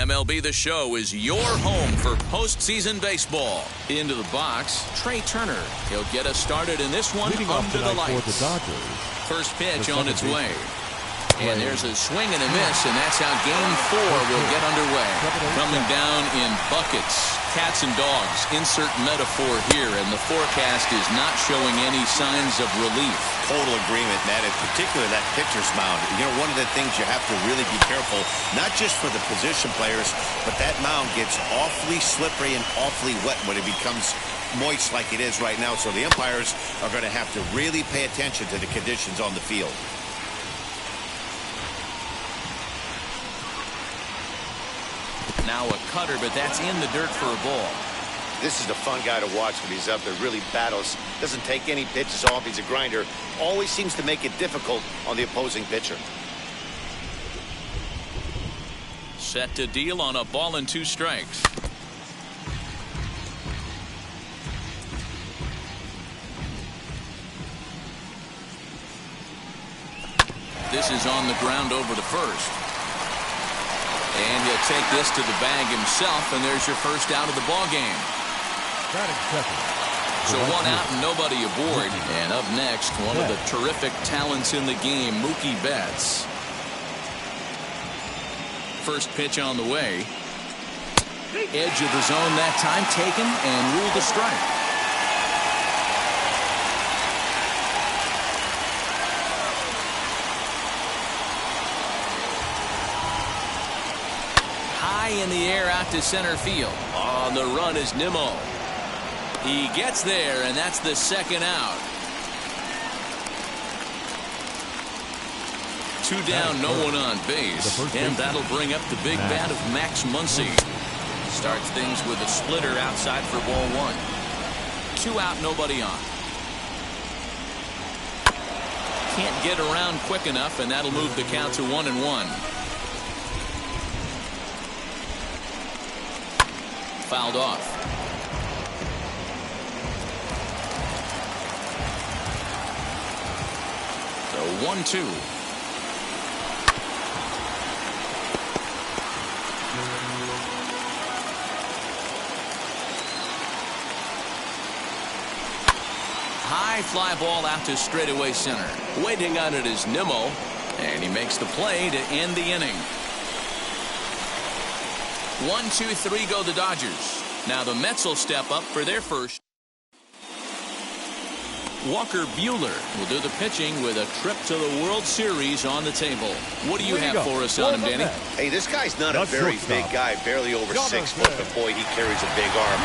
MLB The Show is your home for postseason baseball. Into the box, Trey Turner. He'll get us started in this one under the lights. For the Dodgers, first pitch on its way. And there's a swing and a miss, and that's how Game 4 will get underway. Coming down in buckets, cats and dogs, insert metaphor here, and the forecast is not showing any signs of relief. Total agreement, Matt, in particular that pitcher's mound. You know, one of the things you have to really be careful, not just for the position players, but that mound gets awfully slippery and awfully wet when it becomes moist like it is right now. So the umpires are going to have to really pay attention to the conditions on the field. Now a cutter, but that's in the dirt for a ball. This is a fun guy to watch when he's up there. Really battles. Doesn't take any pitches off. He's a grinder. Always seems to make it difficult on the opposing pitcher. Set to deal on a ball and 2 strikes. This is on the ground over to first. And he'll take this to the bag himself, and there's your first out of the ball game. So 1 out and nobody aboard. And up next, one of the terrific talents in the game, Mookie Betts. First pitch on the way. Edge of the zone that time taken and ruled a strike. In the air out to center field. On the run is Nimmo. He gets there, and that's the second out. 2 down, no one on base. And that'll bring up the big bat of Max Muncy. Starts things with a splitter outside for ball 1. 2 out, nobody on. Can't get around quick enough, and that'll move the count to 1-1. Fouled off. So 1-2. High fly ball out to straightaway center. Waiting on it is Nimmo, and he makes the play to end the inning. 1, 2, 3 go the Dodgers. Now the Mets will step up for their first. Walker Buehler will do the pitching with a trip to the World Series on the table. What do you have for us on him, Danny? Hey, this guy's not a very big guy, barely over 6 foot, but boy, he carries a big arm.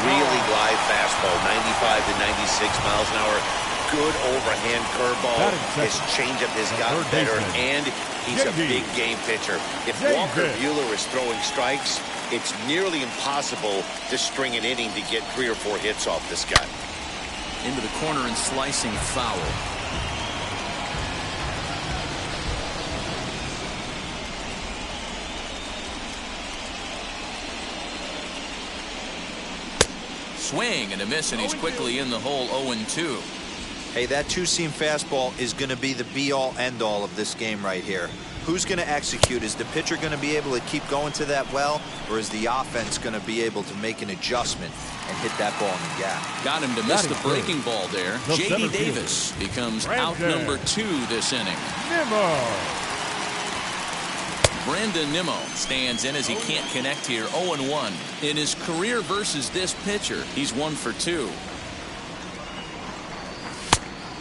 Really live fastball, 95 to 96 miles an hour. Good overhand curveball. His changeup has gotten better, and he's a big game pitcher. If Walker Buehler is throwing strikes, it's nearly impossible to string an inning to get 3 or 4 hits off this guy. Into the corner and slicing foul. Swing and a miss, and he's quickly in the hole. 0-2. Hey, that 2-seam fastball is going to be the be-all, end-all of this game right here. Who's going to execute? Is the pitcher going to be able to keep going to that well, or is the offense going to be able to make an adjustment and hit that ball in the gap? Got him to miss the breaking ball there. J.D. Davis becomes out number 2 this inning. Brandon Nimmo stands in as he can't connect here. 0-1. In his career versus this pitcher, he's 1 for 2.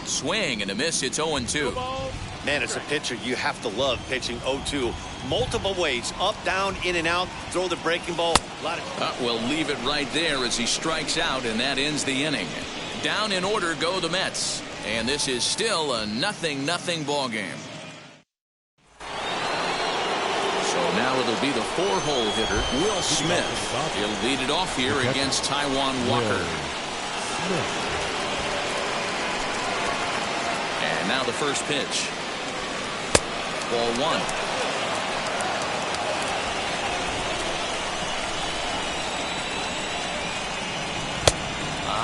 Swing and a miss. It's 0-2. Man, as a pitcher, you have to love pitching 0-2. Multiple ways, up, down, in and out, throw the breaking ball. We'll leave it right there as he strikes out, and that ends the inning. Down in order go the Mets, and this is still a 0-0 ball game. So now it'll be the 4-hole hitter, Will Smith. He'll lead it off here against Taijuan Walker. And now the first pitch. Ball 1. On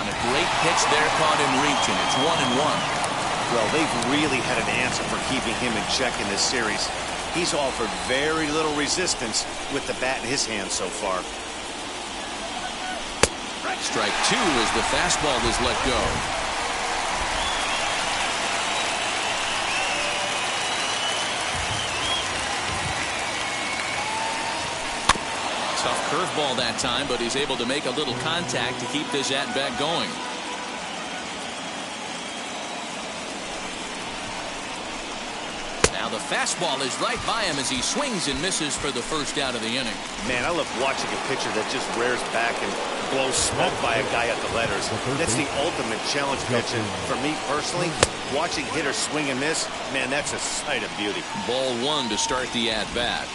a great pitch there, caught him reaching. It's 1-1. Well, they've really had an answer for keeping him in check in this series. He's offered very little resistance with the bat in his hand so far. Strike two as the fastball is let go. Tough curveball that time, but he's able to make a little contact to keep this at-bat going. Now the fastball is right by him as he swings and misses for the first out of the inning. Man, I love watching a pitcher that just rears back and blows smoke by a guy at the letters. That's the ultimate challenge pitch. And for me personally, watching hitters swing and miss, man, that's a sight of beauty. Ball one to start the at-bat.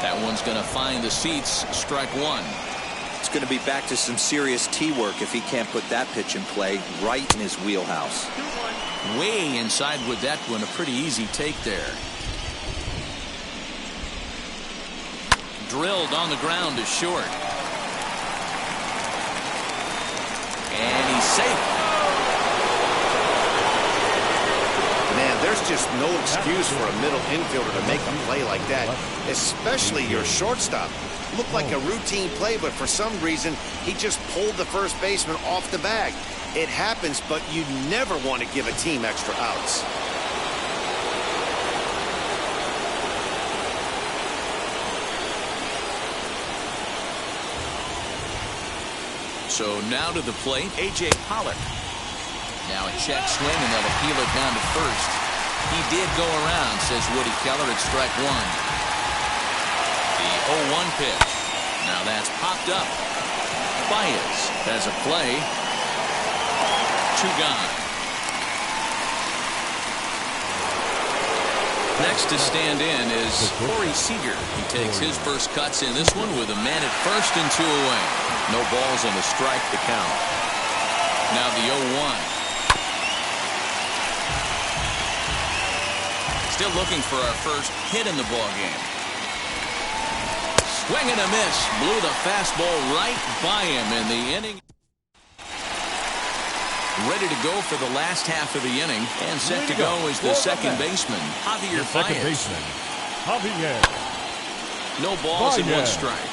That one's going to find the seats. Strike one. It's going to be back to some serious tee work if he can't put that pitch in play right in his wheelhouse. Way inside with that one. A pretty easy take there. Drilled on the ground to short. And he's safe. Man, there's just no excuse for a middle infielder to make a play like that, especially your shortstop. Looked like a routine play, but for some reason, he just pulled the first baseman off the bag. It happens, but you never want to give a team extra outs. So now to the plate, A.J. Pollock. Now a check swing, and they'll appeal it down to first. He did go around, says Woody Keller at strike one. The 0-1 pitch. Now that's popped up. Baez has a play. Two gone. Next to stand in is Corey Seager. He takes his first cuts in this one with a man at first and two away. No balls and a strike to count. Now the 0-1. Still looking for our first hit in the ball game. Swing and a miss. Blew the fastball right by him in the inning. Ready to go for the last half of the inning, and set to go is the second baseman, Javier Baez. No balls and one strike.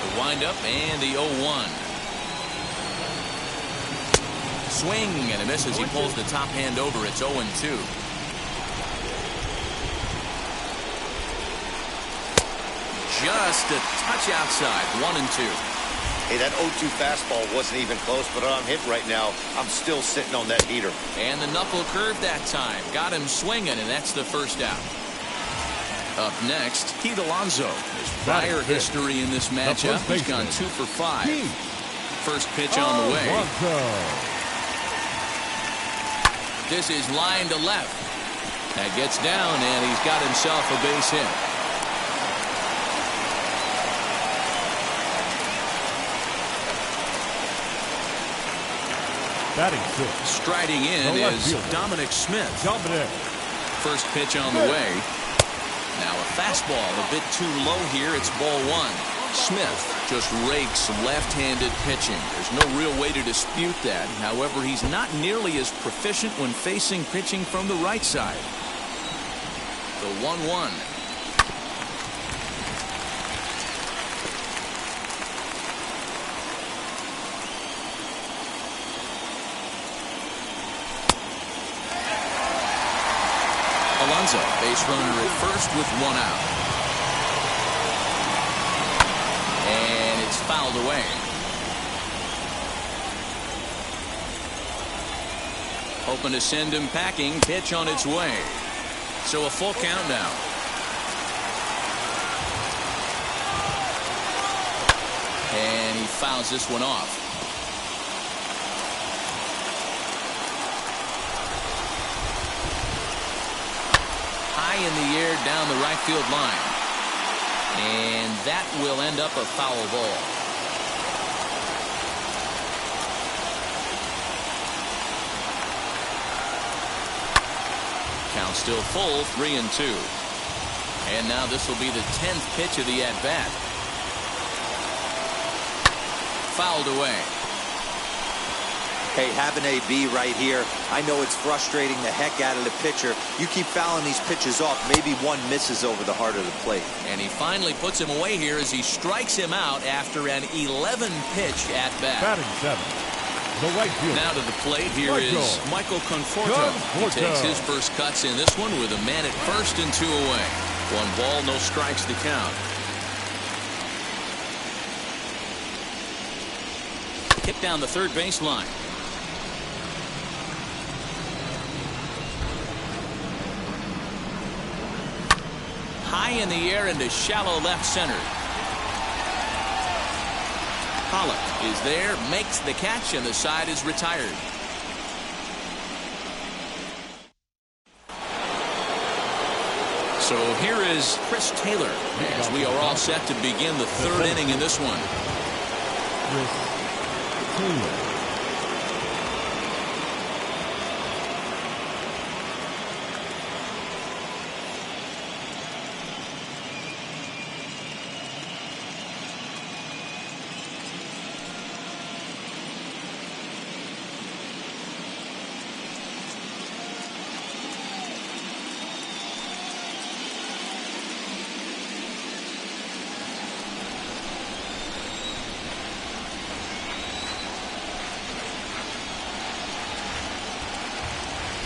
The windup and the 0-1. Swing and a miss as he pulls the top hand over. It's 0-2. Just a touch outside. 1-2. Hey, that 0-2 fastball wasn't even close, but I'm hit right now. I'm still sitting on that heater. And the knuckle curve that time. Got him swinging, and that's the first out. Up next, Pete Alonso. His prior history in this matchup. He's gone 2 for 5. First pitch on the way. This is line to left. That gets down, and he's got himself a base hit. Striding in is Dominic Smith. First pitch on the way. Now a fastball a bit too low here. It's ball one. Smith just rakes left-handed pitching. There's no real way to dispute that. However, he's not nearly as proficient when facing pitching from the right side. The 1-1. Alonso, base runner at first with one out. And it's fouled away. Hoping to send him packing. Pitch on its way. So a full count now. And he fouls this one off. High in the air down the right field line. And that will end up a foul ball. Count still full, 3-2. And now this will be the 10th pitch of the at-bat. Fouled away. Hey, have an AB right here. I know it's frustrating the heck out of the pitcher. You keep fouling these pitches off, maybe one misses over the heart of the plate. And he finally puts him away here as he strikes him out after an 11-pitch at bat. Batting seven, the right fielder. Now to the plate, here is Michael Conforto. He takes his first cuts in this one with a man at first and 2 away. 1 ball, no strikes to count. Hit down the third baseline. High in the air into shallow left center. Pollock is there, makes the catch, and the side is retired. So here is Chris Taylor as we are all set to begin the 3rd inning in this one.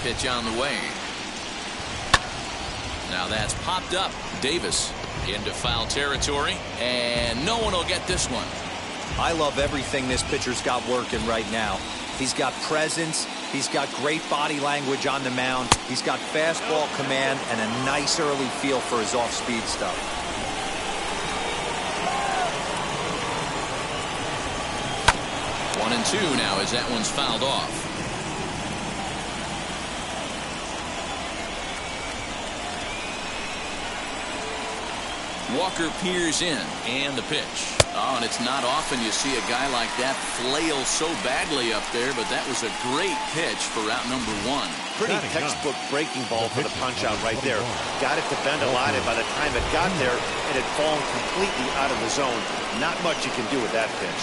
Pitch on the way. Now that's popped up. Davis into foul territory, and no one will get this one. I love everything this pitcher's got working right now. He's got presence. He's got great body language on the mound. He's got fastball command and a nice early feel for his off-speed stuff. One and two now as that one's fouled off. Walker peers in, and the pitch. Oh, and it's not often you see a guy like that flail so badly up there, but that was a great pitch for out number 1. Pretty textbook breaking ball for the punch out right there. Got it to bend a lot, and by the time it got there, it had fallen completely out of the zone. Not much you can do with that pitch.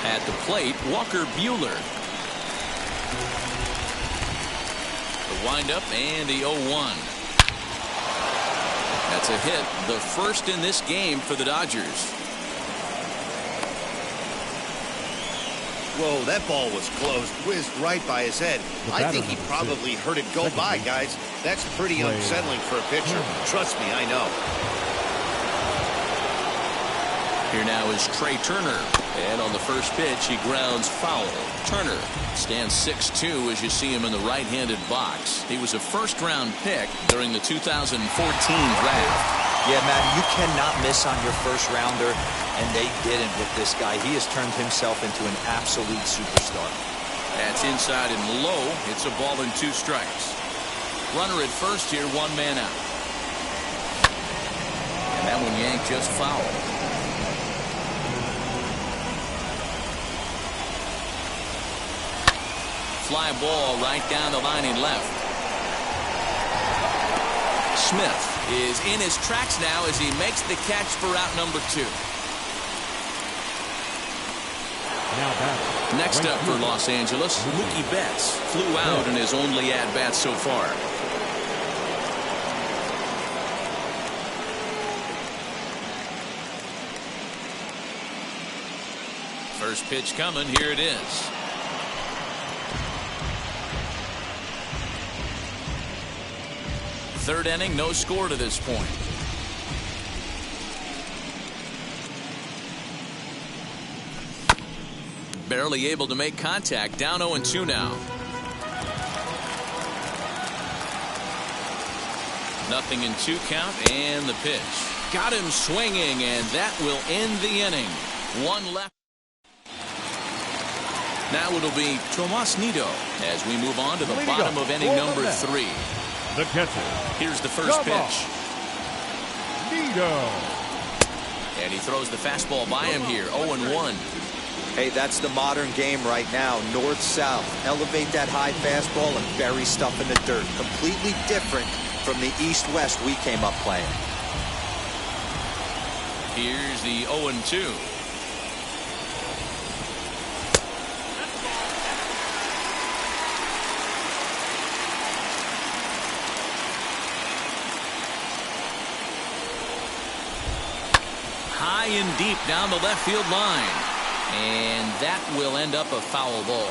At the plate, Walker Buehler. The windup and the 0-1. That's a hit, the first in this game for the Dodgers. Whoa, that ball was close, whizzed right by his head. I think he probably heard it go by, guys. That's pretty unsettling for a pitcher. Trust me, I know. Here now is Trey Turner. And on the first pitch, he grounds foul. Turner stands 6'2" as you see him in the right-handed box. He was a first-round pick during the 2014 draft. Yeah, Matt, you cannot miss on your first-rounder, and they didn't with this guy. He has turned himself into an absolute superstar. That's inside and low. It's a ball and 2 strikes. Runner at first here, 1 man out. And that one yanked just foul. Fly ball right down the line in left. Smith is in his tracks now as he makes the catch for out number 2. Next up for Los Angeles, Mookie Betts flew out in his only at-bat so far. First pitch coming, here it is. Third inning, no score to this point. Barely able to make contact, down 0-2 now. Nothing in 2 count, and the pitch. Got him swinging, and that will end the inning. 1 left. Now it'll be Tomas Nido as we move on to the bottom of inning number 3. The catcher. Here's the first pitch. Nido. And he throws the fastball by him here. 0-1. Hey, that's the modern game right now. North-south. Elevate that high fastball and bury stuff in the dirt. Completely different from the east-west we came up playing. Here's the 0-2. and deep down the left field line. And that will end up a foul ball.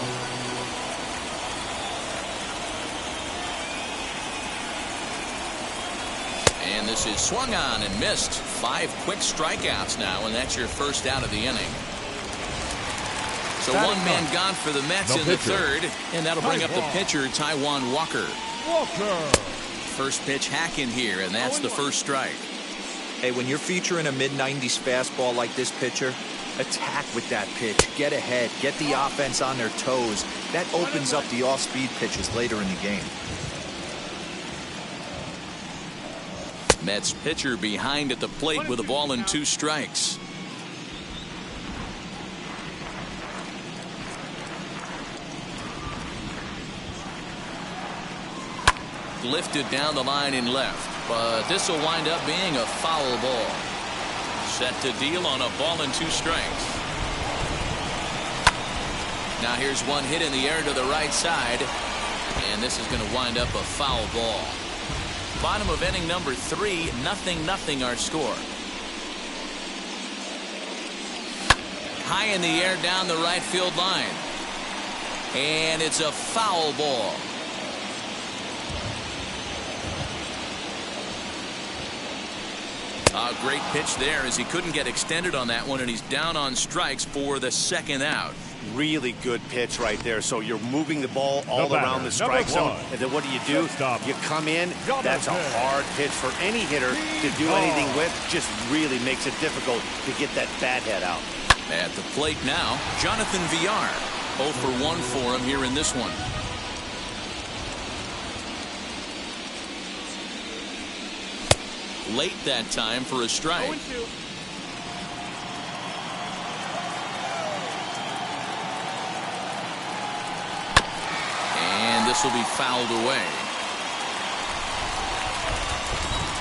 And this is swung on and missed. 5 quick strikeouts now, and that's your first out of the inning. So one man gone for the Mets in the third, and that'll bring up the pitcher, Taijuan Walker. First pitch hack in here, and that's the first strike. Hey, when you're featuring a mid-90s fastball like this pitcher, attack with that pitch. Get ahead. Get the offense on their toes. That opens up the off-speed pitches later in the game. Mets pitcher behind at the plate with a ball and 2 strikes. Lifted down the line in left, but this will wind up being a foul ball. Set to deal on a ball and 2 strikes. Now here's one hit in the air to the right side, and this is going to wind up a foul ball. Bottom of inning number 3, 0-0 our score. High in the air down the right field line, and it's a foul ball. A great pitch there as he couldn't get extended on that one, and he's down on strikes for the second out. Really good pitch right there. So you're moving the ball all around the strike zone, and then what do? You come in. That's a hard pitch for any hitter to do anything with. Just really makes it difficult to get that bat head out. At the plate now, Jonathan Villar. 0 for 1 for him here in this one. Late that time for a strike. And this will be fouled away.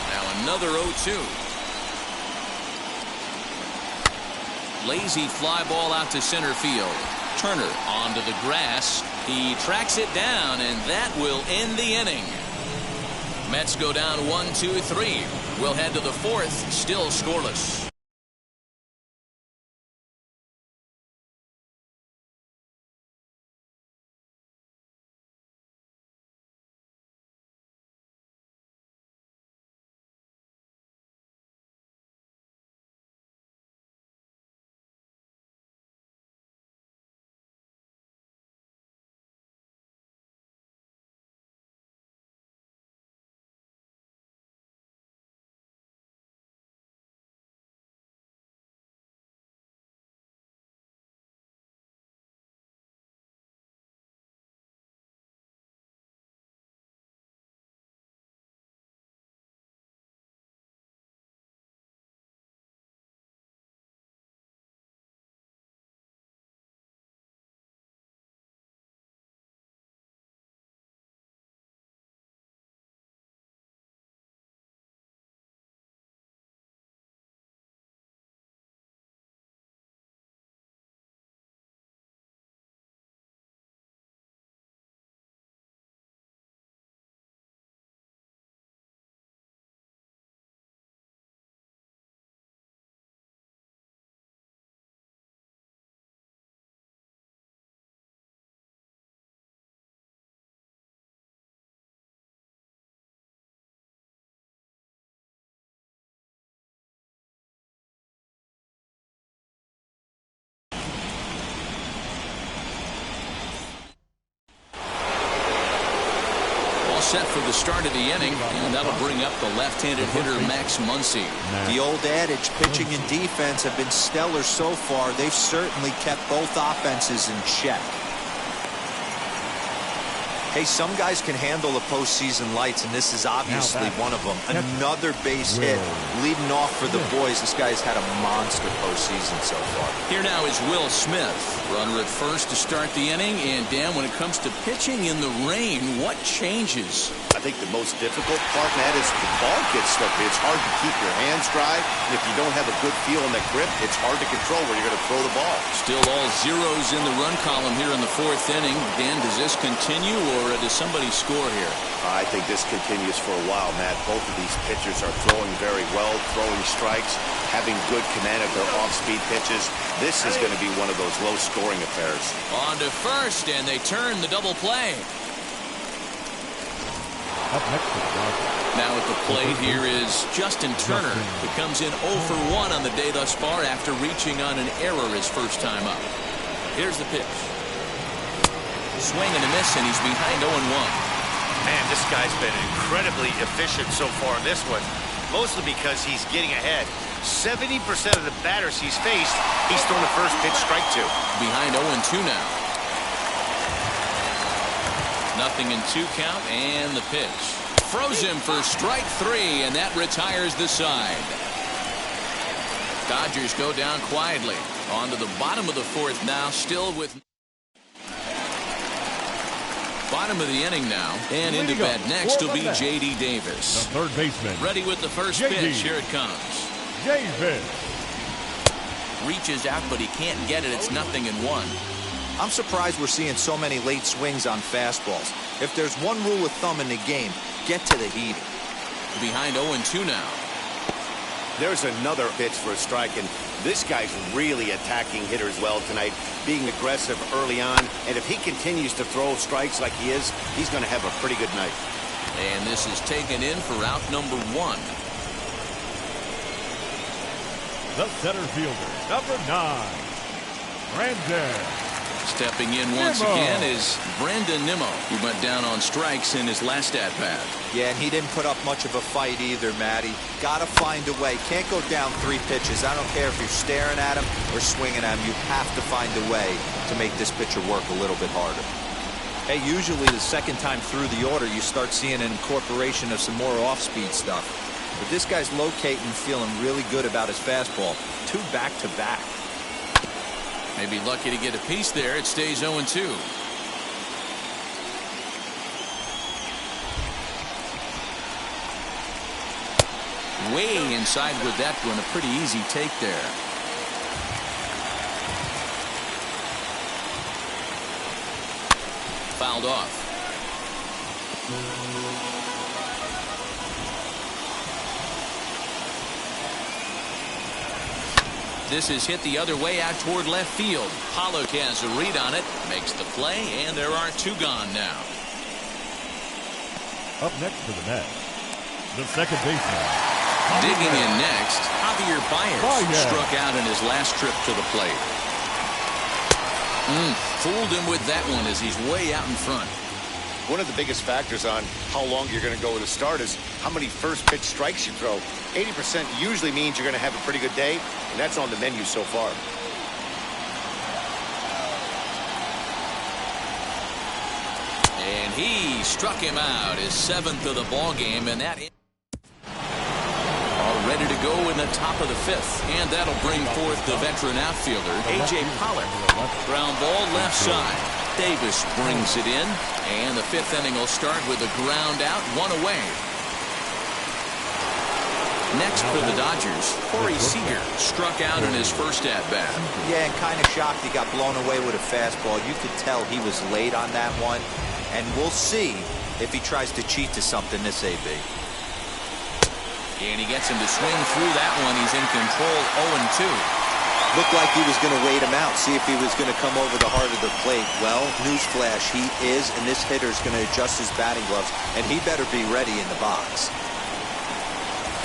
Now another 0-2. Lazy fly ball out to center field. Turner onto the grass. He tracks it down, and that will end the inning. Mets go down 1-2-3. We'll head to the 4th, still scoreless. Set for the start of the inning, and that'll bring up the left-handed hitter Max Muncy. The old adage, pitching and defense have been stellar so far. They've certainly kept both offenses in check. Hey, some guys can handle the postseason lights, and this is obviously one of them. Another base hit leading off for the boys. This guy's had a monster postseason so far. Here now is Will Smith. Runner at first to start the inning. And, Dan, when it comes to pitching in the rain, what changes? I think the most difficult part, Matt, is the ball gets slippery. It's hard to keep your hands dry. And if you don't have a good feel in the grip, it's hard to control where you're going to throw the ball. Still all zeros in the run column here in the 4th inning. Dan, does this continue, or does somebody score here? I think this continues for a while, Matt. Both of these pitchers are throwing very well, throwing strikes, having good command of their off-speed pitches. This is going to be one of those low-scoring affairs. On to first, and they turn the double play. Up next to the Dodgers. Now at the plate here is Justin Turner, who comes in 0 for 1 on the day thus far after reaching on an error his first time up. Here's the pitch. Swing and a miss, and he's behind 0-1. Man, this guy's been incredibly efficient so far in this one, mostly because he's getting ahead. 70% of the batters he's faced, he's thrown the first pitch strike to. Behind 0-2 now. Nothing in 2 count, and the pitch. Froze him for strike 3, and that retires the side. Dodgers go down quietly. On to the bottom of the 4th now, still with... Bottom of the inning now, and into bat next will be J.D. Davis. The third baseman. Ready with the first pitch. Here it comes. Davis. Reaches out, but he can't get it. It's 0-1. I'm surprised we're seeing so many late swings on fastballs. If there's one rule of thumb in the game, get to the heater. Behind 0-2 now. There's another pitch for a strike, and this guy's really attacking hitters well tonight, being aggressive early on, and if he continues to throw strikes like he is, he's going to have a pretty good night. And this is taken in for out number 1. The center fielder, number 9, Brandon. Stepping in once again is Brandon Nimmo. He went down on strikes in his last at-bat. Yeah, and he didn't put up much of a fight either, Matty. Got to find a way. Can't go down 3 pitches. I don't care if you're staring at him or swinging at him. You have to find a way to make this pitcher work a little bit harder. Hey, usually the second time through the order, you start seeing an incorporation of some more off-speed stuff. But this guy's locating, feeling really good about his fastball. 2 back-to-back. Maybe lucky to get a piece there. It stays 0-2. Way inside with that one. A pretty easy take there. Fouled off. This is hit the other way out toward left field. Pollock has a read on it, makes the play, and there are 2 gone now. Up next to the net, the second baseman. Digging in next, Javier Baez struck out in his last trip to the plate. Fooled him with that one as he's way out in front. One of the biggest factors on how long you're going to go with a start is how many first pitch strikes you throw. 80% usually means you're going to have a pretty good day, and that's on the menu so far. And he struck him out, his 7th of the ball game, and that all ready to go in the top of the 5th, and that'll bring forth the veteran outfielder A.J. Pollock. Ground ball left side. Davis brings it in, and the 5th inning will start with a ground out, 1 away. Next for the Dodgers, Corey Seager struck out in his first at-bat. Yeah, and kind of shocked he got blown away with a fastball. You could tell he was late on that one, and we'll see if he tries to cheat to something this AB. And he gets him to swing through that one. He's in control, 0-2. Looked like he was going to wait him out, see if he was going to come over the heart of the plate. Well, newsflash, he is, and this hitter's going to adjust his batting gloves, and he better be ready in the box.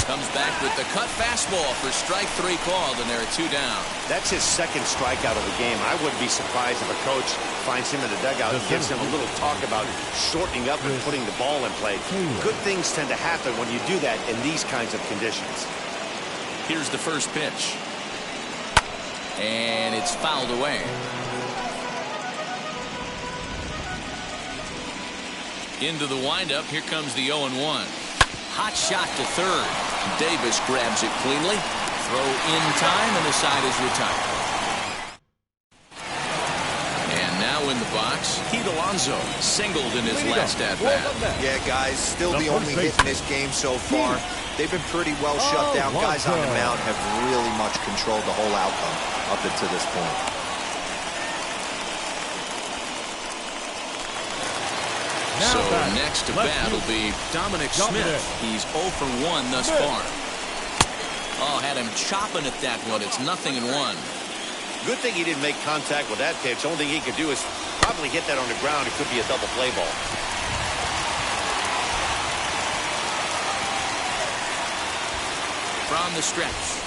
Comes back with the cut fastball for strike 3 called, and there are 2 down. That's his 2nd strikeout of the game. I wouldn't be surprised if a coach finds him in the dugout and gives him a little talk about shortening up and putting the ball in play. Good things tend to happen when you do that in these kinds of conditions. Here's the first pitch. And it's fouled away. Into the windup. Here comes the 0-1. Hot shot to third. Davis grabs it cleanly. Throw in time, and the side is retired. And now in the box, Pete Alonso singled in his last at-bat. Yeah, guys, still the only hit in this game so far. They've been pretty well shut down. Guys on the mound have really much controlled the whole outcome up until this point. So next to bat will be Dominic Smith. He's 0 for 1 thus far. Oh, had him chopping at that one. It's 0-1. Good thing he didn't make contact with that pitch. Only thing he could do is probably hit that on the ground. It could be a double play ball. From the stretch.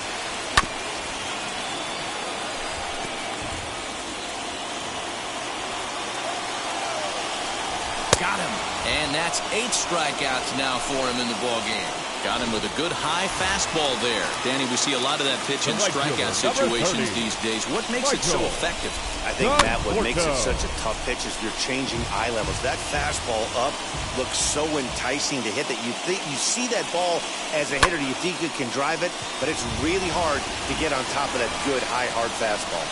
Got him. And that's 8 strikeouts now for him in the ballgame. Got him with a good high fastball there. Danny, we see a lot of that pitch in strikeout situations these days. What makes it so effective? I think, Matt, what makes it such a tough pitch is you're changing eye levels. That fastball up looks so enticing to hit that you think you see that ball as a hitter. You think you can drive it, but it's really hard to get on top of that good, high, hard fastball.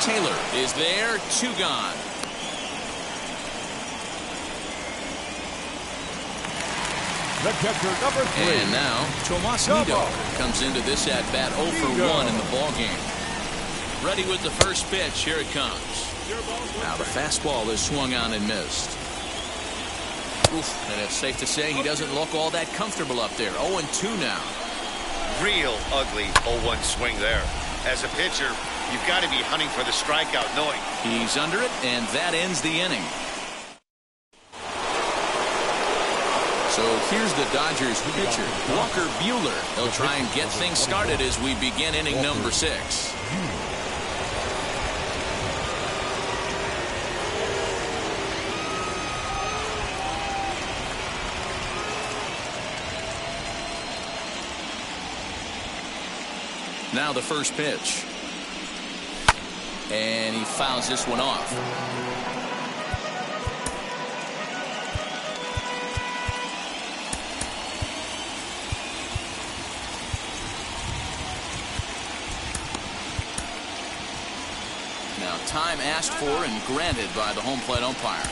Taylor is there, 2 gone. The catcher, number 3. And now, Tomas Nido comes into this at-bat 0 for 1 in the ballgame. Ready with the first pitch. Here it comes. Now the fastball is swung on and missed. Oof, and it's safe to say he doesn't look all that comfortable up there. 0-2 now. Real ugly 0-1 swing there. As a pitcher, you've got to be hunting for the strikeout, knowing he's under it, and that ends the inning. So here's the Dodgers pitcher, Walker Buehler. He'll try and get things started as we begin inning number 6. Now the first pitch. And he fouls this one off. Now time asked for and granted by the home plate umpire.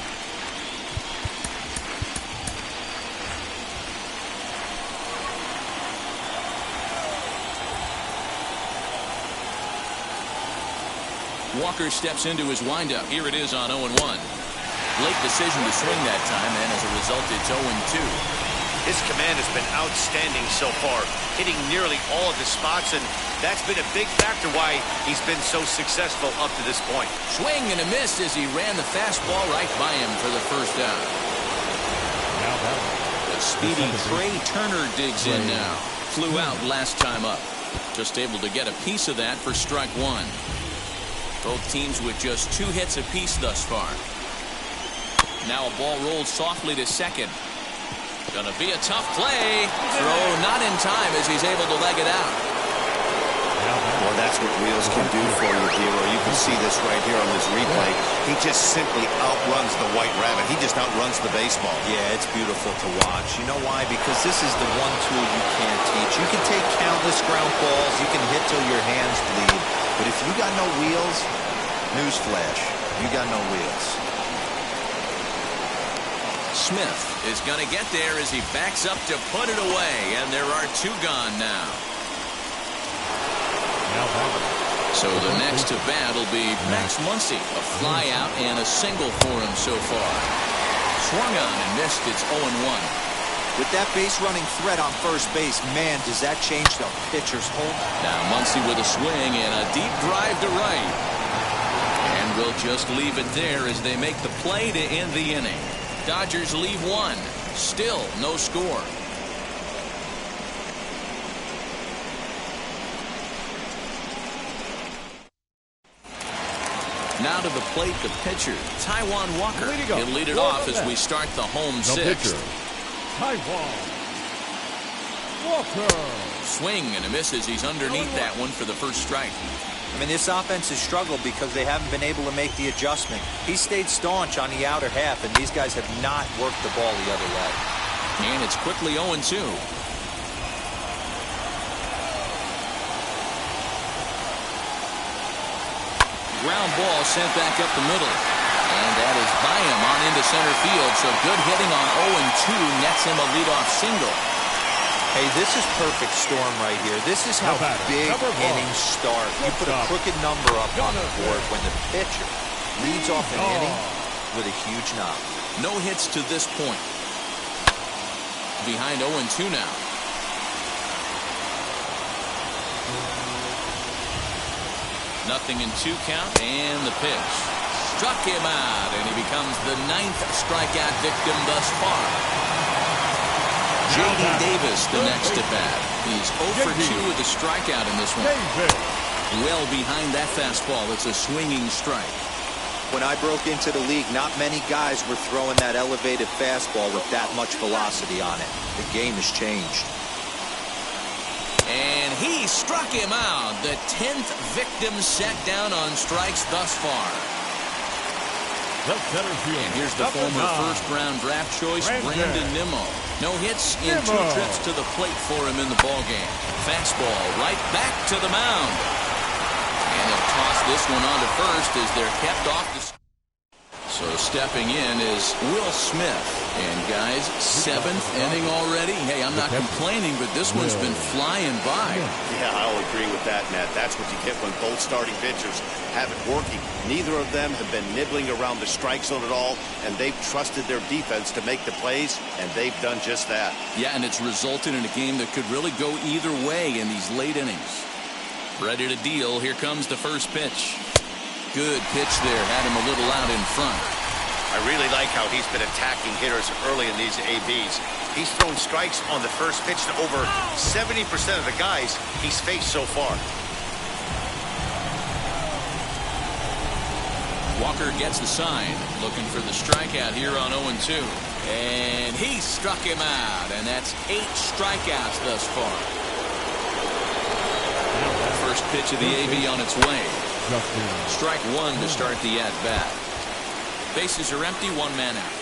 Walker steps into his windup. Here it is on 0-1. Late decision to swing that time, and as a result, it's 0-2. his command has been outstanding so far, hitting nearly all of his spots, and that's been a big factor why he's been so successful up to this point. Swing and a miss as he ran the fastball right by him for the first down. The speedy Trey Turner digs in now. Flew out last time up. Just able to get a piece of that for strike one. Both teams with just 2 hits apiece thus far. Now a ball rolled softly to second. Gonna be a tough play. Throw not in time as he's able to leg it out. Well, that's what wheels can do for you, D'Lo. You can see this right here on this replay. He just simply outruns the White Rabbit. He just outruns the baseball. Yeah, it's beautiful to watch. You know why? Because this is the one tool you can't teach. You can take countless ground balls. You can hit till your hands bleed. But if you got no wheels, newsflash, you got no wheels. Smith is going to get there as he backs up to put it away. And there are 2 gone now. So the next to bat will be Max Muncy. A fly out and a single for him so far. Swung on and missed. It's 0-1. With that base running threat on first base, man, does that change the pitcher's whole. Now Muncy with a swing and a deep drive to right. And we'll just leave it there as they make the play to end the inning. Dodgers leave 1. Still no score. Now to the plate, the pitcher, Taijuan Walker. He'll lead it off as we start the home 6th. Taijuan Walker. Swing and a miss as he's underneath that one for the first strike. I mean, this offense has struggled because they haven't been able to make the adjustment. He stayed staunch on the outer half, and these guys have not worked the ball the other way. And it's quickly 0-2. Ground ball sent back up the middle. And that is by him on into center field. So good hitting on 0-2 nets him a leadoff single. Hey, this is perfect storm right here. This is how big innings start. You put a crooked number up on the board when the pitcher leads off an inning with a huge knock. No hits to this point. Behind 0-2 now. Nothing in 2 count, and the pitch. Struck him out, and he becomes the 9th strikeout victim thus far. J.D. Davis, the next at bat. He's 0 for 2 with a strikeout in this one. Well behind that fastball. It's a swinging strike. When I broke into the league, not many guys were throwing that elevated fastball with that much velocity on it. The game has changed. And he struck him out. The 10th victim set down on strikes thus far. And here's the former first-round draft choice, Brandon Nimmo. No hits in 2 trips to the plate for him in the ballgame. Fastball right back to the mound. And they'll toss this one on to first as they're kept off the... So stepping in is Will Smith. And guys, 7th inning already. Hey, I'm not complaining, but this one's been flying by. Yeah, I'll agree with that, Matt. That's what you get when both starting pitchers have it working. Neither of them have been nibbling around the strike zone at all, and they've trusted their defense to make the plays, and they've done just that. Yeah, and it's resulted in a game that could really go either way in these late innings. Ready to deal. Here comes the first pitch. Good pitch there. Had him a little out in front. I really like how he's been attacking hitters early in these ABs. He's thrown strikes on the first pitch to over 70% of the guys he's faced so far. Walker gets the sign, looking for the strikeout here on 0-2. And he struck him out, and that's 8 strikeouts thus far. First pitch of the AB on its way. Strike 1 to start the at-bat. Bases are empty, 1 man out.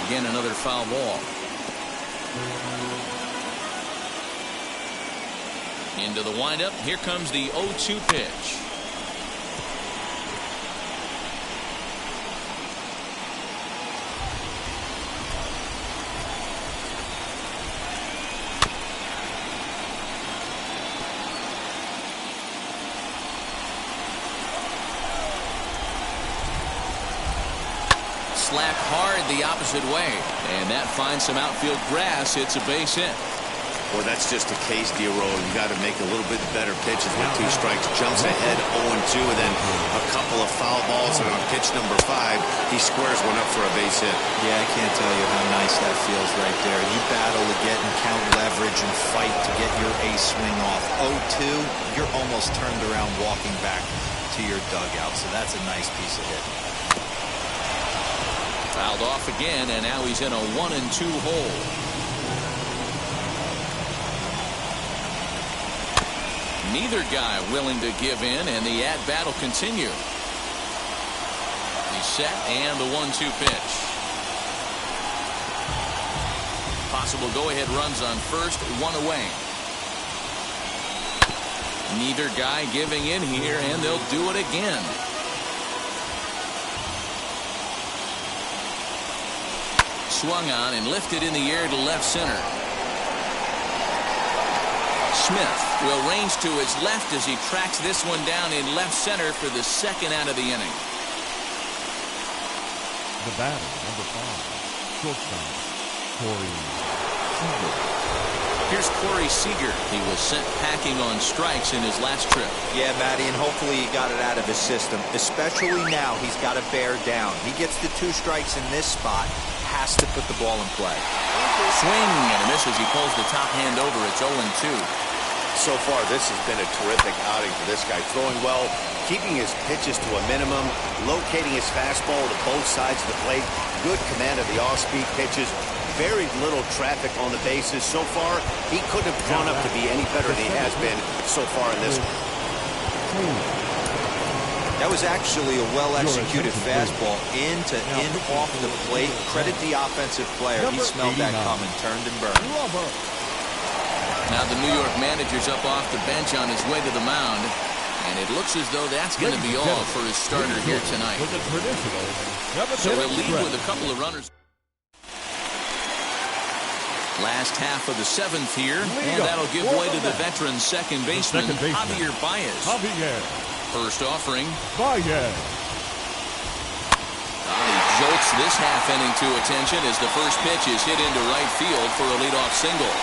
Again, another foul ball. Into the windup. Here comes the 0-2 pitch. Slapped hard the opposite way, and that finds some outfield grass. It's a base hit. Well, that's just a case, D'Aro. You got to make a little bit better pitches with 2 strikes. Jumps ahead 0-2, and then a couple of foul balls, and on pitch number 5, he squares one up for a base hit. Yeah, I can't tell you how nice that feels right there. You battle to get and count leverage and fight to get your ace swing off. 0-2, you're almost turned around walking back to your dugout, so that's a nice piece of hit. Fouled off again, and now he's in a 1-2 hole. Neither guy willing to give in, and the at-bat will continue. He's set, and the 1-2 pitch. Possible go-ahead runs on first, 1 away. Neither guy giving in here, and they'll do it again. Swung on and lifted in the air to left center. Smith will range to his left as he tracks this one down in left center for the 2nd out of the inning. The batter, number 5, shortstop, Corey Seager. Here's Corey Seager. He was sent packing on strikes in his last trip. Yeah, Matty, and hopefully he got it out of his system. Especially now, he's got to bear down. He gets the 2 strikes in this spot. Has to put the ball in play. Swing and a miss as he pulls the top hand over. It's 0-2. So far, this has been a terrific outing for this guy. Throwing well, keeping his pitches to a minimum, locating his fastball to both sides of the plate, good command of the off-speed pitches, very little traffic on the bases. So far, he couldn't have drawn up to be any better than he has been so far in this one. That was actually a well-executed fastball in off the plate. Credit the offensive player. He smelled that coming, turned and burned. Now the New York manager's up off the bench on his way to the mound. And it looks as though that's going to be all for his starter here tonight. So he'll lead with a couple of runners. Last half of the 7th here, and that'll give way to the veteran second baseman, Javier Baez. First offering. Baez. He jolts this half inning to attention as the first pitch is hit into right field for a leadoff single.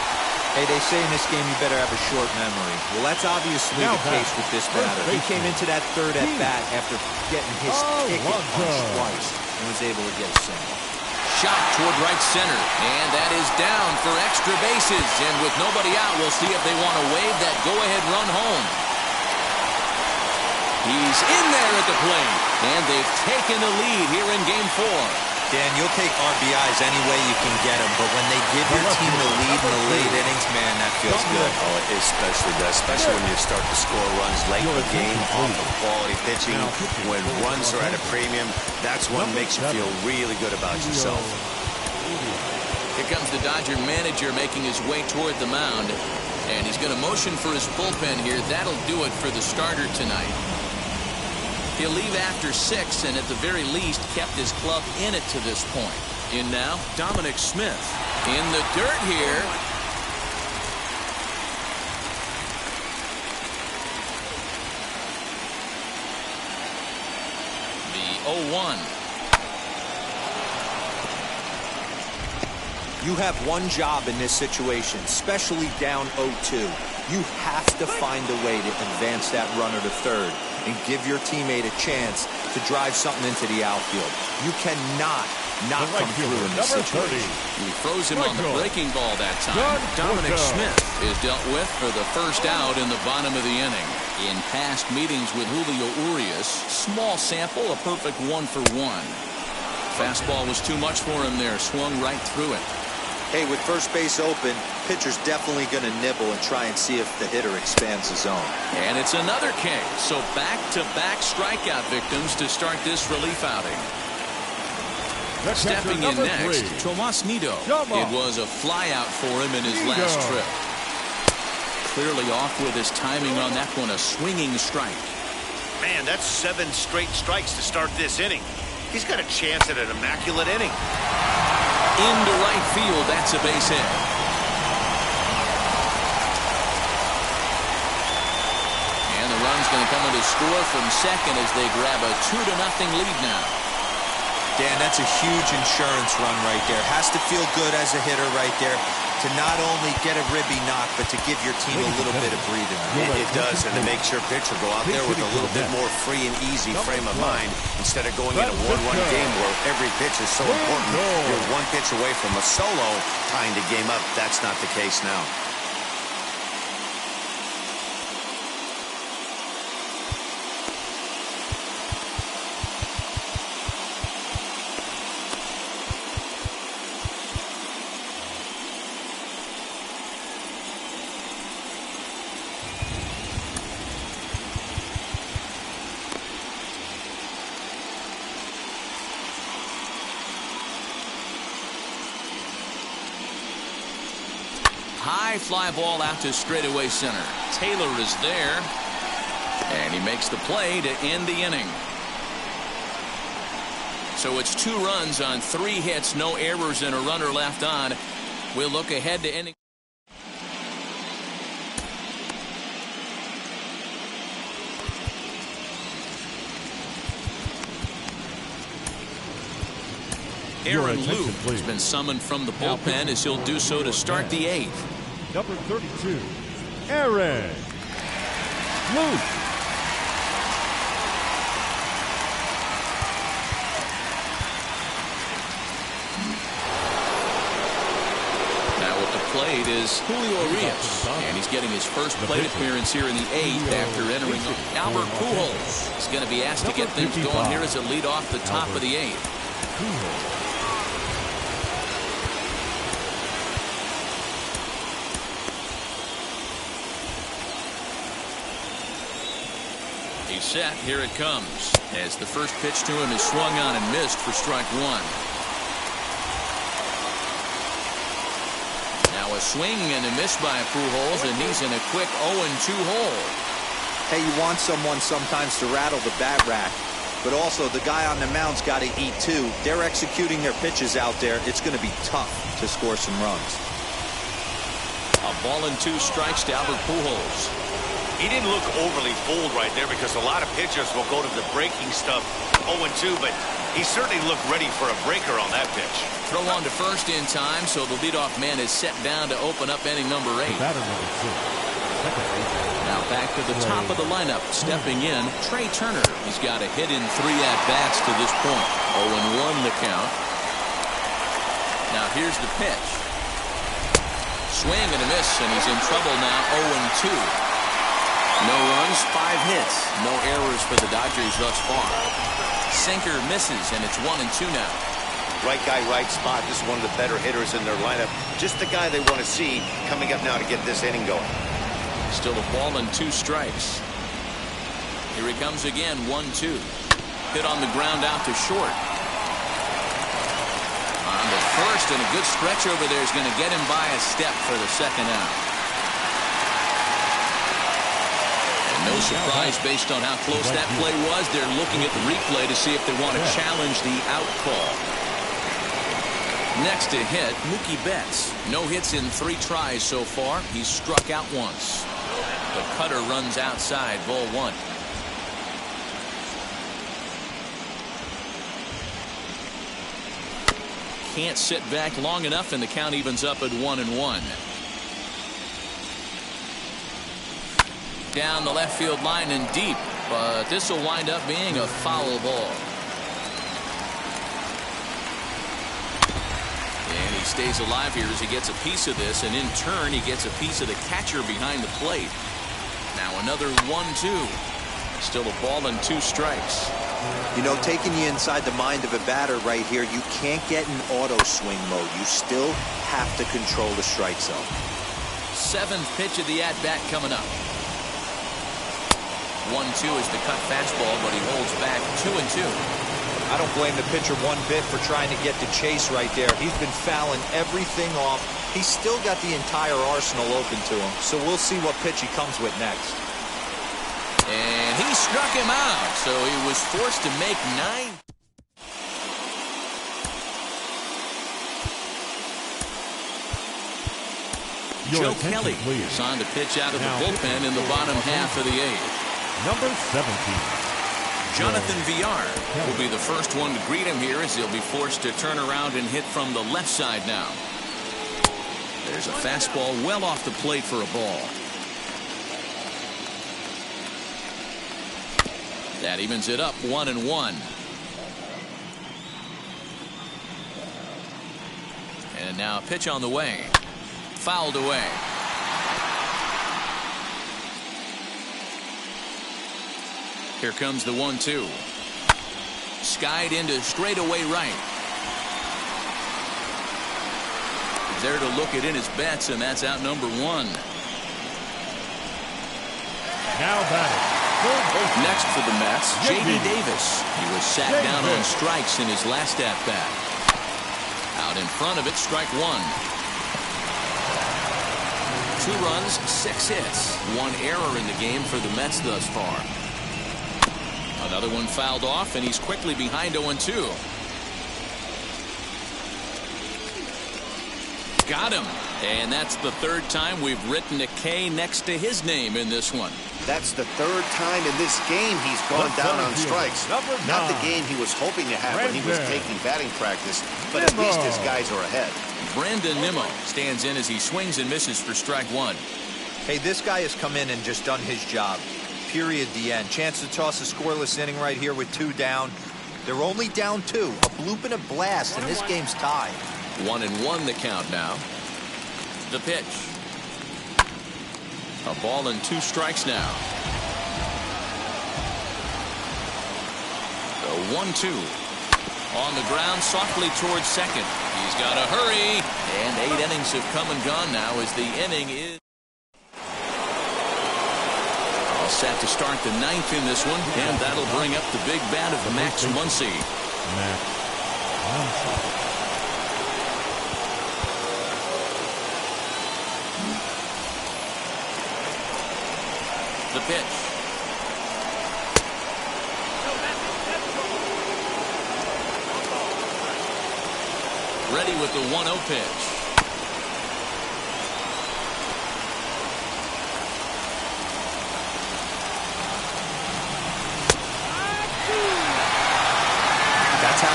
Hey, they say in this game you better have a short memory. Well, that's obviously the case with this batter. He came into that third at bat after getting his ticket punched twice and was able to get a single. Shot toward right center, and that is down for extra bases. And with nobody out, we'll see if they want to wave that go-ahead run home. He's in there at the plate, and they've taken the lead here in Game 4. Dan, you'll take RBIs any way you can get them, but when they give your team the lead in the late innings, man, that feels good. Oh, it especially does, especially when you start to score runs late in the game off of quality pitching. When runs are at a premium, that's what makes you feel really good about yourself. Here comes the Dodger manager making his way toward the mound, and he's going to motion for his bullpen here. That'll do it for the starter tonight. He'll leave after 6, and at the very least kept his club in it to this point. In now, Dominic Smith. In the dirt here. The 0-1. You have one job in this situation, especially down 0-2. You have to find a way to advance that runner to third and give your teammate a chance to drive something into the outfield. You cannot not come through in this situation. He throws him on the breaking ball that time. Dominic Smith is dealt with for the first out in the bottom of the inning. In past meetings with Julio Urias, small sample, a perfect 1-for-1. Fastball was too much for him there, swung right through it. Hey, with first base open, pitcher's definitely going to nibble and try and see if the hitter expands the zone. And it's another K. So back-to-back strikeout victims to start this relief outing. Stepping in next, Tomas Nido. It was a flyout for him in his last trip. Clearly off with his timing on that one, a swinging strike. Man, that's 7 straight strikes to start this inning. He's got a chance at an immaculate inning. Into right field, that's a base hit. And the run's going to come in to score from second as they grab a 2-0 lead now. Dan, that's a huge insurance run right there. Has to feel good as a hitter right there to not only get a ribby knock, but to give your team a little bit of breathing. It does, and it makes your pitcher go out there with a little bit more free and easy frame of mind instead of going in a one-run game where every pitch is so important. You're one pitch away from a solo tying the game up. That's not the case now. High fly ball out to straightaway center. Taylor is there, and he makes the play to end the inning. So it's 2 runs on 3 hits, no errors, and a runner left on. We'll look ahead to ending. Aaron Luke has been summoned from the bullpen as he'll do so to start the 8th. Number 32, Aaron Luke. Now at the plate is Julio Urias, and he's getting his first plate appearance here in the 8th after entering. Albert Pujols is going to be asked to get things going here as a lead off the top of the 8th. He's set. Here it comes. As the first pitch to him is swung on and missed for strike 1. Now a swing and a miss by Pujols, and he's in a quick 0-2 hole. Hey, you want someone sometimes to rattle the bat rack, but also the guy on the mound's got to eat too. They're executing their pitches out there. It's going to be tough to score some runs. A ball and 2 strikes to Albert Pujols. He didn't look overly fooled right there because a lot of pitchers will go to the breaking stuff 0-2, but he certainly looked ready for a breaker on that pitch. Throw on to first in time, so the leadoff man is set down to open up inning number 8. Batter number 6. Second baseman. Now back to the top of the lineup. Stepping in, Trey Turner. He's got a hit in 3 at-bats to this point. 0-1 the count. Now here's the pitch. Swing and a miss, and he's in trouble now. 0-2. No runs, 5 hits. No errors for the Dodgers thus far. Sinker misses, and it's 1-2 now. Right guy, right spot. This is one of the better hitters in their lineup. Just the guy they want to see coming up now to get this inning going. Still a ball and 2 strikes. Here he comes again, 1-2. Hit on the ground out to short. On the first, and a good stretch over there is going to get him by a step for the second out. No surprise based on how close that play was. They're looking at the replay to see if they want to challenge the out call. Next to hit, Mookie Betts. No hits in 3 tries so far. He's struck out once. The cutter runs outside, ball 1. Can't sit back long enough, and the count evens up at 1-1. Down the left field line and deep, but this will wind up being a foul ball. And he stays alive here as he gets a piece of this, and in turn he gets a piece of the catcher behind the plate. Now another 1-2. Still a ball and 2 strikes. You know, taking you inside the mind of a batter right here, you can't get in auto swing mode. You still have to control the strike zone. 7th pitch of the at-bat coming up. 1-2 is the cut fastball, but he holds back. 2-2. I don't blame the pitcher one bit for trying to get to Chase right there. He's been fouling everything off. He's still got the entire arsenal open to him, so we'll see what pitch he comes with next. And he struck him out, so he was forced to make 9. Joe Kelly signed a pitch out of the bullpen in the bottom half of the 8th. Number 17. Jonathan Villar will be the first one to greet him here as he'll be forced to turn around and hit from the left side now. There's a fastball well off the plate for a ball. That evens it up 1-1. And now a pitch on the way. Fouled away. Here comes the 1-2. Skied into straightaway right. He's there to look it in his bets, and that's out number 1. Now batting. Next for the Mets, J.D. Davis. He was sat down on strikes in his last at-bat. Out in front of it, strike 1. 2 runs, 6 hits. 1 error in the game for the Mets thus far. Another one fouled off, and he's quickly behind 0-2. Got him. And that's the 3rd time we've written a K next to his name in this one. That's the 3rd time in this game he's gone down on strikes. Not the game he was hoping to have when he was taking batting practice, but at least his guys are ahead. Brandon Nimmo stands in as he swings and misses for strike 1. Hey, this guy has come in and just done his job. Period. The end. Chance to toss a scoreless inning right here with 2 down. They're only down 2. A bloop and a blast, and this game's tied. 1-1 the count now. The pitch. A ball and 2 strikes now. The 1-2. On the ground, softly towards second. He's got to hurry. And 8 innings have come and gone now as the inning is all set to start the 9th in this one. And that'll bring up the big bat of Max Muncy. The pitch. Ready with the 1-0 pitch.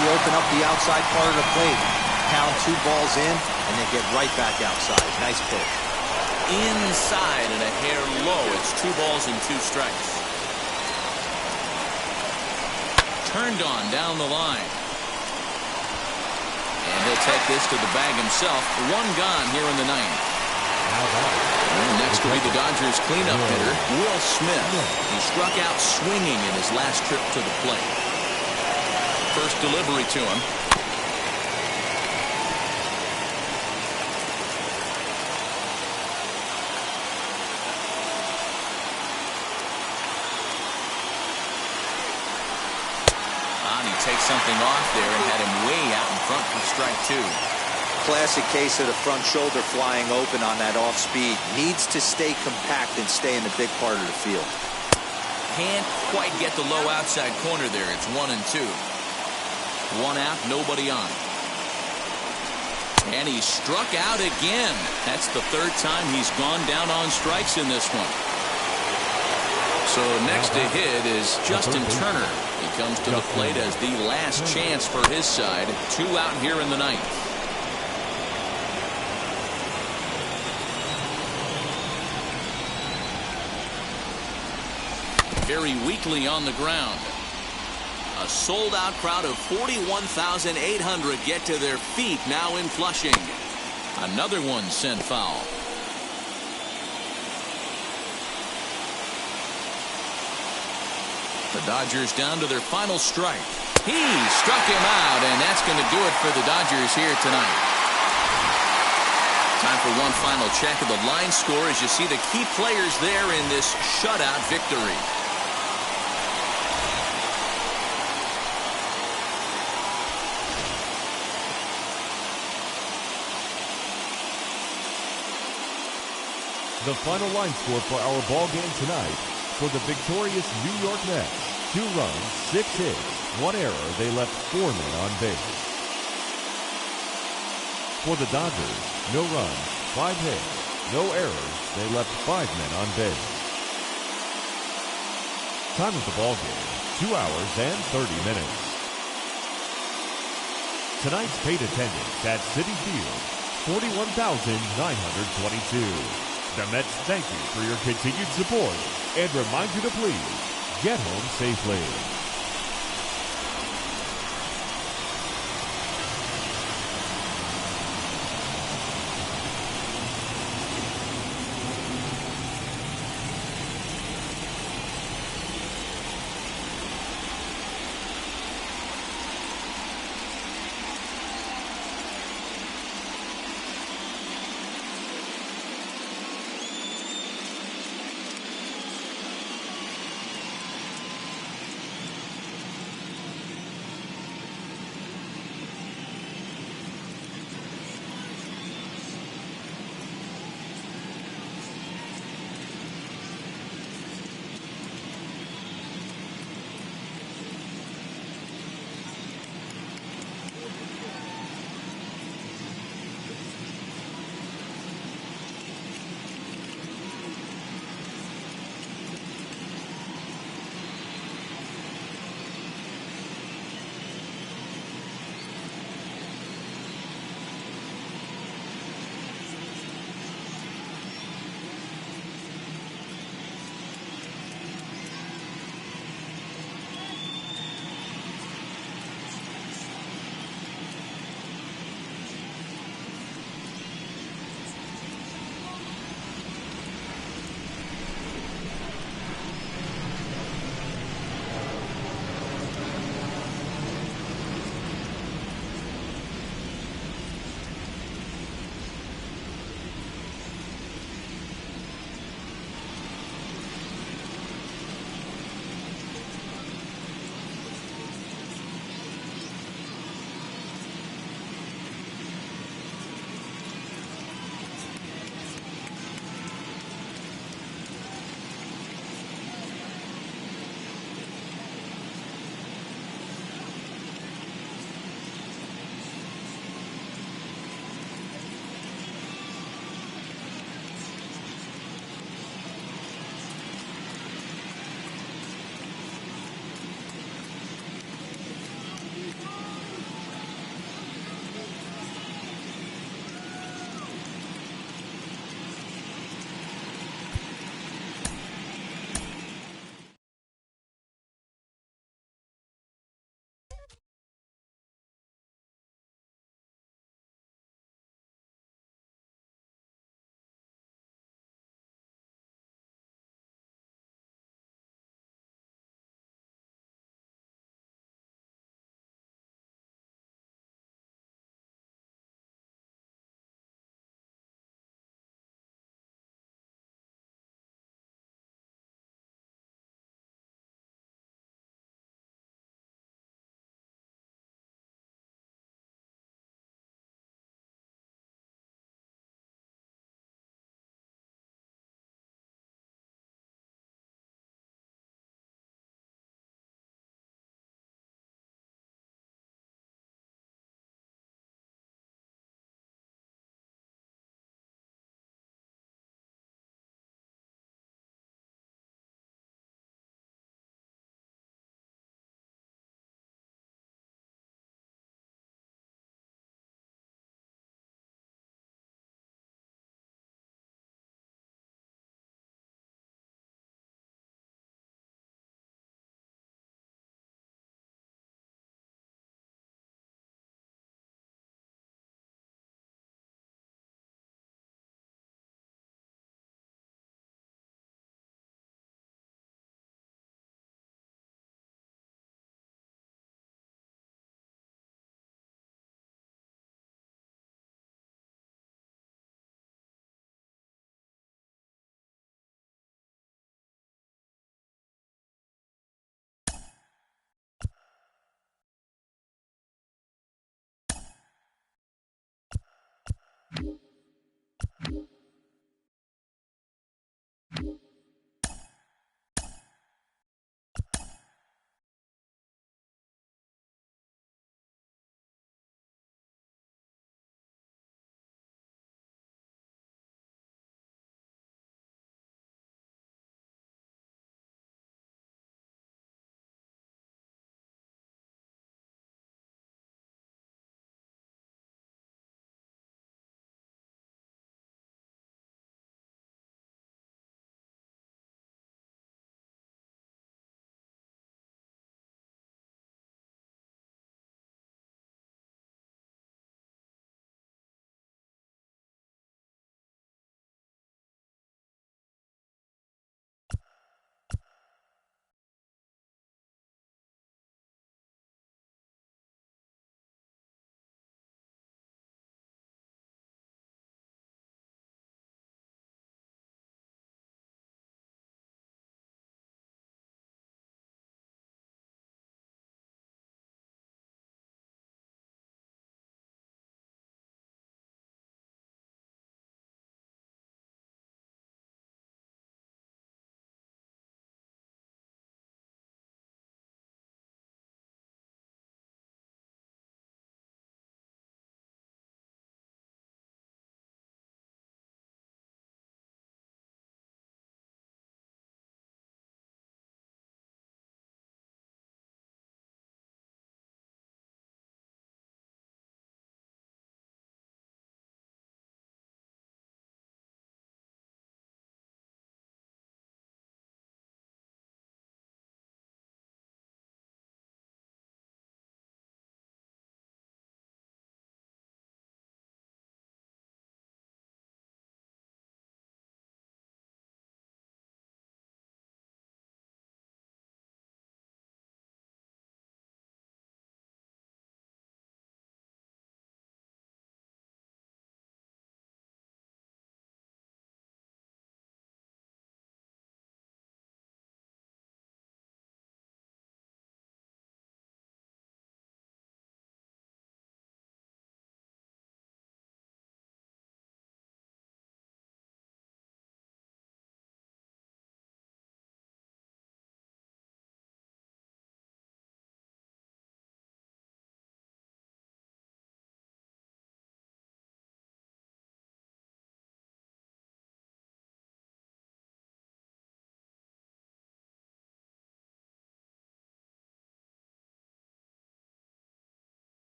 you open up the outside part of the plate. Pound 2 balls in, and they get right back outside. Nice pitch. Inside and a hair low. It's 2 balls and 2 strikes. Turned on down the line. And he'll take this to the bag himself. 1 gone here in the 9th. And next will be the Dodgers cleanup hitter, Will Smith. He struck out swinging in his last trip to the plate. First delivery to him. Takes something off there and had him way out in front for strike 2. Classic case of the front shoulder flying open on that off speed. Needs to stay compact and stay in the big part of the field. Can't quite get the low outside corner there. It's 1 and 2. 1 out, nobody on. And he struck out again. That's the 3rd time he's gone down on strikes in this one. So next to hit is Justin Turner. He comes to the plate as the last chance for his side. 2 out here in the 9th. Very weakly on the ground. A sold-out crowd of 41,800 get to their feet now in Flushing. Another one sent foul. The Dodgers down to their final strike. He struck him out, and that's going to do it for the Dodgers here tonight. Time for one final check of the line score as you see the key players there in this shutout victory. The final line score for our ball game tonight. For the victorious New York Mets, 2 runs, 6 hits, 1 error. They left 4 men on base. For the Dodgers, no runs, 5 hits, no errors. They left 5 men on base. Time of the ball game, 2 hours and 30 minutes. Tonight's paid attendance at Citi Field, 41,922. The Mets thank you for your continued support and remind you to please get home safely.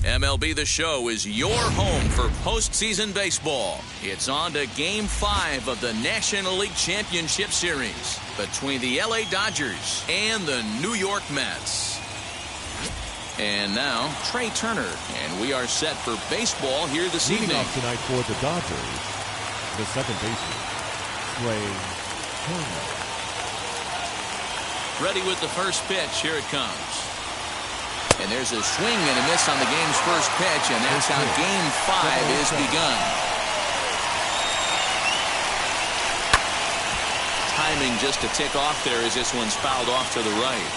MLB The Show is your home for postseason baseball. It's on to Game 5 of the National League Championship Series between the LA Dodgers and the New York Mets. And now, Trey Turner, and we are set for baseball here this evening. Leading off tonight for the Dodgers, the second baseman, Trey Turner. Ready with the first pitch. Here it comes. And there's a swing and a miss on the game's first pitch, and that's how Game 5 is begun. Timing just to tick off there as this one's fouled off to the right.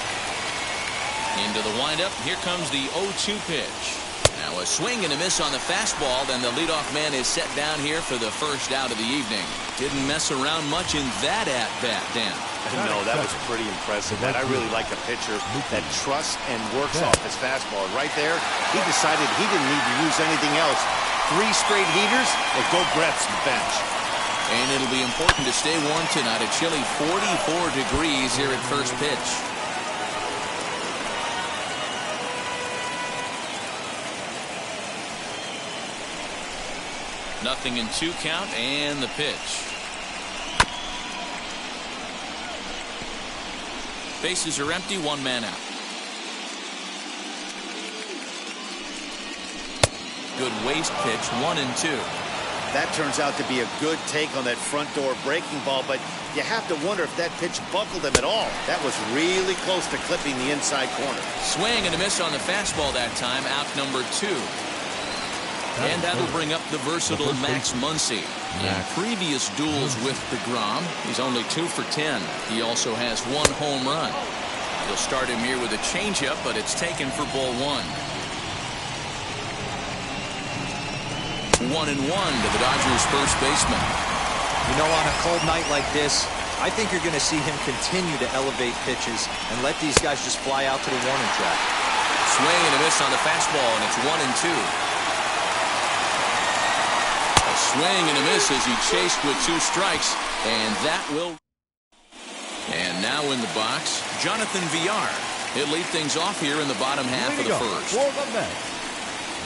Into the windup, here comes the 0-2 pitch. Now a swing and a miss on the fastball, then the leadoff man is set down here for the first out of the evening. Didn't mess around much in that at-bat, Dan. No, that was pretty impressive. I really like a pitcher that trusts and works off his fastball. Right there, he decided he didn't need to use anything else. 3 straight heaters, and go grab some bench. And it'll be important to stay warm tonight. A chilly 44 degrees here at first pitch. 0-2 count and the pitch. Bases are empty, one man out. Good waist pitch, 1-2. That turns out to be a good take on that front door breaking ball, but you have to wonder if that pitch buckled him at all. That was really close to clipping the inside corner. Swing and a miss on the fastball that time, out number 2. And that'll bring up the versatile Max Muncy. In previous duels with DeGrom, he's only 2 for 10. He also has 1 home run. He'll start him here with a changeup, but it's taken for ball 1. 1-1 to the Dodgers' first baseman. You know, on a cold night like this, I think you're going to see him continue to elevate pitches and let these guys just fly out to the warning track. Swing and a miss on the fastball, and it's 1-2. A swing and a miss as he chased with 2 strikes, and that will. And now in the box, Jonathan Villar. He'll lead things off here in the bottom half of the first. For the Mets,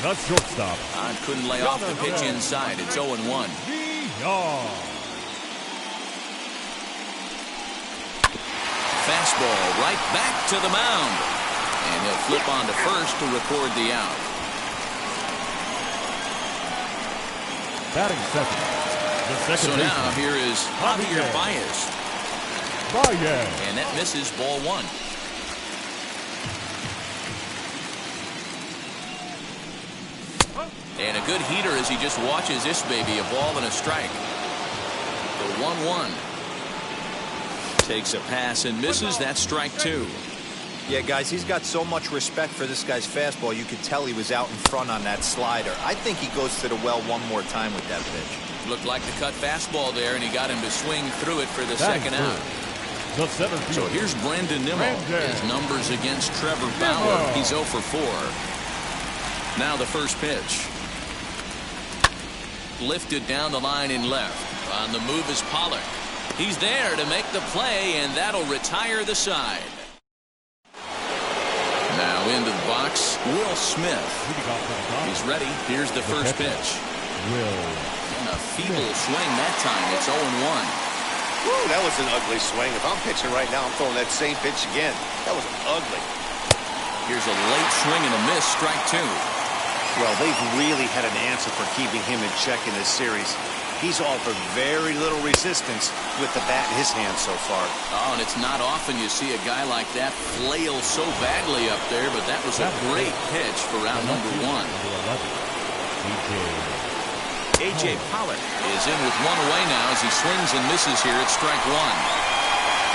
the shortstop. Couldn't lay off the pitch inside. It's 0-1. Villar. Fastball right back to the mound. And he'll flip on to first to record the out. Batting second. The second So baseman. now here is Javier Baez. And that misses, ball 1. And a good heater as he just watches this baby, a ball and a strike. The 1-1. Takes a pass and misses. That's strike 2. Yeah, guys, he's got so much respect for this guy's fastball. You could tell he was out in front on that slider. I think he goes to the well one more time with that pitch. Looked like the cut fastball there, and he got him to swing through it for the second out. So here's Brandon Nimmo. His numbers against Trevor Bauer. He's 0 for 4. Now the first pitch. Lifted down the line in left. On the move is Pollock. He's there to make the play, and that'll retire the side. Now into the box, Will Smith. He's ready. Here's the first pitch. And a feeble swing that time. It's 0-1. Woo, that was an ugly swing. If I'm pitching right now, I'm throwing that same pitch again. That was ugly. Here's a late swing and a miss, strike 2. Well, they've really had an answer for keeping him in check in this series. He's offered very little resistance with the bat in his hand so far. Oh, and it's not often you see a guy like that flail so badly up there, but that was a great pitch for round number 1. A.J. Pollock is in with 1 away now as he swings and misses here at strike 1.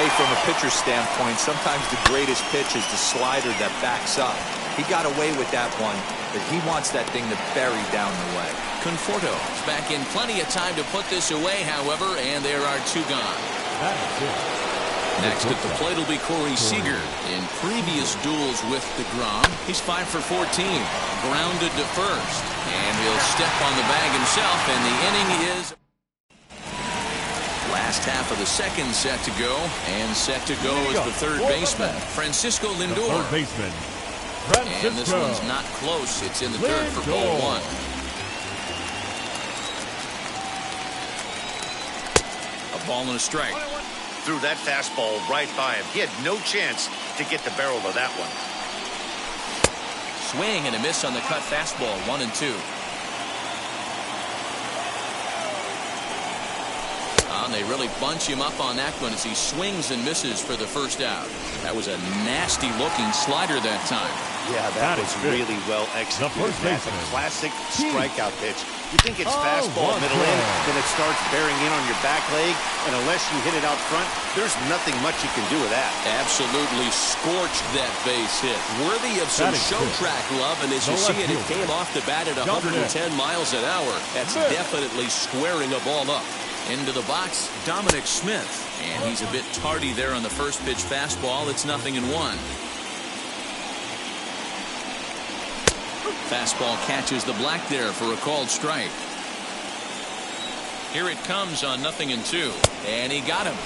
Hey, from a pitcher's standpoint, sometimes the greatest pitch is the slider that backs up. He got away with that one, but he wants that thing to bury down the leg. Conforto is back in plenty of time to put this away, however, and there are 2 gone. Next at the plate will be Corey Seager. In previous duels with DeGrom, he's 5 for 14. Grounded to first. And he'll step on the bag himself, and the inning is. Last half of the second set to go, and set to go is the third baseman, Francisco Lindor. Third baseman, And this one's not close. It's in the third for ball 1. A ball and a strike. Threw that fastball right by him. He had no chance to get the barrel of that one. Swing and a miss on the cut fastball, 1-2. And they really bunch him up on that one as he swings and misses for the first out. That was a nasty looking slider that time. Yeah, that was really well executed. That's a classic strikeout pitch. You think it's fastball middle in, then it starts bearing in on your back leg, and unless you hit it out front, there's nothing much you can do with that. Absolutely scorched that base hit. Worthy of some show track love, and as you see it, it came off the bat at 110 miles an hour. That's definitely squaring a ball up. Into the box, Dominic Smith. And he's a bit tardy there on the first pitch fastball. It's 0-1. Fastball catches the black there for a called strike. Here it comes on 0-2. And he got him.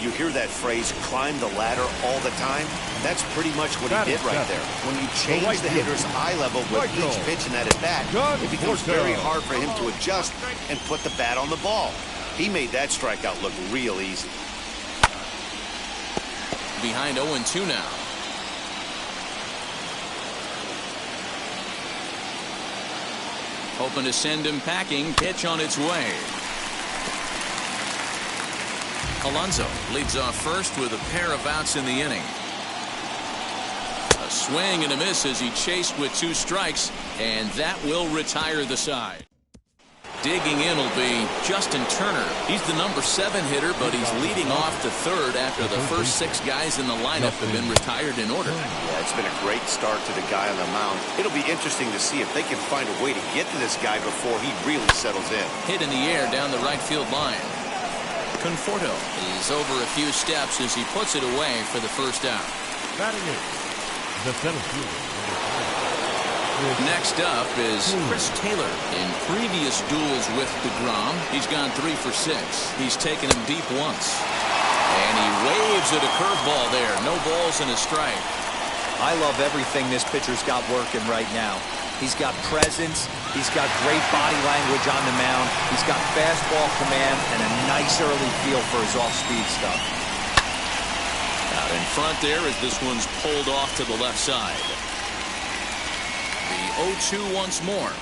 You hear that phrase, climb the ladder all the time? That's pretty much what he did right there. When you change the hitter's eye level with each pitch in that at-bat, it becomes very hard for him to adjust and put the bat on the ball. He made that strikeout look real easy. Behind 0-2 now. Hoping to send him packing. Pitch on its way. Alonso leads off first with a pair of outs in the inning. A swing and a miss as he chased with 2 strikes, and that will retire the side. Digging in will be Justin Turner. He's the number 7 hitter, but he's leading off the third after the first 6 guys in the lineup have been retired in order. Yeah, it's been a great start to the guy on the mound. It'll be interesting to see if they can find a way to get to this guy before he really settles in. Hit in the air down the right field line. Conforto is over a few steps as he puts it away for the first out. Batting it, the center fielder. Next up is Chris Taylor. In previous duels with DeGrom, he's gone 3 for 6. He's taken him deep once. And he waves at a curveball there. No balls and a strike. I love everything this pitcher's got working right now. He's got presence. He's got great body language on the mound. He's got fastball command and a nice early feel for his off-speed stuff. Out in front there as this one's pulled off to the left side. The 0-2 once more.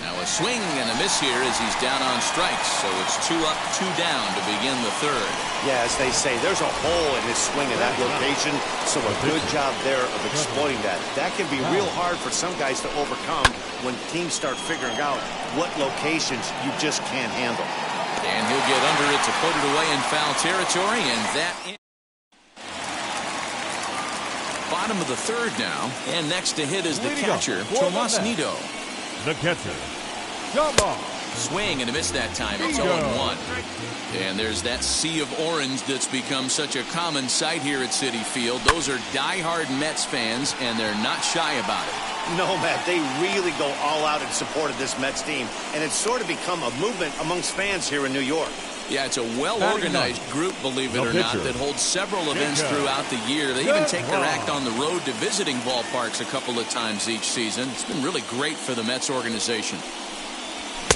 Now a swing and a miss here as he's down on strikes. So it's 2 up, 2 down to begin the third. Yeah, as they say, there's a hole in his swing in that location. So a good job there of exploiting that. That can be real hard for some guys to overcome when teams start figuring out what locations you just can't handle. And he'll get under it to put it away in foul territory, and that bottom of the third now, and next to hit is the catcher, Tomas Nido. The catcher, Tomas. Swing and a miss that time. It's 0-1. And there's that sea of orange that's become such a common sight here at Citi Field. Those are diehard Mets fans, and they're not shy about it. No, Matt, they really go all out in support of this Mets team, and it's sort of become a movement amongst fans here in New York. Yeah, it's a well-organized group, believe it or not, that holds several events throughout the year. They even take their act on the road to visiting ballparks a couple of times each season. It's been really great for the Mets organization.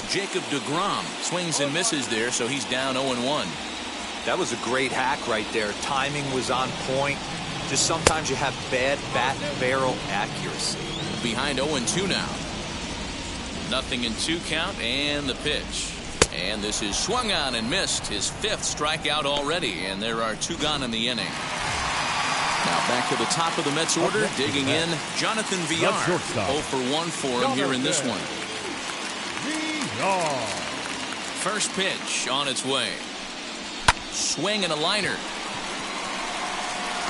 Jacob DeGrom swings and misses there, so he's down 0-1. That was a great hack right there. Timing was on point. Just sometimes you have bad bat barrel accuracy. Behind 0-2 now. 0-2 count and the pitch. And this is swung on and missed. His 5th strikeout already, and there are 2 gone in the inning. Now back to the top of the Mets order, digging in, Jonathan Villar. 0 for 1 for him here in this one. First pitch on its way. Swing and a liner.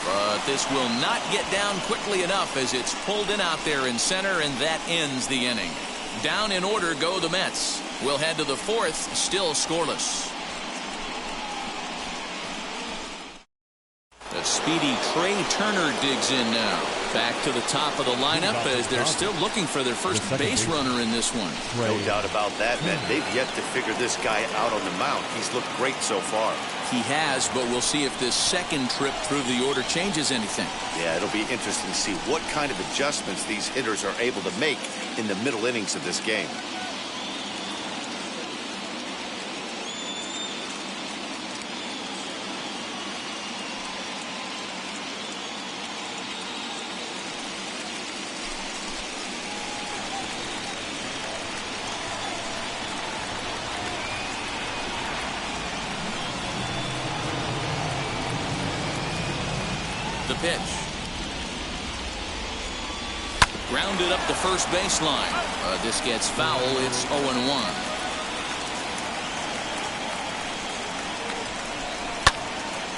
But this will not get down quickly enough as it's pulled in out there in center, and that ends the inning. Down in order go the Mets. We'll head to the 4th, still scoreless. The speedy Trey Turner digs in now. Back to the top of the lineup as they're still looking for their first base runner in this one. No doubt about that, man. They've yet to figure this guy out on the mound. He's looked great so far. He has, but we'll see if this second trip through the order changes anything. Yeah, it'll be interesting to see what kind of adjustments these hitters are able to make in the middle innings of this game. The pitch. Grounded up the first baseline. This gets foul. It's 0-1.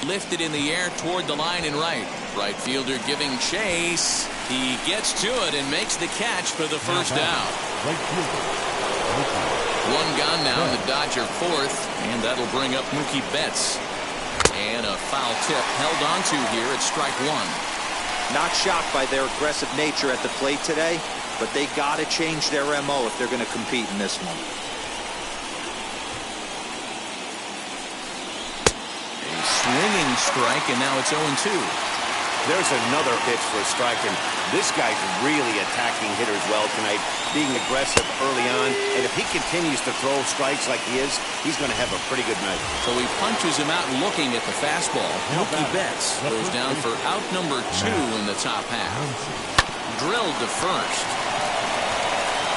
Lifted in the air toward the line and right. Right fielder giving chase. He gets to it and makes the catch for the first out. One gone now in the Dodger 4th, and that'll bring up Mookie Betts. And a foul tip held on to here at strike 1. Not shocked by their aggressive nature at the plate today, but they got to change their MO if they're going to compete in this one. swinging strike, and now it's 0-2. There's another pitch for a strike, and this guy's really attacking hitters well tonight, being aggressive early on, and if he continues to throw strikes like he is, he's going to have a pretty good night. So he punches him out looking at the fastball. Mookie Betts goes down for out number 2 in the top half. Drilled to first.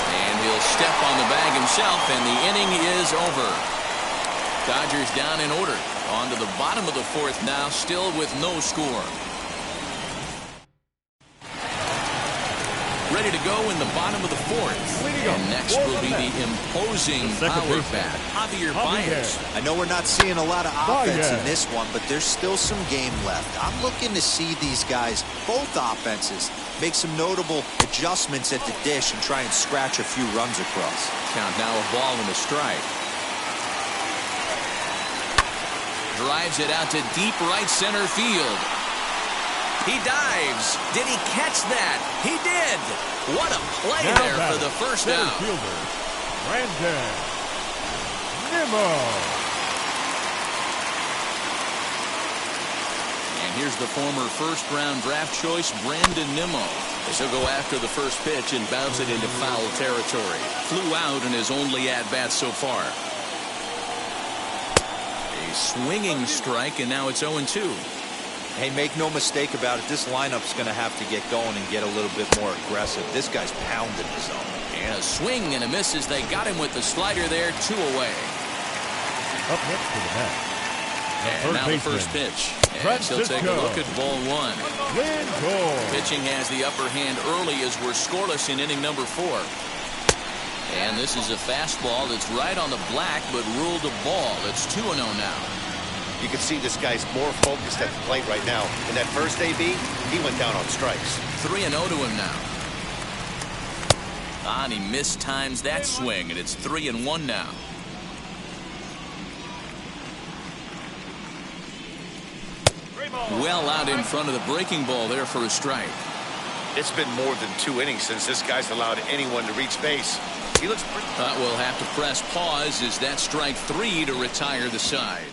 And he'll step on the bag himself, and the inning is over. Dodgers down in order. On to the bottom of the 4th now, still with no score. Ready to go in the bottom of the 4th. And next will be the imposing power bat, Javier Baez. I know we're not seeing a lot of offense in this one, but there's still some game left. I'm looking to see these guys, both offenses, make some notable adjustments at the dish and try and scratch a few runs across. Count now a ball and a strike. Drives it out to deep right center field. He dives. Did he catch that? He did. What a play now there for the first out. Fielder, Brandon Nimmo. And here's the former first-round draft choice, Brandon Nimmo. As he'll go after the first pitch and bounce it into foul territory. Flew out in his only at-bat so far. A swinging strike, and now it's 0-2. Hey, make no mistake about it, this lineup's going to have to get going and get a little bit more aggressive. This guy's pounding the zone. And a swing and a miss as they got him with the slider there, 2 away. Up next to the bat. And now the first pitch. And he'll take a look at ball 1. Pitching has the upper hand early as we're scoreless in inning number 4. And this is a fastball that's right on the black, but ruled a ball. It's 2-0 now. You can see this guy's more focused at the plate right now. In that first AB, he went down on strikes. 3-0 to him now. And he mistimes that swing, and it's 3-1 now. Well out in front of the breaking ball there for a strike. It's been more than 2 innings since this guy's allowed anyone to reach base. He looks pretty... We'll have to press pause as that strike 3 to retire the side.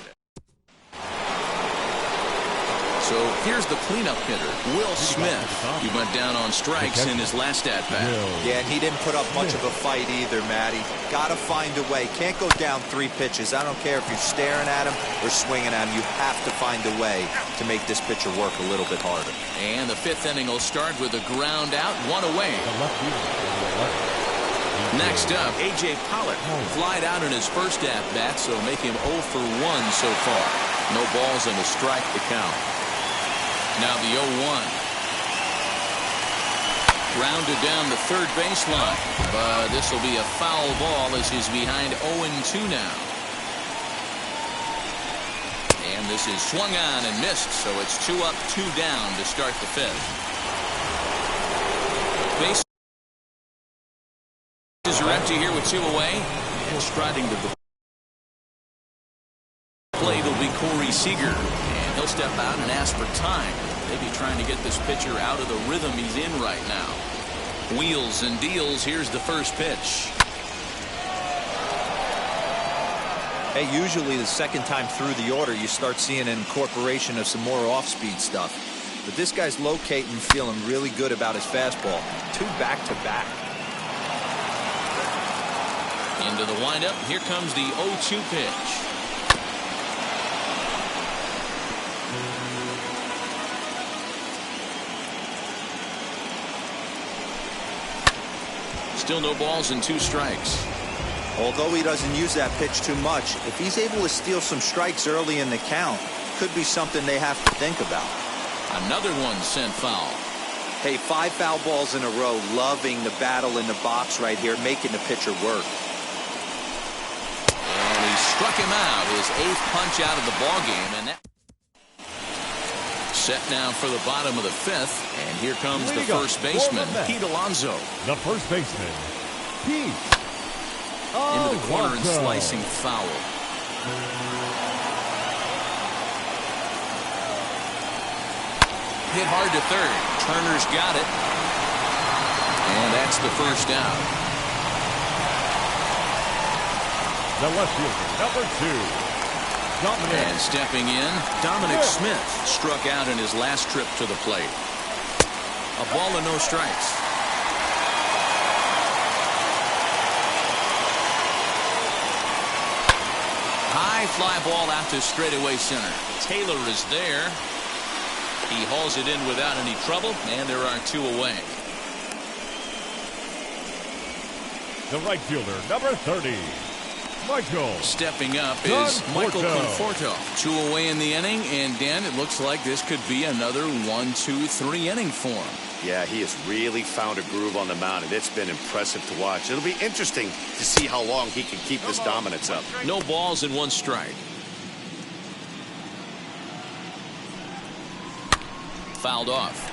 So here's the cleanup hitter, Will Smith. He went down on strikes in his last at-bat. Yeah, and he didn't put up much of a fight either, Matty. Got to find a way. Can't go down 3 pitches. I don't care if you're staring at him or swinging at him. You have to find a way to make this pitcher work a little bit harder. And the 5th inning will start with a ground out, 1 away. Next up, A.J. Pollock flied out in his first at-bat, so make him 0 for 1 so far. No balls and a strike to count. Now the 0-1. Rounded down the third baseline. But this will be a foul ball as he's behind 0-2 now. And this is swung on and missed, so it's 2 up, 2 down to start the 5th. Bases are empty here with 2 away. And striding to the plate will be Corey Seager. He'll step out and ask for time. Maybe trying to get this pitcher out of the rhythm he's in right now. Wheels and deals. Here's the first pitch. Hey, usually the second time through the order, you start seeing an incorporation of some more off-speed stuff. But this guy's locating, feeling really good about his fastball. 2 back-to-back. Into the windup. Here comes the 0-2 pitch. Still no balls and 2 strikes. Although he doesn't use that pitch too much, if he's able to steal some strikes early in the count, could be something they have to think about. Another one sent foul. Hey, 5 foul balls in a row, loving the battle in the box right here, making the pitcher work. And he struck him out, his 8th punch out of the ballgame, and that set now for the bottom of the 5th, and here comes the first baseman, Pete Alonso. The first baseman, Pete Into the corner and slicing foul. Hit hard to third. Turner's got it. And that's the first down. The left fielder, number 2. And stepping in, Dominic Smith struck out in his last trip to the plate. A ball and no strikes. High fly ball out to straightaway center. Taylor is there. He hauls it in without any trouble, and there are 2 away. The right fielder, number 30, Michael. Stepping up is Michael Conforto. 2 away in the inning, and Dan, it looks like this could be another 1, 2, 3 inning for him. Yeah, he has really found a groove on the mound, and it's been impressive to watch. It'll be interesting to see how long he can keep this dominance up. No balls and 1 strike. Fouled off.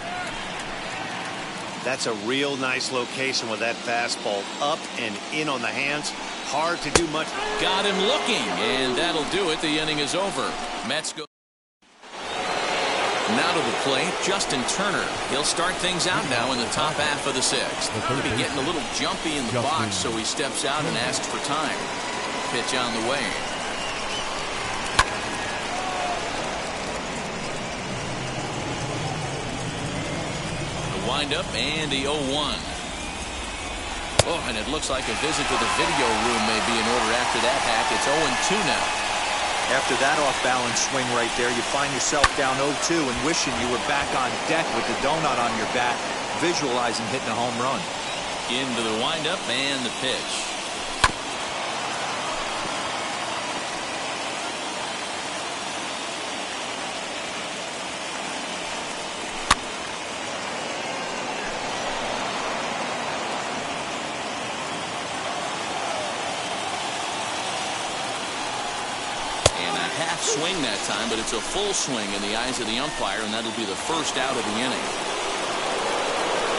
That's a real nice location with that fastball up and in on the hands. Hard to do much. Got him looking, and that'll do it. The inning is over. Mets go. Now to the plate, Justin Turner. He'll start things out now in the top half of the 6th. He'll be getting a little jumpy in the box, so he steps out and asks for time. Pitch on the way. Wind up and the 0-1. Oh, and it looks like a visit to the video room may be in order after that hack. It's 0-2 now. After that off-balance swing right there, you find yourself down 0-2 and wishing you were back on deck with the donut on your bat, visualizing hitting a home run. Into the windup and the pitch. Swing that time, but it's a full swing in the eyes of the umpire, and that'll be the first out of the inning.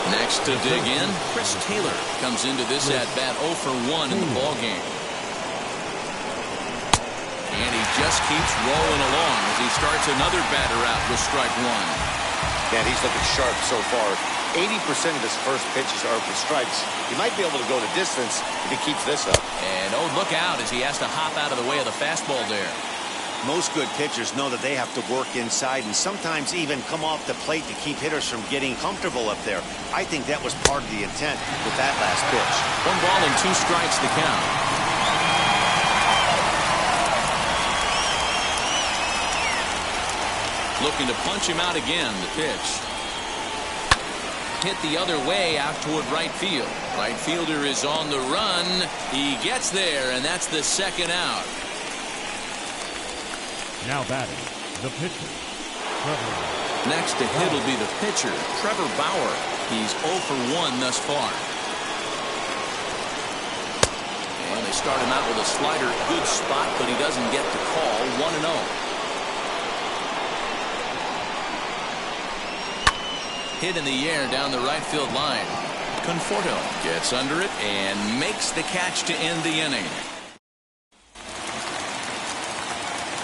Next to dig in, Chris Taylor comes into this at-bat 0 for 1 in the ballgame. And he just keeps rolling along as he starts another batter out with strike 1. Yeah, he's looking sharp so far. 80% of his first pitches are for strikes. He might be able to go the distance if he keeps this up. And oh, look out as he has to hop out of the way of the fastball there. Most good pitchers know that they have to work inside and sometimes even come off the plate to keep hitters from getting comfortable up there. I think that was part of the intent with that last pitch. 1 ball and 2 strikes the count. Looking to punch him out again, the pitch. Hit the other way out toward right field. Right fielder is on the run. He gets there, and that's the 2nd out. Now batting, the pitcher, Trevor. Next to hit will be the pitcher, Trevor Bauer. He's 0 for 1 thus far. And they start him out with a slider. Good spot, but he doesn't get the call. 1-0. Hit in the air down the right field line. Conforto gets under it and makes the catch to end the inning.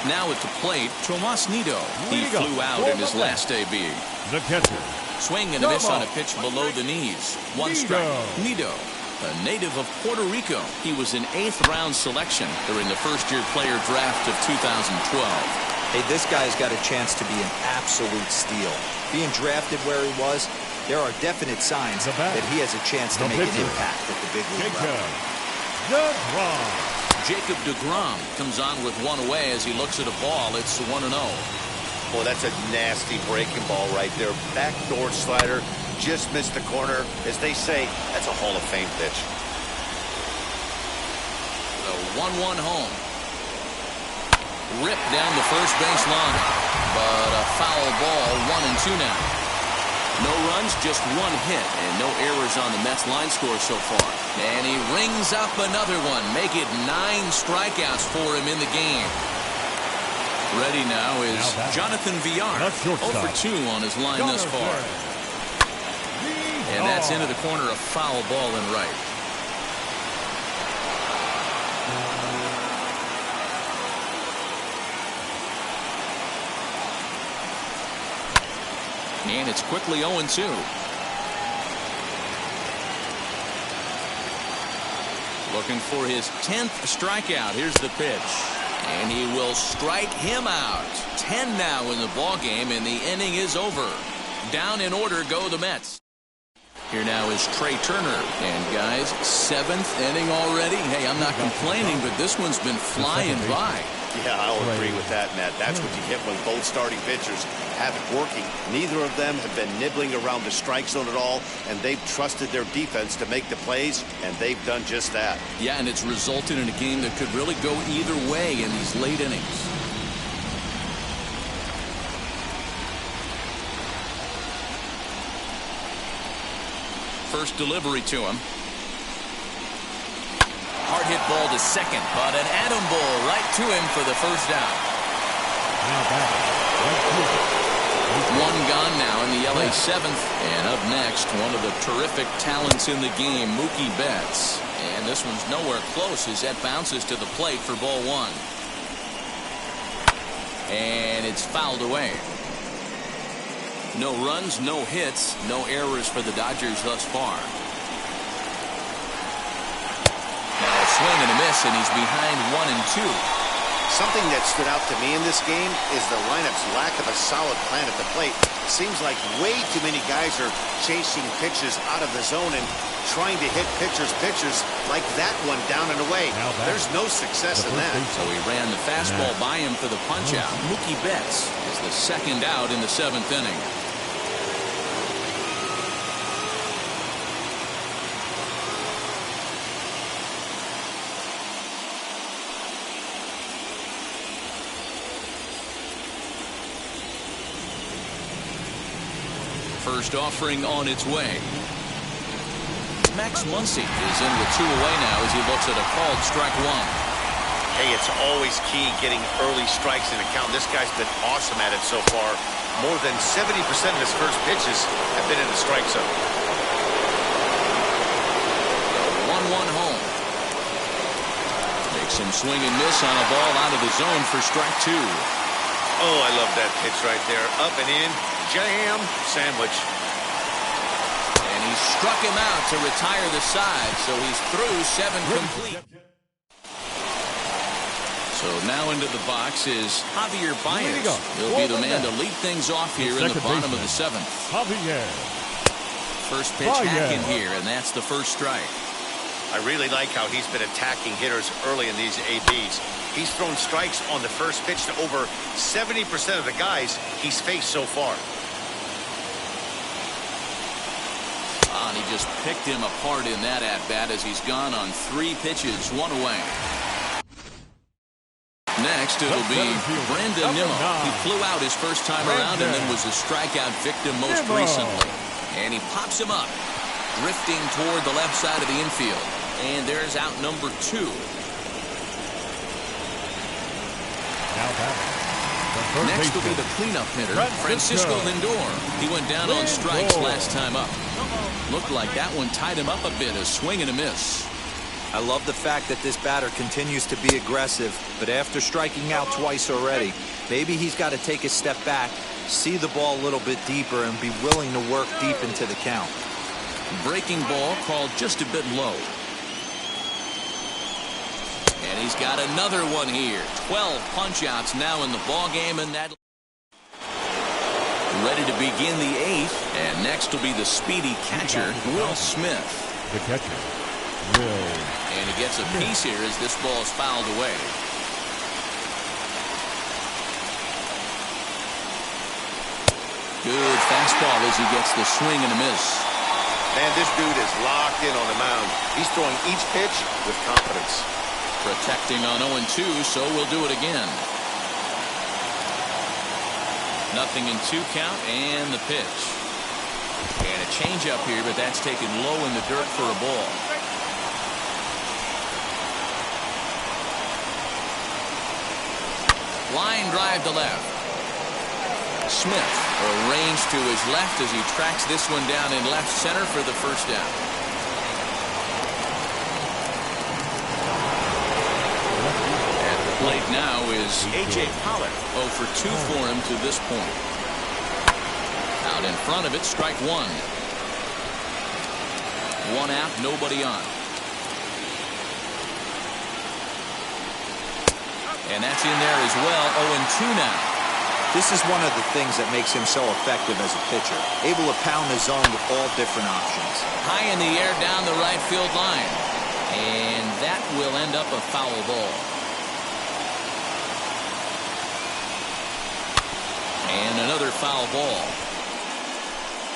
Now at the plate, Tomas Nido. He flew out in his last AB. The catcher. Swing and a miss on a pitch below the knees. 1 strike. Nido, a native of Puerto Rico. He was an 8th-round selection during the first-year player draft of 2012. Hey, this guy's got a chance to be an absolute steal. Being drafted where he was, there are definite signs that he has a chance to make an impact at the big league level. Jacob deGrom comes on with 1 away as he looks at a ball. It's 1-0. Boy, that's a nasty breaking ball right there. Backdoor slider, just missed the corner. As they say, that's a Hall of Fame pitch. The 1-1 home. Ripped down the first base line. But a foul ball, 1-2 now. No runs, just 1 hit, and no errors on the Mets line score so far. And he rings up another one. Make it 9 strikeouts for him in the game. Ready now is Jonathan Villar. 0 for 2 on his line thus far. And that's into the corner, a foul ball and right. And it's quickly 0-2. Looking for his 10th strikeout. Here's the pitch. And he will strike him out. 10 now in the ball game, and the inning is over. Down in order go the Mets. Here now is Trey Turner. And guys, 7th inning already. Hey, I'm not complaining, but this one's been flying by. Yeah, I'll agree with that, Matt. That's what you get when both starting pitchers have it working. Neither of them have been nibbling around the strike zone at all, and they've trusted their defense to make the plays, and they've done just that. Yeah, and it's resulted in a game that could really go either way in these late innings. First delivery to him. Hard hit ball to second, but an atom ball right to him for the first down. One gone now in the LA 7th. And up next, one of the terrific talents in the game, Mookie Betts. And this one's nowhere close as that bounces to the plate for ball 1. And it's fouled away. No runs, no hits, no errors for the Dodgers thus far. Now a swing and a miss, and he's behind 1 and 2. Something that stood out to me in this game is the lineup's lack of a solid plan at the plate. It seems like way too many guys are chasing pitches out of the zone and trying to hit pitchers like that one down and away. There's no success in that. So he ran the fastball by him for the punch-out. Mookie Betts is the second out in the 7th inning. First offering on its way. Max Muncy is in with 2 away now as he looks at a called strike 1. Hey, it's always key getting early strikes in a count. This guy's been awesome at it so far. More than 70% of his first pitches have been in the strike zone. The 1-1 home. Makes him swing and miss on a ball out of the zone for strike 2. Oh, I love that pitch right there. Up and in. Jam sandwich. And he struck him out to retire the side, so he's through 7 complete. So now into the box is Javier Baez. He'll be the man to lead things off here in the bottom of the 7th. Javier. First pitch hacking here, and that's the first strike. I really like how he's been attacking hitters early in these ABs. He's thrown strikes on the first pitch to over 70% of the guys he's faced so far. And he just picked him apart in that at-bat as he's gone on 3 pitches, 1 away. Next, it'll be Brandon Nimmo. He flew out his first time around and then was a strikeout victim most recently. And he pops him up, drifting toward the left side of the infield. And there's out number 2. Next will be the cleanup hitter, Francisco Lindor. He went down on strikes last time up. Looked like that one tied him up a bit, a swing and a miss. I love the fact that this batter continues to be aggressive, but after striking out twice already, maybe he's got to take a step back, see the ball a little bit deeper, and be willing to work deep into the count. Breaking ball called just a bit low. And he's got another one here. 12 punch-outs now in the ball game, and that ready to begin the 8th. And next will be the speedy catcher, Will Smith. The catcher, Will. And he gets a piece here as this ball is fouled away. Good fastball as he gets the swing and a miss. Man, this dude is locked in on the mound. He's throwing each pitch with confidence. Protecting on 0-2, so we'll do it again. Nothing in 2 count, and the pitch. And a changeup here, but that's taken low in the dirt for a ball. Line drive to left. Smith arranged to his left as he tracks this one down in left center for the first down. Plate now is A.J. Pollock. 0 for 2 for him to this point. Out in front of it, strike 1. 1 out, nobody on. And that's in there as well. 0-2 now. This is one of the things that makes him so effective as a pitcher. Able to pound the zone with all different options. High in the air down the right field line. And that will end up a foul ball. And another foul ball.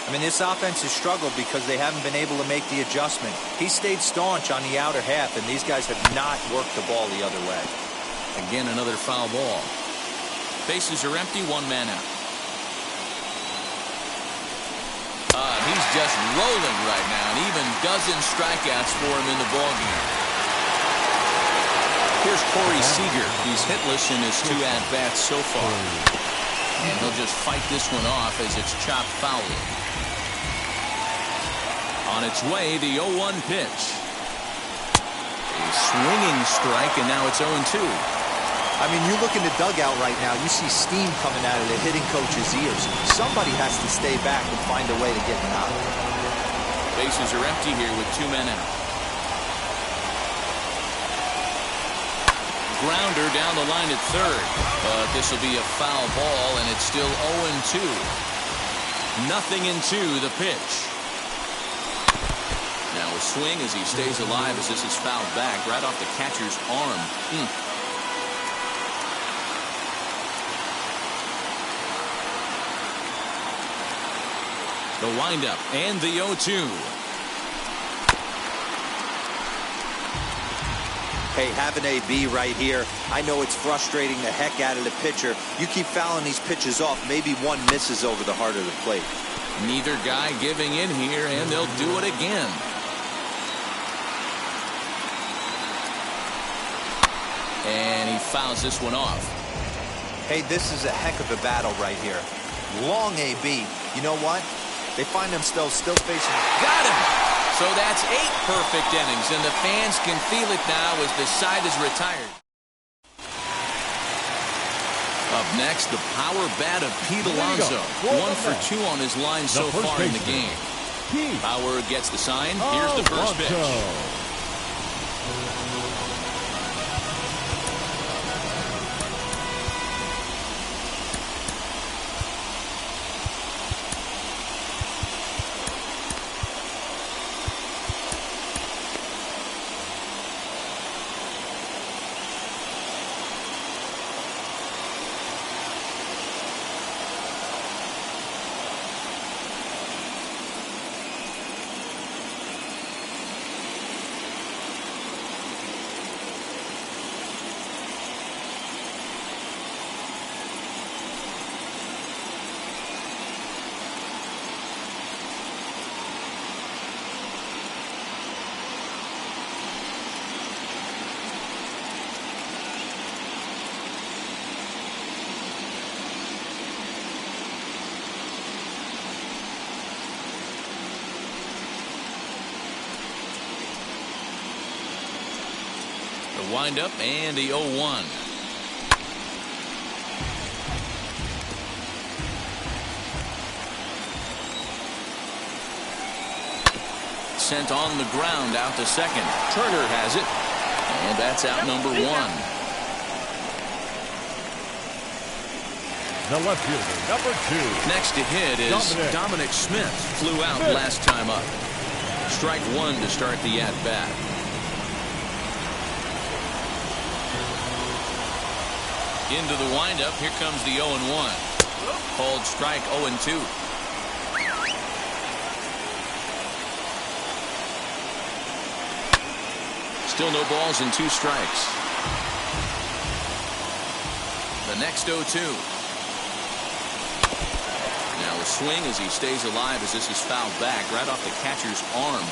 I mean, this offense has struggled because they haven't been able to make the adjustment. He stayed staunch on the outer half, and these guys have not worked the ball the other way. Again, another foul ball. Bases are empty, one man out. He's just rolling right now, and even dozen strikeouts for him in the ballgame. Here's Corey Seager. He's hitless in his 2 at-bats so far. And he'll just fight this one off as it's chopped foul. On its way, the 0-1 pitch. A swinging strike, and now it's 0-2. I mean, you look in the dugout right now, you see steam coming out of the hitting coach's ears. Somebody has to stay back and find a way to get him out. Bases are empty here with 2 men out. Grounder down the line at third. But this will be a foul ball, and it's still 0-2. 0-2 the pitch. Now a swing as he stays alive as this is fouled back right off the catcher's arm. The windup and the 0-2. Hey, have an AB right here. I know it's frustrating the heck out of the pitcher. You keep fouling these pitches off, maybe one misses over the heart of the plate. Neither guy giving in here, and they'll do it again. And he fouls this one off. Hey, this is a heck of a battle right here. Long AB. You know what? They find themselves still facing. Got him! So that's 8 perfect innings, and the fans can feel it now as the side is retired. Up next, the power bat of Pete Alonso. 1 for 2 on his line so far in the game. Power gets the sign. Here's the first pitch. The windup and the 0-1. Sent on the ground out to second. Turner has it. And that's out number 1. The left fielder, number 2. Next to hit is Dominic Smith. Flew out last time up. Strike 1 to start the at-bat. Into the windup. Here comes the 0-1. Called strike 0-2. Still no balls and 2 strikes. The next 0-2. Now a swing as he stays alive as this is fouled back right off the catcher's arm.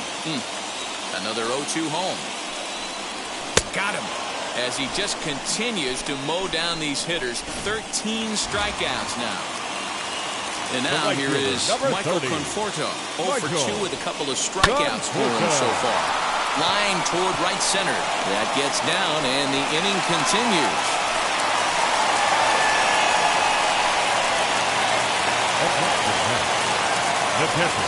Another 0-2 home. Got him. As he just continues to mow down these hitters. 13 strikeouts now. And now here is Michael Conforto. 0 for 2 with a couple of strikeouts for him so far. Line toward right center. That gets down and the inning continues. The pitcher,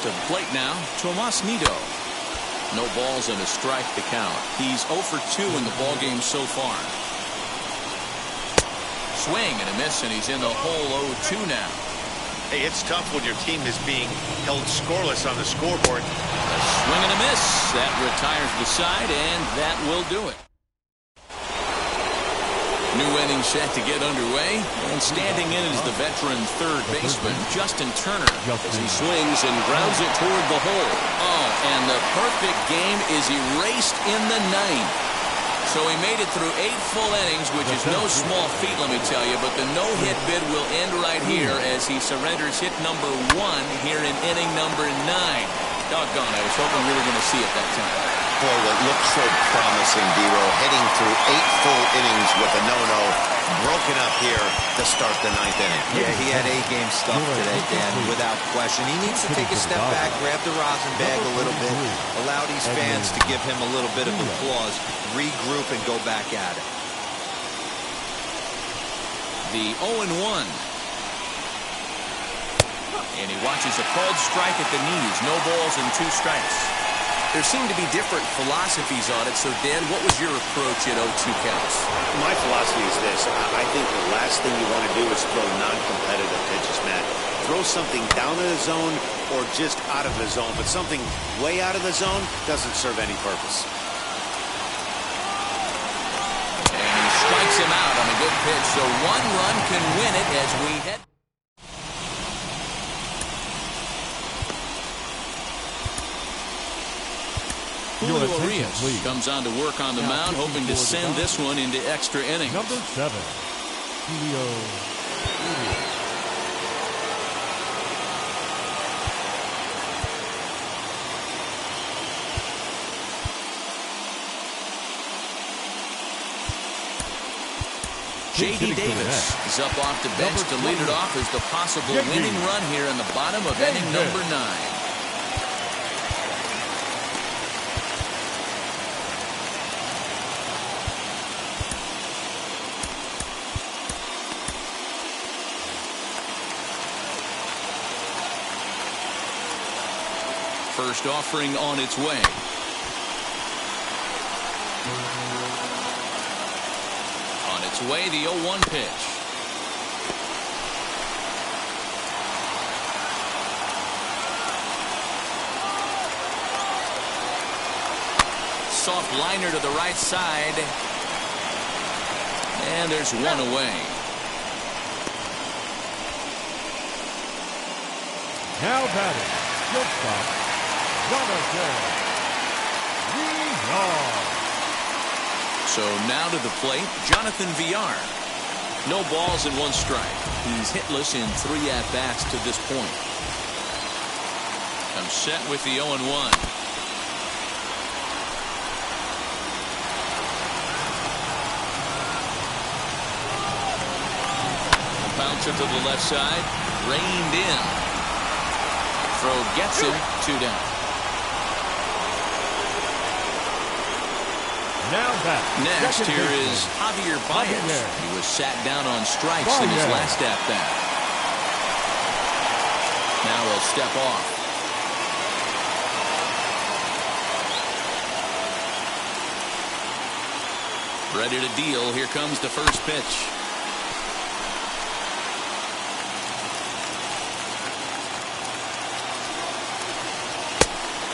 To the plate now, Tomas Nido. No balls and a strike to count. He's 0 for 2 in the ballgame so far. Swing and a miss, and he's in the hole 0-2 now. Hey, it's tough when your team is being held scoreless on the scoreboard. A swing and a miss. That retires the side, and that will do it. New inning set to get underway, and standing in is the veteran third baseman, Justin Turner, as he swings and grounds it toward the hole. Oh, and the perfect game is erased in the ninth. So he made it through 8 full innings, which is no small feat, let me tell you, but the no-hit bid will end right here as he surrenders hit number 1 here in inning number 9. Doggone, I was hoping we were going to see it that time. Boy, what looked so promising, D-Row, heading through 8 full innings with a no-no, broken up here to start the 9th inning. Yeah, he had A-game stuff today, Dan, without question. He needs to take a step back, grab the rosin bag a little bit, allow these fans to give him a little bit of applause, regroup, and go back at it. The 0-1. And he watches a called strike at the knees. No balls and 2 strikes. There seem to be different philosophies on it. So, Dan, what was your approach at 0-2 counts? My philosophy is this. I think the last thing you want to do is throw non-competitive pitches, Matt. Throw something down in the zone or just out of the zone. But something way out of the zone doesn't serve any purpose. And he strikes him out on a good pitch. So 1 run can win it as we head. Julio Urias comes on to work on the mound, hoping to send this one into extra innings. Number 7, Julio Urias. J.D. Davis is up off the bench to lead it off as the possible winning run here in the bottom of inning number 9. First offering on its way. On its way, the 0-1 pitch. Soft liner to the right side. And there's 1 away. Now batting, shortstop. So now to the plate, Jonathan Villar. No balls and 1 strike. He's hitless in 3 at-bats to this point. I'm set with the 0-1. Bouncer to the left side, reined in. Throw gets him, 2 down. Now back. Next here is Javier Baez. He was sat down on strikes in his last at-bat. Now he'll step off. Ready to deal. Here comes the first pitch.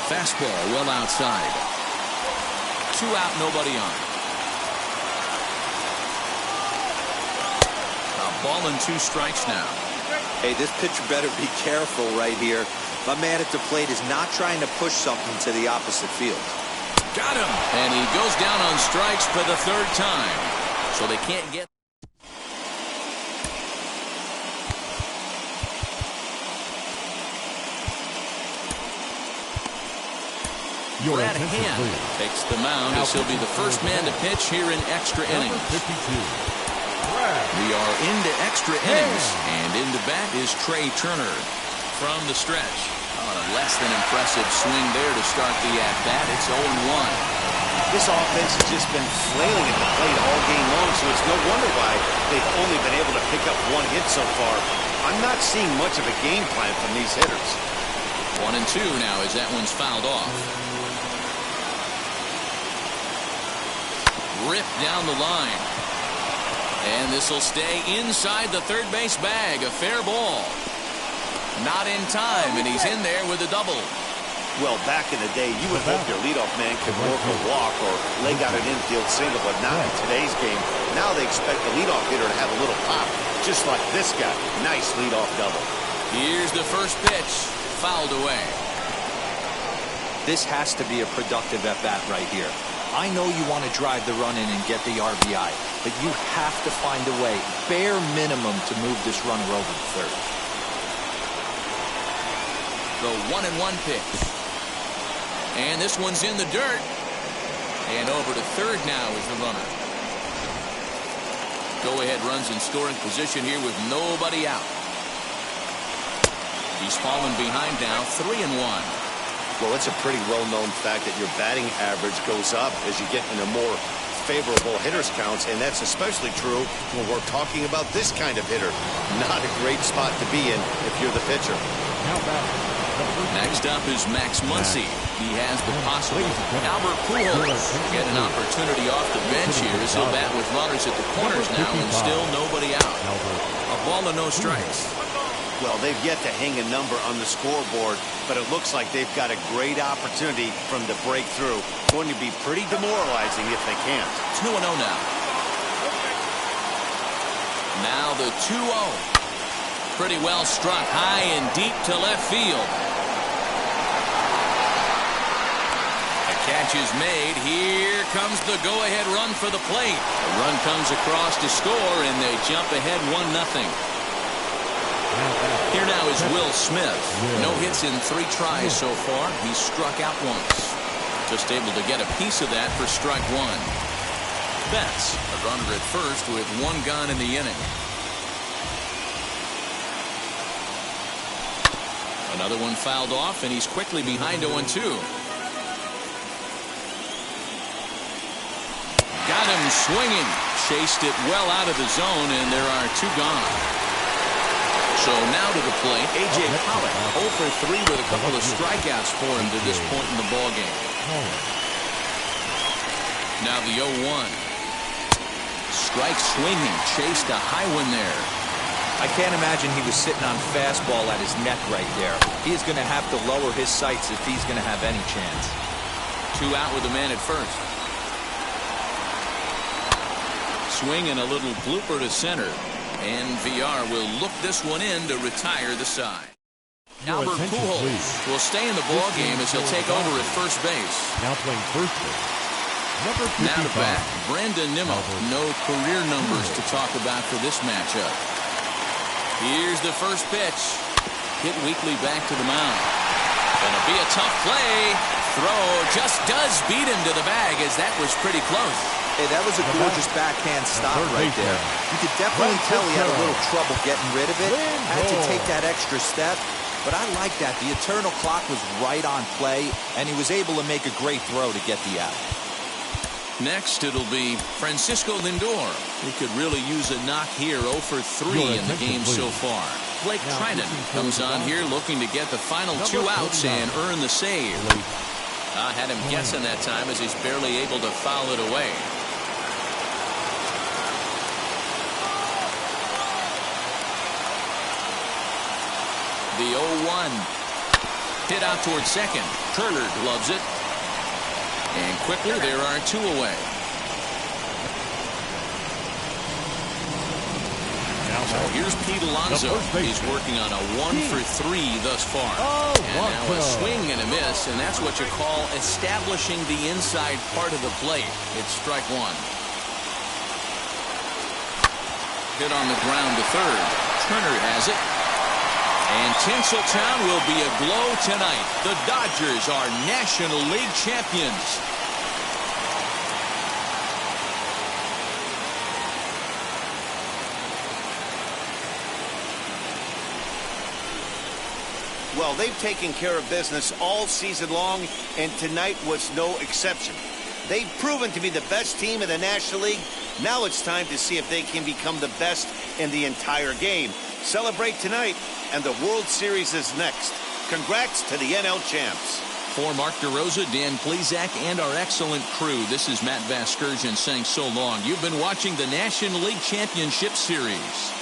Fastball well outside. 2 out, nobody on. A ball and 2 strikes now. Hey, this pitcher better be careful right here. My man at the plate is not trying to push something to the opposite field. Got him! And he goes down on strikes for the 3rd time. So they can't get... Brad Hand takes the mound as he'll be the first man to pitch here in extra innings. We are into extra innings, and into bat is Trey Turner from the stretch. On a less than impressive swing there to start the at-bat. It's 0-1. This offense has just been flailing at the plate all game long, so it's no wonder why they've only been able to pick up 1 hit so far. I'm not seeing much of a game plan from these hitters. 1-2 now as that one's fouled off. Ripped down the line. And this will stay inside the third base bag. A fair ball. Not in time, and he's in there with a double. Well, back in the day, you would hope your leadoff man could work a walk or leg out an infield single, but not in today's game. Now they expect the leadoff hitter to have a little pop, just like this guy. Nice leadoff double. Here's the first pitch. Fouled away. This has to be a productive at-bat right here. I know you want to drive the run in and get the RBI, but you have to find a way, bare minimum, to move this runner over to third. The 1-1 pitch. And this one's in the dirt. And over to third now is the runner. Go-ahead runs in scoring position here with nobody out. He's fallen behind now, 3-1. Well, it's a pretty well-known fact that your batting average goes up as you get into more favorable hitters counts, and that's especially true when we're talking about this kind of hitter. Not a great spot to be in if you're the pitcher. Next up is Max Muncy. He has the possible Albert Pujols get an opportunity off the bench here as he'll bat with runners at the corners now and still nobody out. A ball and no strikes. Well, they've yet to hang a number on the scoreboard, but it looks like they've got a great opportunity from the breakthrough. Going to be pretty demoralizing if they can't. 2-0 now. Now the 2-0. Pretty well struck high and deep to left field. The catch is made. Here comes the go-ahead run for the plate. The run comes across to score, and they jump ahead 1-0. Here now is Will Smith. No hits in 3 tries so far. He's struck out once. Just able to get a piece of that for strike 1. Betts, a runner at first with 1 gone in the inning. Another one fouled off, and he's quickly behind 0-2. Got him swinging. Chased it well out of the zone, and there are 2 gone. So now to the plate, A.J. Pollock, 0 for 3 with a couple of strikeouts for him to this point in the ballgame. Now the 0-1. Strike swinging, chased a high one there. I can't imagine he was sitting on fastball at his neck right there. He is going to have to lower his sights if he's going to have any chance. 2 out with a man at first. Swing and a little blooper to center. And VR will look this one in to retire the side. Albert Pujols will stay in the ball game as he'll take over at first base. Now playing first base. Number 55. Now to bat, Brandon Nimmo. No career numbers to talk about for this matchup. Here's the first pitch. Hit weakly back to the mound. Gonna be a tough play. Throw just does beat him to the bag as that was pretty close. Hey, that was a gorgeous backhand stop right there. You could definitely tell he had a little trouble getting rid of it. Had to take that extra step. But I like that. The eternal clock was right on play, and he was able to make a great throw to get the out. Next, it'll be Francisco Lindor. He could really use a knock here. 0 for 3 in the game so far. Blake Trinan comes on here looking to get the final 2 outs and earn the save. I had him guessing that time as he's barely able to foul it away. The 0-1. Hit out towards second. Turner gloves it. And quickly there are 2 away. So here's Pete Alonso. He's working on a 1 for 3 thus far. And now a swing and a miss, and that's what you call establishing the inside part of the plate. It's strike 1. Hit on the ground to third. Turner has it. And Tinseltown will be aglow tonight. The Dodgers are National League champions. Well, they've taken care of business all season long, and tonight was no exception. They've proven to be the best team in the National League. Now it's time to see if they can become the best in the entire game. Celebrate tonight, and the World Series is next. Congrats to the NL champs. For Mark DeRosa, Dan Plezak, and our excellent crew, this is Matt Vasgersian saying so long. You've been watching the National League Championship Series.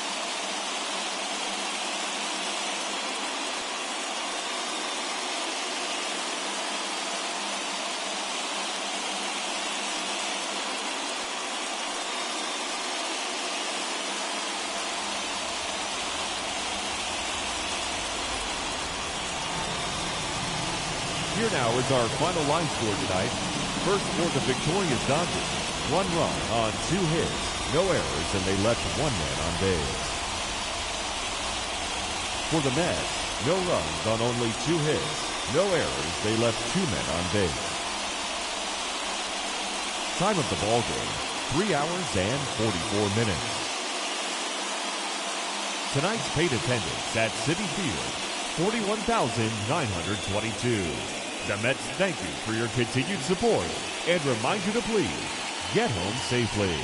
Here now is our final line score tonight. First for the victorious Dodgers. 1 run on 2 hits, no errors, and they left 1 man on base. For the Mets, no runs on only 2 hits, no errors, they left 2 men on base. Time of the ball game, 3 hours and 44 minutes. Tonight's paid attendance at Citi Field, 41,922. The Mets thank you for your continued support and remind you to please get home safely.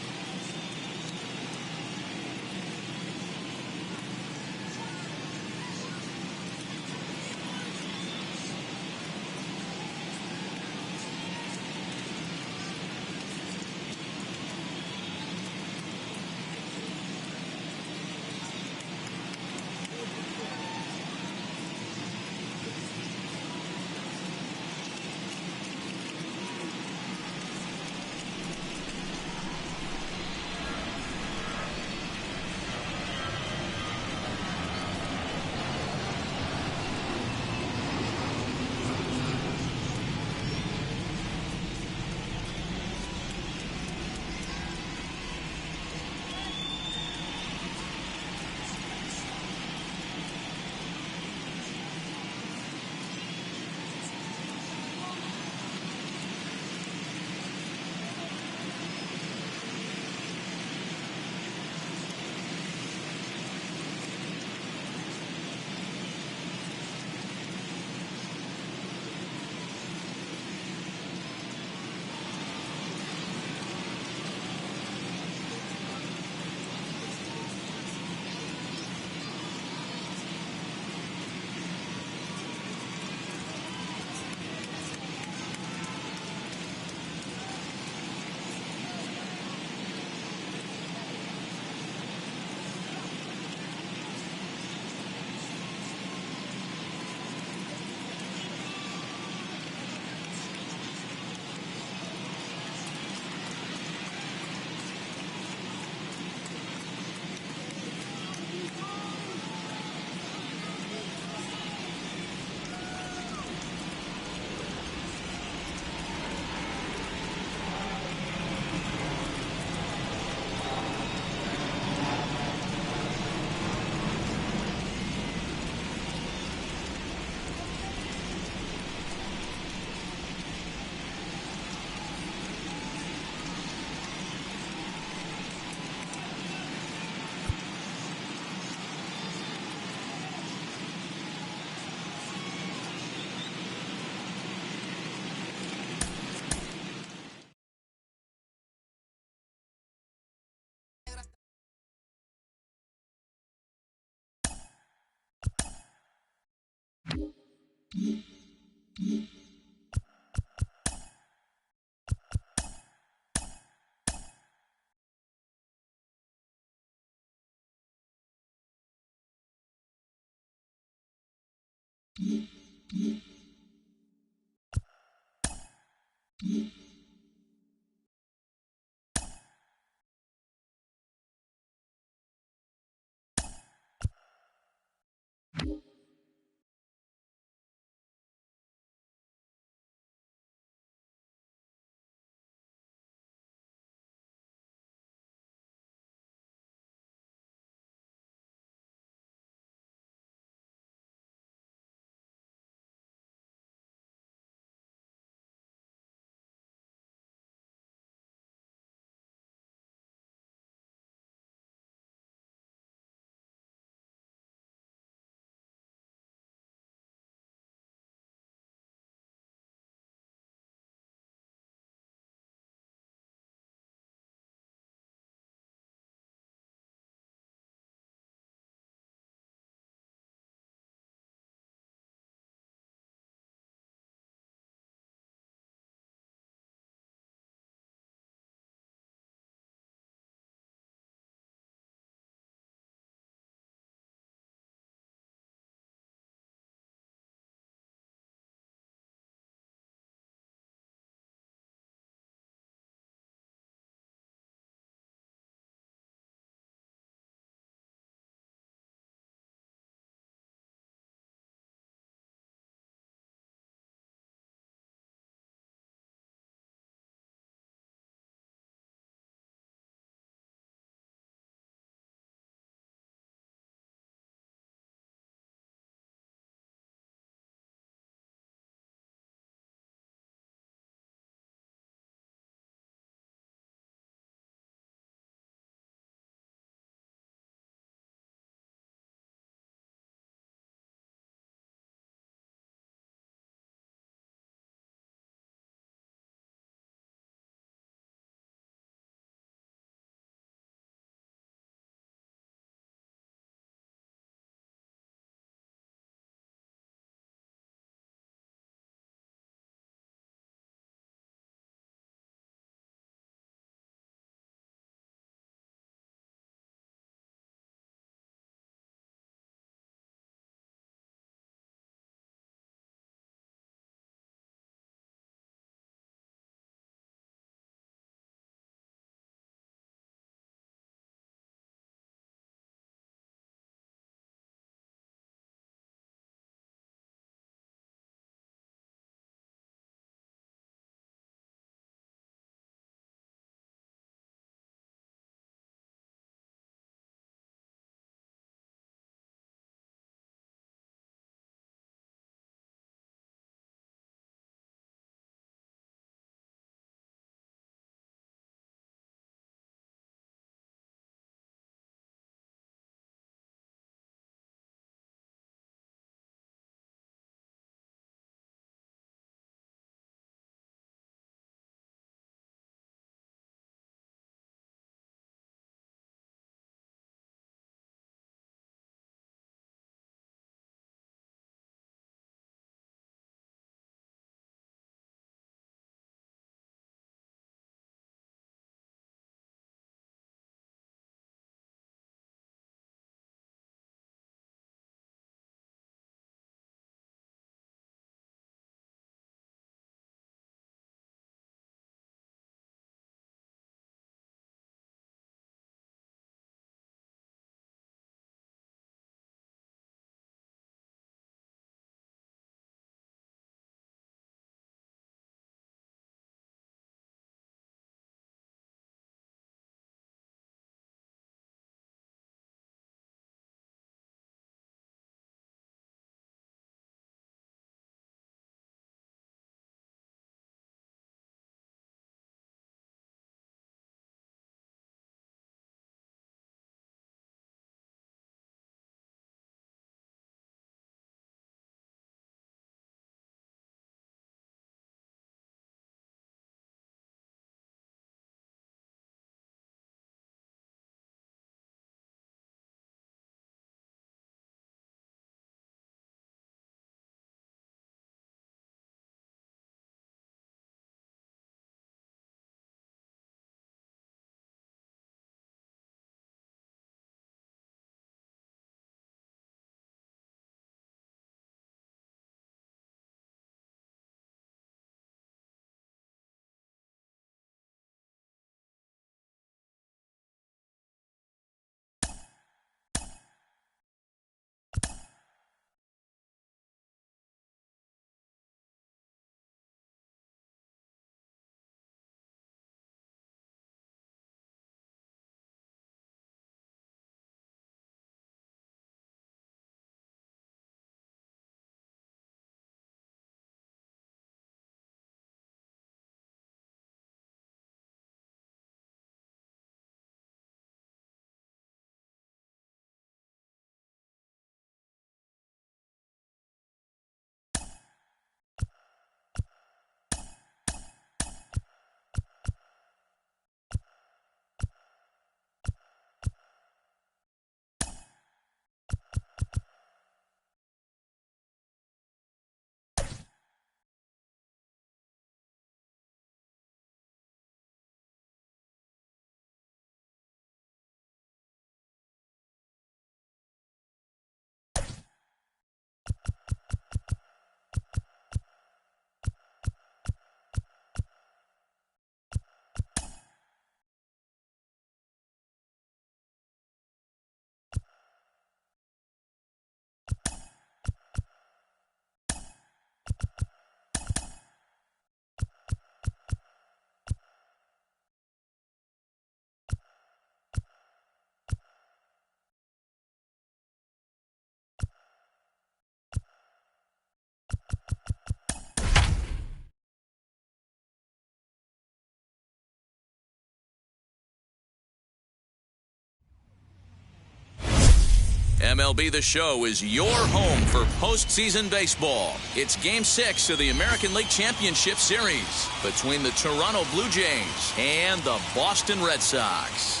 MLB The Show is your home for postseason baseball. It's Game 6 of the American League Championship Series between the Toronto Blue Jays and the Boston Red Sox.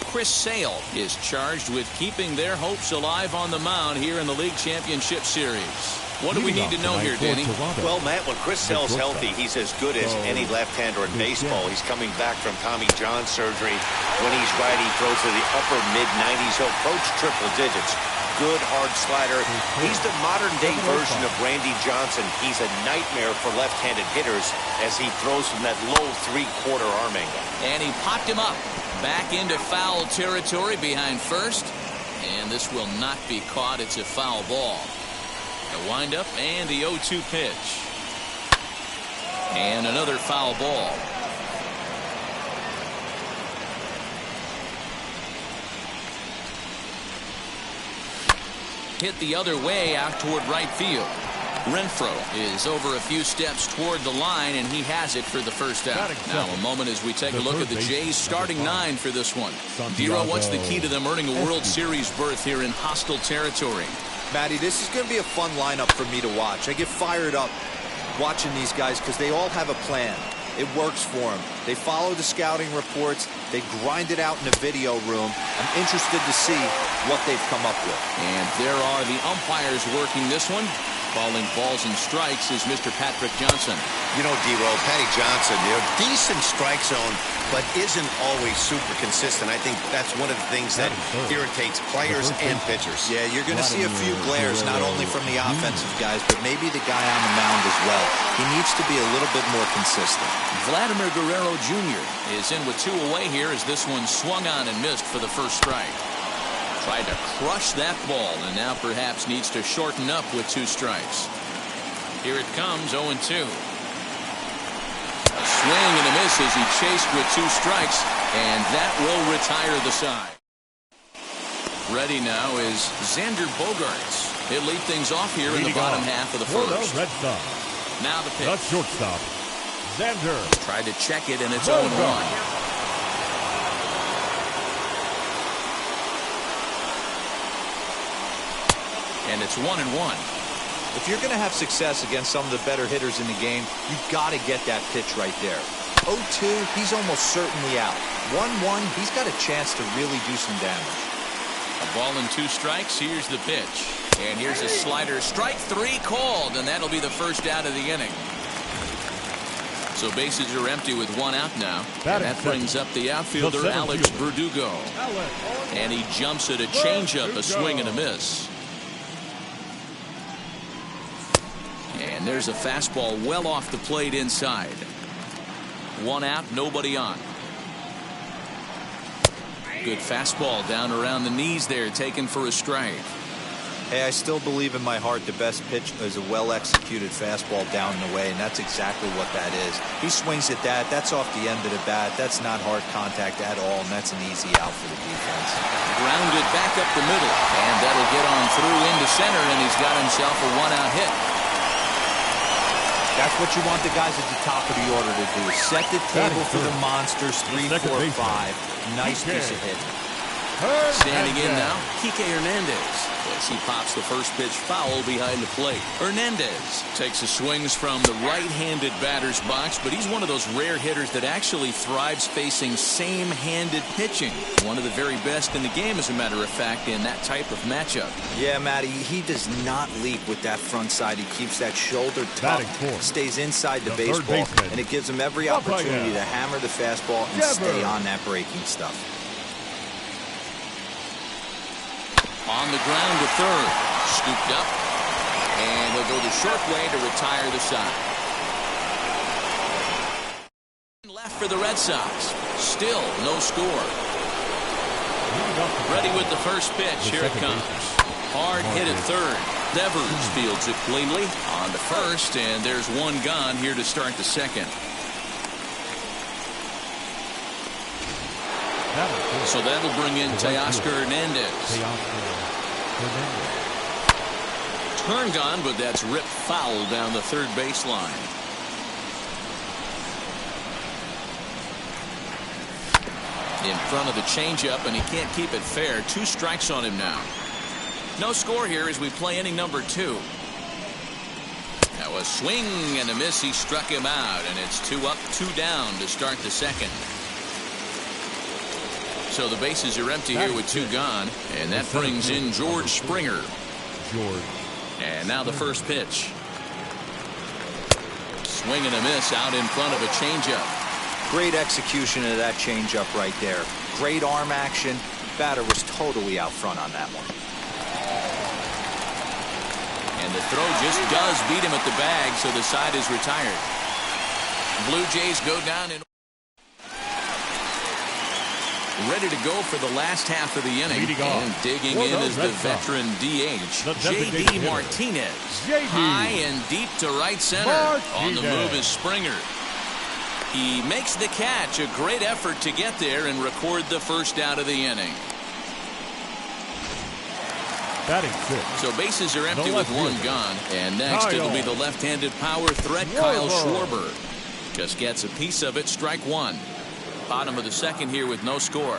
Chris Sale is charged with keeping their hopes alive on the mound here in the League Championship Series. What do we need to know here, Danny? Well, Matt, when Chris Sale's healthy, he's as good as any left-hander in baseball. He's coming back from Tommy John surgery. When he's right, he throws to the upper mid-90s. He'll approach triple digits. Good hard slider. He's the modern-day version of Randy Johnson. He's a nightmare for left-handed hitters as he throws from that low three-quarter arm angle. And he popped him up. Back into foul territory behind first. And this will not be caught. It's a foul ball. The windup and the 0-2 pitch. And another foul ball. Hit the other way out toward right field. Renfro is over a few steps toward the line, and he has it for the first out. Now a moment as we take a look at the Jays starting 9 for this one. Dero, what's the key to them earning a World Series berth here in hostile territory? Matty, this is going to be a fun lineup for me to watch. I get fired up watching these guys because they all have a plan. It works for them. They follow the scouting reports. They grind it out in the video room. I'm interested to see what they've come up with. And there are the umpires working this one. Calling balls and strikes is Mr. Patrick Johnson. You know, D-Roll, Patty Johnson, decent strike zone, but isn't always super consistent. I think that's one of the things that irritates players and pitchers. Yeah, you're going to see a few glares, not only from the offensive guys, but maybe the guy on the mound as well. He needs to be a little bit more consistent. Vladimir Guerrero Jr. is in with 2 away here as this one swung on and missed for the first strike. Tried to crush that ball and now perhaps needs to shorten up with 2 strikes. Here it comes, 0-2. A swing and a miss as he chased with 2 strikes, and that will retire the side. Ready now is Xander Bogaerts. He'll lead things off here in the bottom half of the first. Now the pitch. The shortstop, Xander. Tried to check it, and it's 0-1. And it's 1-1. If you're going to have success against some of the better hitters in the game, you've got to get that pitch right there. 0-2, he's almost certainly out. 1-1, he's got a chance to really do some damage. A ball and 2 strikes. Here's the pitch. And here's a slider. Strike 3 called, and that'll be the first out of the inning. So bases are empty with 1 out now. And that brings up the outfielder, Alex Verdugo. And he jumps at a changeup, a swing and a miss. And there's a fastball well off the plate inside. 1 out, nobody on. Good fastball down around the knees there, taken for a strike. Hey, I still believe in my heart the best pitch is a well-executed fastball down the way, and that's exactly what that is. He swings at that. That's off the end of the bat. That's not hard contact at all, and that's an easy out for the defense. Grounded back up the middle, and that'll get on through into center, and he's got himself a 1-out hit. That's what you want the guys at the top of the order to do. Set the table for the monsters. 3, 4, 5. Nice piece of hit. Standing in now, Kike Hernandez. As he pops the first pitch foul behind the plate. Hernandez takes the swings from the right-handed batter's box, but he's one of those rare hitters that actually thrives facing same-handed pitching. One of the very best in the game, as a matter of fact, in that type of matchup. Yeah, Matty, he does not leak with that front side. He keeps that shoulder tucked, stays inside the baseball, and it gives him every opportunity to hammer the fastball and stay on that breaking stuff. On the ground to third. Scooped up. And he'll go the short way to retire the side. Left for the Red Sox. Still no score. Ready with the first pitch. Here it comes. Hard hit at third. Devers fields it cleanly on to first. And there's 1 gone here to start the second. So that'll bring in Teoscar Hernandez. Turned on, but that's ripped foul down the third baseline. In front of the changeup, and he can't keep it fair. 2 strikes on him now. No score here as we play inning number 2. Now a swing and a miss. He struck him out, and it's 2 up, 2 down to start the second. So the bases are empty here with 2 gone, and that brings in George Springer. And now the first pitch. Swing and a miss out in front of a changeup. Great execution of that changeup right there. Great arm action. Batter was totally out front on that one. And the throw just does beat him at the bag, so the side is retired. Blue Jays go down in. Ready to go for the last half of the inning. And digging in is the veteran DH, J.D. Martinez. High and deep to right center. On the move is Springer. He makes the catch. A great effort to get there and record the first out of the inning. So bases are empty with 1 gone. And next it'll be the left-handed power threat, Kyle Schwarber. Just gets a piece of it. Strike 1. Bottom of the second here with no score.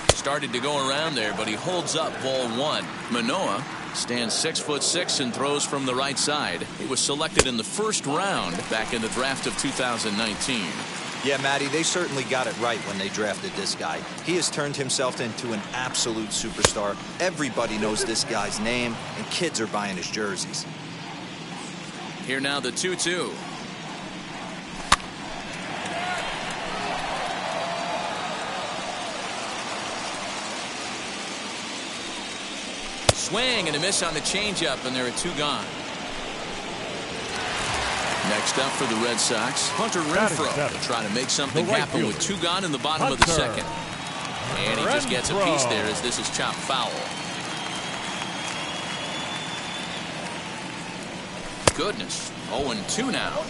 Started to go around there, but he holds up ball 1. Manoah stands 6'6" and throws from the right side. He was selected in the first round back in the draft of 2019. Yeah, Matty, they certainly got it right when they drafted this guy. He has turned himself into an absolute superstar. Everybody knows this guy's name, and kids are buying his jerseys. Here now the 2-2. Swing and a miss on the changeup, and there are 2 gone. Next up for the Red Sox, Hunter Renfroe trying to make something happen with 2 gone in the bottom of the second. And he just gets a piece there as this is chopped foul. Goodness, 0-2 now.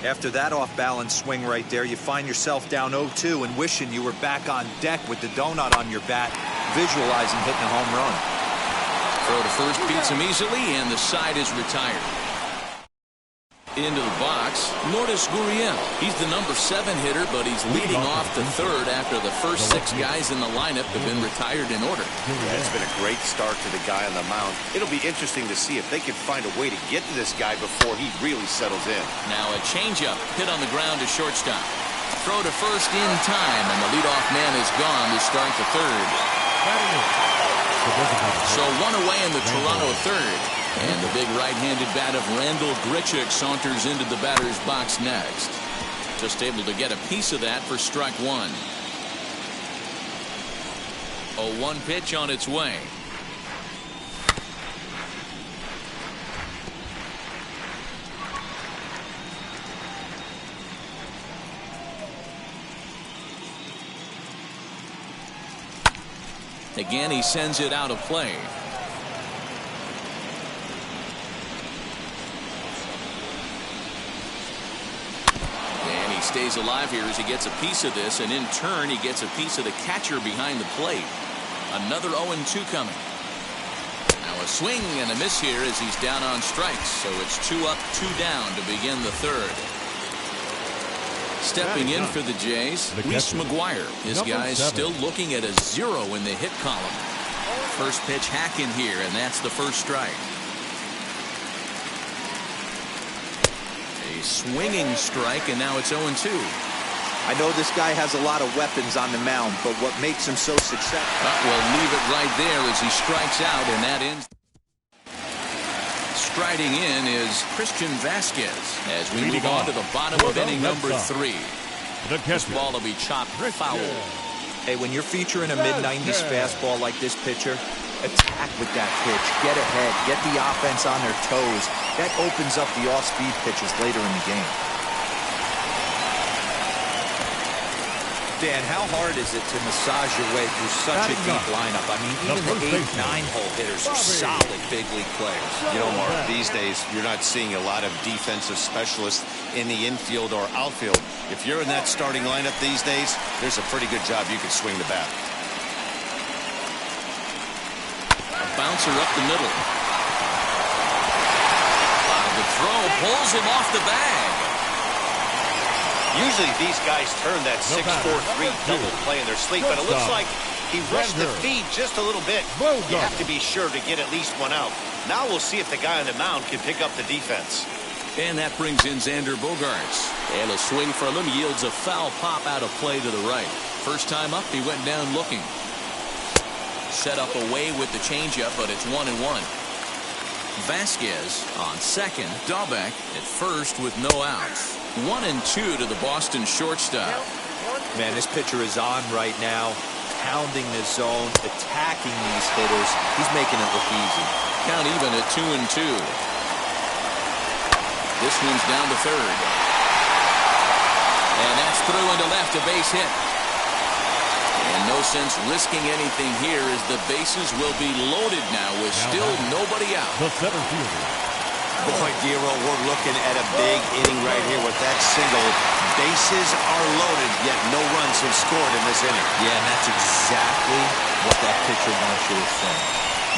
After that off-balance swing right there, you find yourself down 0-2 and wishing you were back on deck with the donut on your bat, visualizing hitting a home run. Throw to first beats him easily, and the side is retired. Into the box, Lourdes Gurriel. He's the number 7 hitter, but he's leading off the third after the first 6 guys in the lineup have been retired in order. Yeah, it's been a great start to the guy on the mound. It'll be interesting to see if they can find a way to get to this guy before he really settles in. Now a changeup hit on the ground to shortstop. Throw to first in time, and the leadoff man is gone to start the third. So 1 away in the Toronto third. And the big right-handed bat of Randall Grichuk saunters into the batter's box next. Just able to get a piece of that for strike 1. A 1 pitch on its way. Again, he sends it out of play. And he stays alive here as he gets a piece of this, and in turn he gets a piece of the catcher behind the plate. Another 0-2 coming. Now a swing and a miss here as he's down on strikes, so it's 2 up, 2 down to begin the third. Stepping in for the Jays, Reese McGuire. His guy's still looking at a 0 in the hit column. First pitch hack in here, and that's the first strike. A swinging strike, and now it's 0-2. I know this guy has a lot of weapons on the mound, but what makes him so successful? We'll leave it right there as he strikes out, and that ends. Striding in is Christian Vasquez as we move on to the bottom of inning number 3. This ball will be chopped foul. Hey, when you're featuring a mid-90s fastball like this pitcher, attack with that pitch. Get ahead. Get the offense on their toes. That opens up the off-speed pitches later in the game. Dan, how hard is it to massage your way through such a deep lineup? I mean, even the 8-9 hole hitters are solid big league players. You know, Mark, these days you're not seeing a lot of defensive specialists in the infield or outfield. If you're in that starting lineup these days, there's a pretty good job you can swing the bat. A bouncer up the middle. The throw pulls him off the bag. Usually these guys turn that 6-4-3 double play in their sleep, but it looks like he rushed the feed just a little bit. You have to be sure to get at least one out. Now we'll see if the guy on the mound can pick up the defense. And that brings in Xander Bogaerts. And a swing from him yields a foul pop out of play to the right. First time up, he went down looking. Set up away with the changeup, but it's 1-1. Vasquez on second. Dahlbeck at first with no outs. 1-2 to the Boston shortstop. Man, this pitcher is on right now, pounding the zone, attacking these hitters. He's making it look easy. Count even at 2-2. This one's down to third. And that's through into left, a base hit. And no sense risking anything here as the bases will be loaded now with still nobody out. The center fielder. Boy, Dero, we're looking at a big inning right here with that single. Bases are loaded, yet no runs have scored in this inning. Yeah, and that's exactly what that pitcher wants you to think.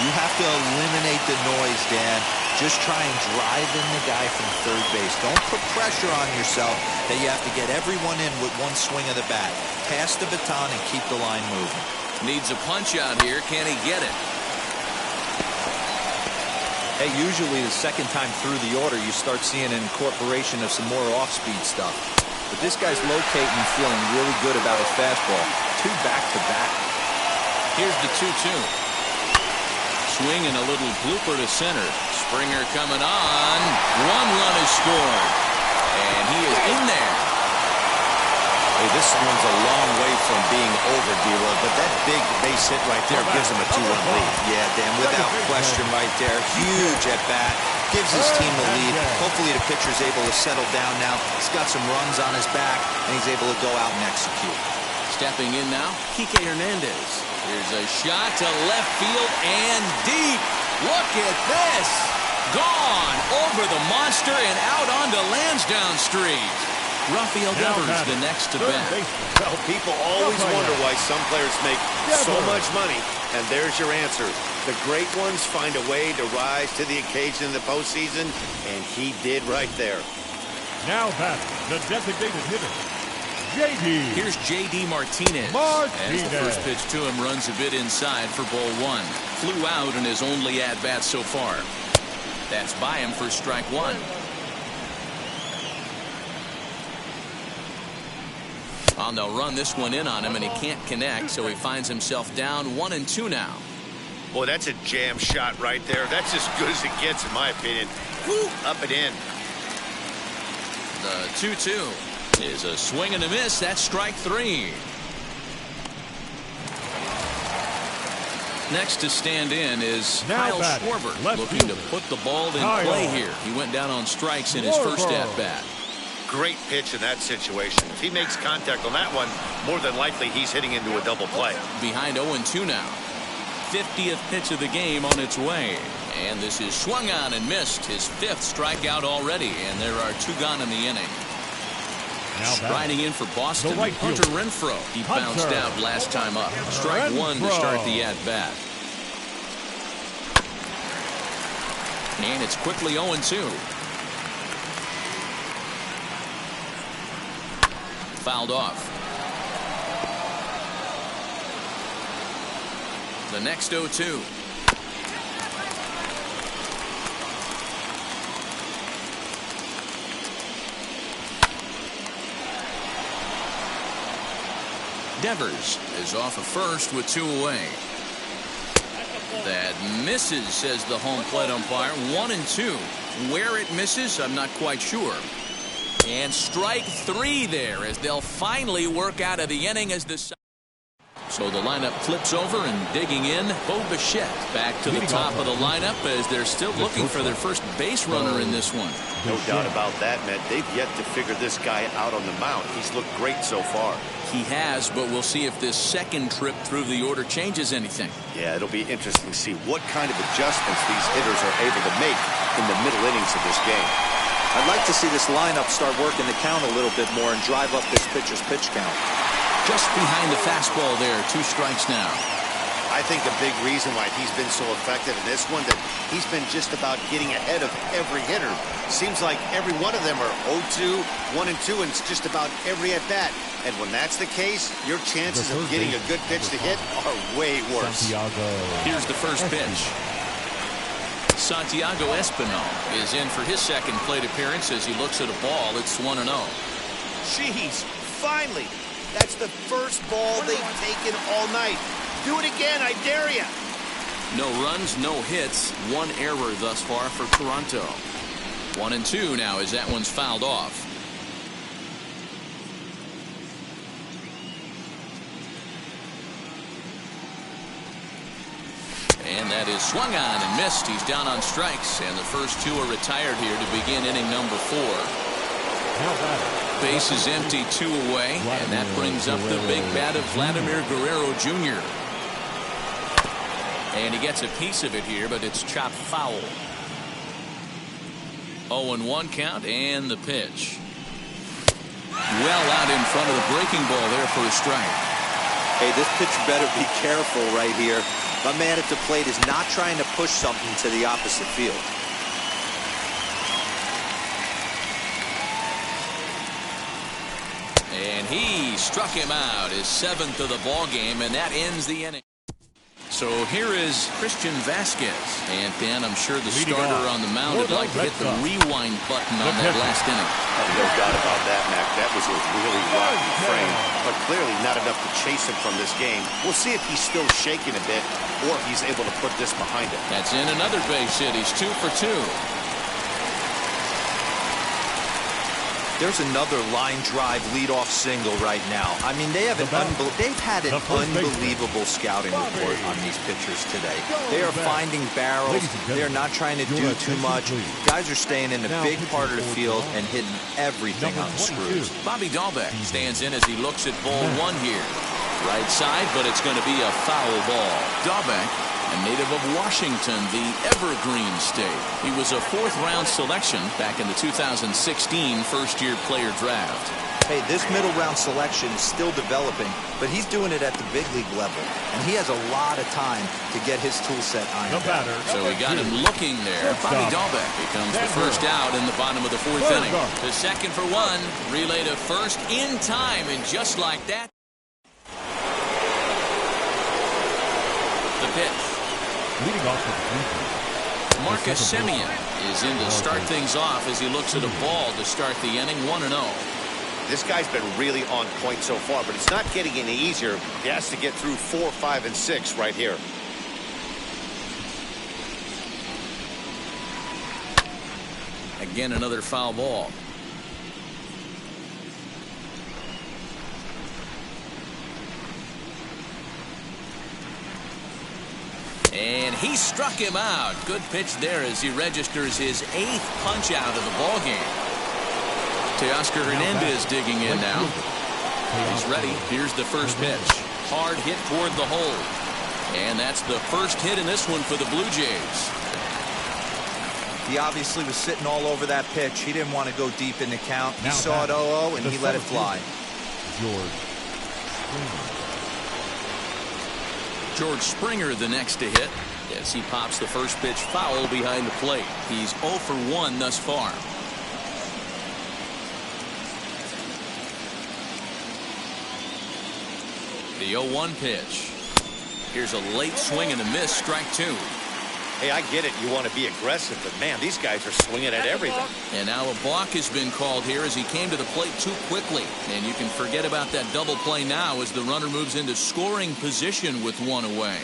You have to eliminate the noise, Dan. Just try and drive in the guy from third base. Don't put pressure on yourself that you have to get everyone in with one swing of the bat. Pass the baton and keep the line moving. Needs a punch out here. Can he get it? Hey, usually the second time through the order, you start seeing an incorporation of some more off-speed stuff. But this guy's locating and feeling really good about his fastball. 2 back-to-back. Here's the 2-2. Swing and a little blooper to center. Springer coming on. 1 run is scored. And he is in there. Hey, this one's a long way from being over, Dero, but that big base hit right there gives him a 2-run lead. Yeah, Dan, without question right there. Huge at bat. Gives his team the lead. Hopefully the pitcher's able to settle down now. He's got some runs on his back, and he's able to go out and execute. Stepping in now, Kike Hernandez. Here's a shot to left field and deep. Look at this. Gone over the monster and out onto Lansdowne Street. Rafael Devers the next to bat. Well, people always wonder why some players make so much money, and there's your answer. The great ones find a way to rise to the occasion in the postseason, and he did right there. Now batting, the designated hitter, J.D. Here's J.D. Martinez. As the first pitch to him runs a bit inside for ball 1. Flew out in his only at-bat so far. That's by him for strike 1. And they'll run this one in on him, and he can't connect, so he finds himself down 1-2 now. Boy, that's a jam shot right there. That's as good as it gets, in my opinion. Woo, up and in. The 2-2 is a swing and a miss. That's strike 3. Next to stand in is Kyle Schwarber, looking to put the ball in play here. He went down on strikes in his first at-bat. Great pitch in that situation. If he makes contact on that one, more than likely he's hitting into a double play. Behind 0-2 now. 50th pitch of the game on its way. And this is swung on and missed. His 5th strikeout already, and there are 2 gone in the inning. Striding in for Boston, Hunter Renfroe. He bounced out last time up. Strike 1 to start the at-bat. And it's quickly 0-2. Fouled off. The next 0-2. Devers is off of first with 2 away. That misses, says the home plate umpire. 1-2. Where it misses, I'm not quite sure. And strike 3 there as they'll finally work out of the inning as the... So the lineup flips over and digging in, Bo Bichette back to the top of the lineup as they're still looking for their first base runner in this one. No doubt about that, Matt. They've yet to figure this guy out on the mound. He's looked great so far. He has, but we'll see if this second trip through the order changes anything. Yeah, it'll be interesting to see what kind of adjustments these hitters are able to make in the middle innings of this game. I'd like to see this lineup start working the count a little bit more and drive up this pitcher's pitch count. Just behind the fastball there, 2 strikes now. I think a big reason why he's been so effective in this one, that he's been just about getting ahead of every hitter. Seems like every one of them are 0-2, 1-2, and it's just about every at-bat. And when that's the case, your chances of getting a good pitch to hit are way worse. Here's the first pitch. Santiago Espinal is in for his second plate appearance as he looks at a ball. It's 1-0. Jeez, finally. That's the first ball they've taken all night. Do it again, I dare ya. No runs, no hits, one error thus far for Toronto. 1-2 now as that one's fouled off. And that is swung on and missed. He's down on strikes, and the first two are retired here to begin inning number 4. Base is empty, 2 away, and that brings up the big bat of Vladimir Guerrero Jr. And he gets a piece of it here, but it's chopped foul. 0-1 count, and the pitch. Well out in front of the breaking ball there for a strike. Hey, this pitcher better be careful right here. My man at the plate is not trying to push something to the opposite field. And he struck him out, his 7th of the ball game, and that ends the inning. So here is Christian Vasquez. And Dan, I'm sure the starter on the mound would like to hit the rewind button on that last inning. No doubt about that, Mac. That was a really rocky frame, but clearly not enough to chase him from this game. We'll see if he's still shaking a bit or if he's able to put this behind him. That's in another base hit. He's 2 for 2. There's another line drive leadoff single right now. I mean, they've had an unbelievable scouting report on these pitchers today. They are finding barrels. They're not trying to do too much. Guys are staying in the big part of the field and hitting everything on the screws. Bobby Dahlbeck stands in as he looks at ball 1 here. Right side, but it's going to be a foul ball. Dahlbeck, a native of Washington, the Evergreen State. He was a 4th-round selection back in the 2016 first-year player draft. Hey, this middle-round selection is still developing, but he's doing it at the big league level, and he has a lot of time to get his tool set ironed out. So we got him looking there. Bobby Dahlbeck becomes the first out in the bottom of the 4th inning. The second for 1, relay to first in time, and just like that, the pitch. Leading off with the Marcus Semien is in to start things off as he looks at a ball to start the inning. 1-0. This guy's been really on point so far, but it's not getting any easier. He has to get through 4, 5, and 6 right here. Again, another foul ball. And he struck him out. Good pitch there as he registers his 8th punch out of the ball game. Teoscar Hernandez digging in now. He's ready. Here's the first pitch. Hard hit toward the hole. And that's the first hit in this one for the Blue Jays. He obviously was sitting all over that pitch. He didn't want to go deep in the count. He saw it 0-0 and he let it fly. George Springer the next to hit as he pops the first pitch foul behind the plate. He's 0 for 1 thus far. The 0-1 pitch. Here's a late swing and a miss, strike 2. Hey, I get it. You want to be aggressive, but man, these guys are swinging at everything. And now a balk has been called here as he came to the plate too quickly. And you can forget about that double play now as the runner moves into scoring position with 1 away.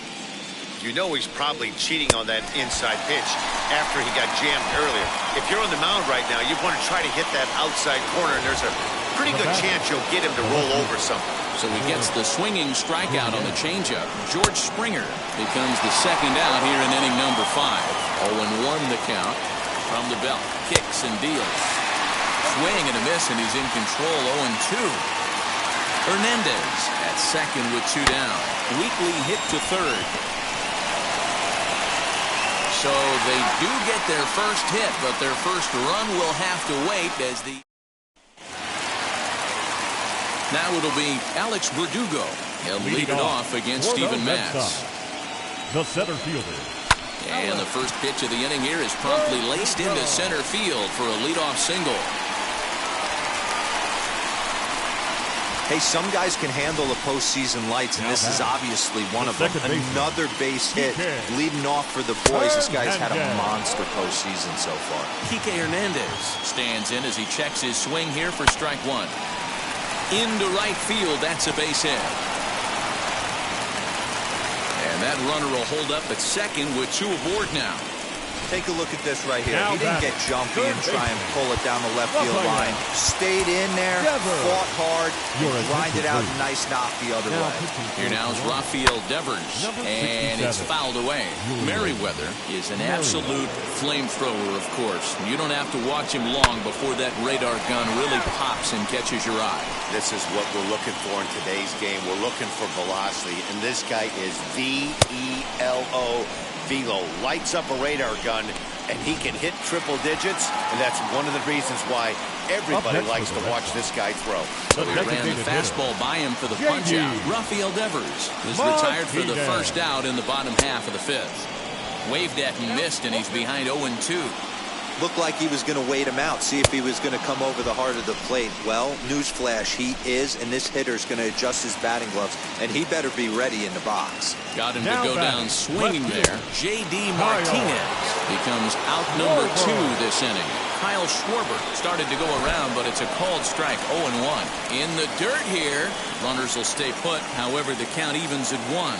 You know he's probably cheating on that inside pitch after he got jammed earlier. If you're on the mound right now, you want to try to hit that outside corner, and there's a pretty good chance you'll get him to roll over something. So he gets the swinging strikeout on the changeup. George Springer becomes the second out here in inning number 5. 0-1 the count from the belt. Kicks and deals. Swing and a miss, and he's in control. 0-2. Hernandez at second with 2 down. Weekly hit to third. So they do get their first hit, but their first run will have to wait as the... Now it'll be Alex Verdugo. He'll lead it off against Steven Matz. the center fielder. And the first pitch of the inning here is promptly laced into center field for a leadoff single. Hey, some guys can handle the postseason lights, and this is obviously one of them. Another base hit leading off for the boys. This guy's had a monster postseason so far. Kike Hernandez stands in as he checks his swing here for strike one. Into right field, that's a base hit. And that runner will hold up at second with two aboard now. Take a look at this right here. He didn't get jumpy and try and pull it down the left field line. Stayed in there, fought hard, and grinded out a nice knock the other way. Here now is Rafael Devers, and it's fouled away. Merriweather is an absolute flamethrower, of course. You don't have to watch him long before that radar gun really pops and catches your eye. This is what we're looking for in today's game. We're looking for velocity, and this guy is V-E-L-O. Velo lights up a radar gun, and he can hit triple digits, and that's one of the reasons why everybody likes to watch this guy throw. So he ran the fastball by him for the punch-out. Rafael Devers is retired for the first out in the bottom half of the fifth. Waved at and missed, and he's behind 0-2. Looked like he was going to wait him out, see if he was going to come over the heart of the plate. Well, newsflash, he is, and this hitter's going to adjust his batting gloves, and he better be ready in the box. Got him to go down swinging there. J.D. Martinez becomes out number 2 this inning. Kyle Schwarber started to go around, but it's a called strike, 0-1. In the dirt here, runners will stay put. However, the count evens at 1.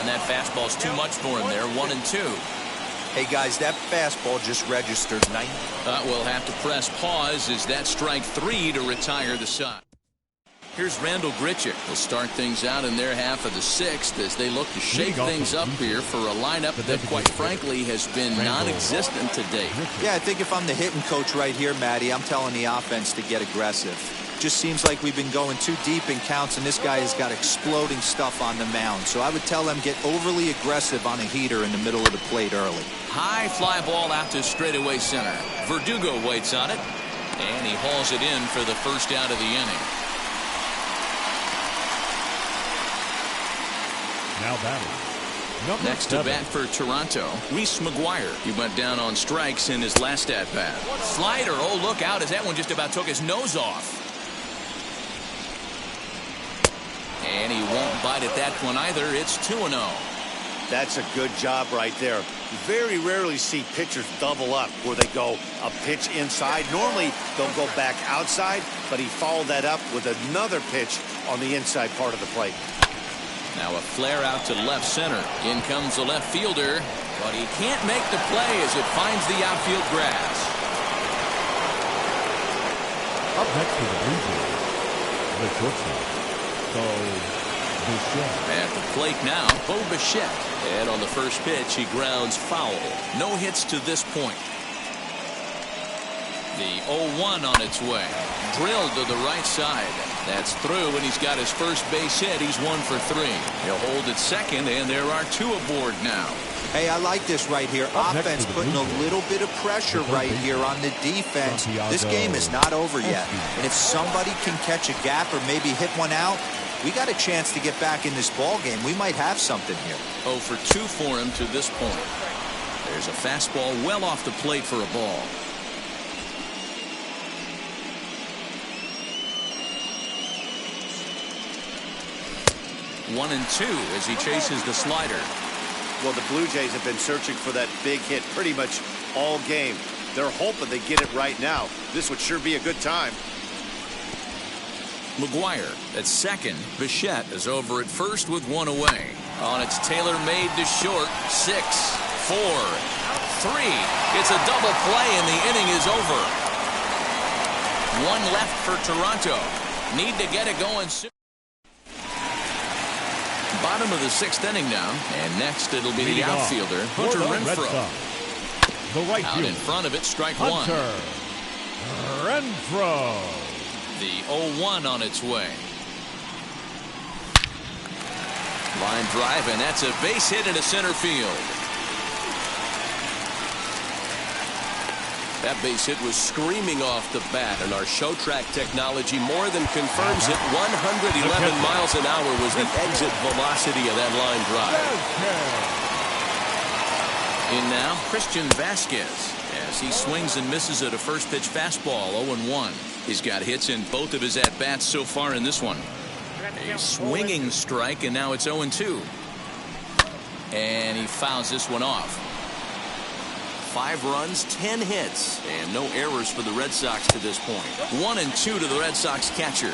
And that fastball's too much for him there, 1-2. Hey, guys, that fastball just registered 9. We'll have to press pause as that strike 3 to retire the side. Here's Randall Grichuk. They'll start things out in their half of the 6th as they look to shake things up here for a lineup that, quite frankly, has been non-existent to date. Yeah, I think if I'm the hitting coach right here, Matty, I'm telling the offense to get aggressive. Just seems like we've been going too deep in counts, and this guy has got exploding stuff on the mound. So I would tell them get overly aggressive on a heater in the middle of the plate early. High fly ball out to straightaway center. Verdugo waits on it, and he hauls it in for the first out of the inning. Now batting. Next to bat for Toronto, Reese McGuire. He went down on strikes in his last at-bat. Slider, oh, look out as that one just about took his nose off. And he won't bite at that one either. It's 2-0. That's a good job right there. You very rarely see pitchers double up where they go a pitch inside. Normally, they'll go back outside, but he followed that up with another pitch on the inside part of the plate. Now a flare out to left center. In comes the left fielder, but he can't make the play as it finds the outfield grass. Up next to the Blue Jays, the shortstop, Bo Bichette. At the plate now, Bo Bichette. And on the first pitch, he grounds foul. No hits to this point. The 0-1 on its way. Drilled to the right side. That's through, and he's got his first base hit. He's 1 for 3. He'll hold at second, and there are 2 aboard now. Hey, I like this right here. Offense putting a little bit of pressure right here on the defense. This game is not over yet. And if somebody can catch a gap or maybe hit one out, we got a chance to get back in this ball game. We might have something here. 0 for 2 for him to this point. There's a fastball well off the plate for a ball. 1-2 as he chases the slider. Well, the Blue Jays have been searching for that big hit pretty much all game. They're hoping they get it right now. This would sure be a good time. McGuire at second. Bichette is over at first with 1 away. On its tailor-made to short. 6, 4, 3. It's a double play and the inning is over. 1 left for Toronto. Need to get it going soon. Bottom of the 6th inning now, and next it'll be the outfielder, Hunter Renfroe. The right out in front of it, strike Hunter 1. Renfroe. The 0-1 on its way. Line drive, and that's a base hit into center field. That base hit was screaming off the bat, and our show track technology more than confirms it. 111 miles an hour was the exit velocity of that line drive. In now, Christian Vasquez, as he swings and misses at a first pitch fastball, 0-1. He's got hits in both of his at-bats so far in this one. A swinging strike, and now it's 0-2. And he fouls this one off. 5 runs, 10 hits, and no errors for the Red Sox to this point. 1-2 to the Red Sox catcher.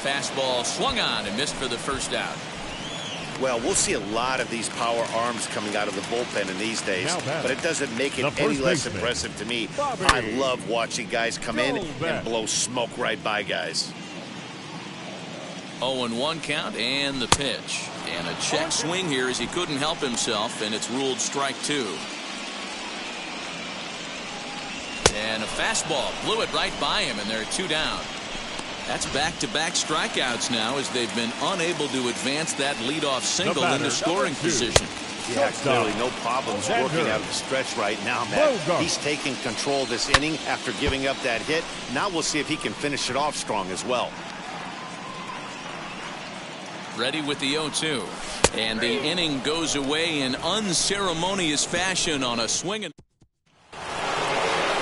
Fastball swung on and missed for the first out. Well, we'll see a lot of these power arms coming out of the bullpen in these days, but it doesn't make it any less impressive to me. I love watching guys come in and blow smoke right by guys. 0-1 count and the pitch. And a check swing here as he couldn't help himself, and it's ruled strike 2. And a fastball blew it right by him, and they're 2 down. That's back-to-back strikeouts now as they've been unable to advance that leadoff single into scoring position. Yeah, clearly no problems working out of the stretch right now, Matt. He's taking control of this inning after giving up that hit. Now we'll see if he can finish it off strong as well. Ready with the 0-2. And the inning goes away in unceremonious fashion on a swing.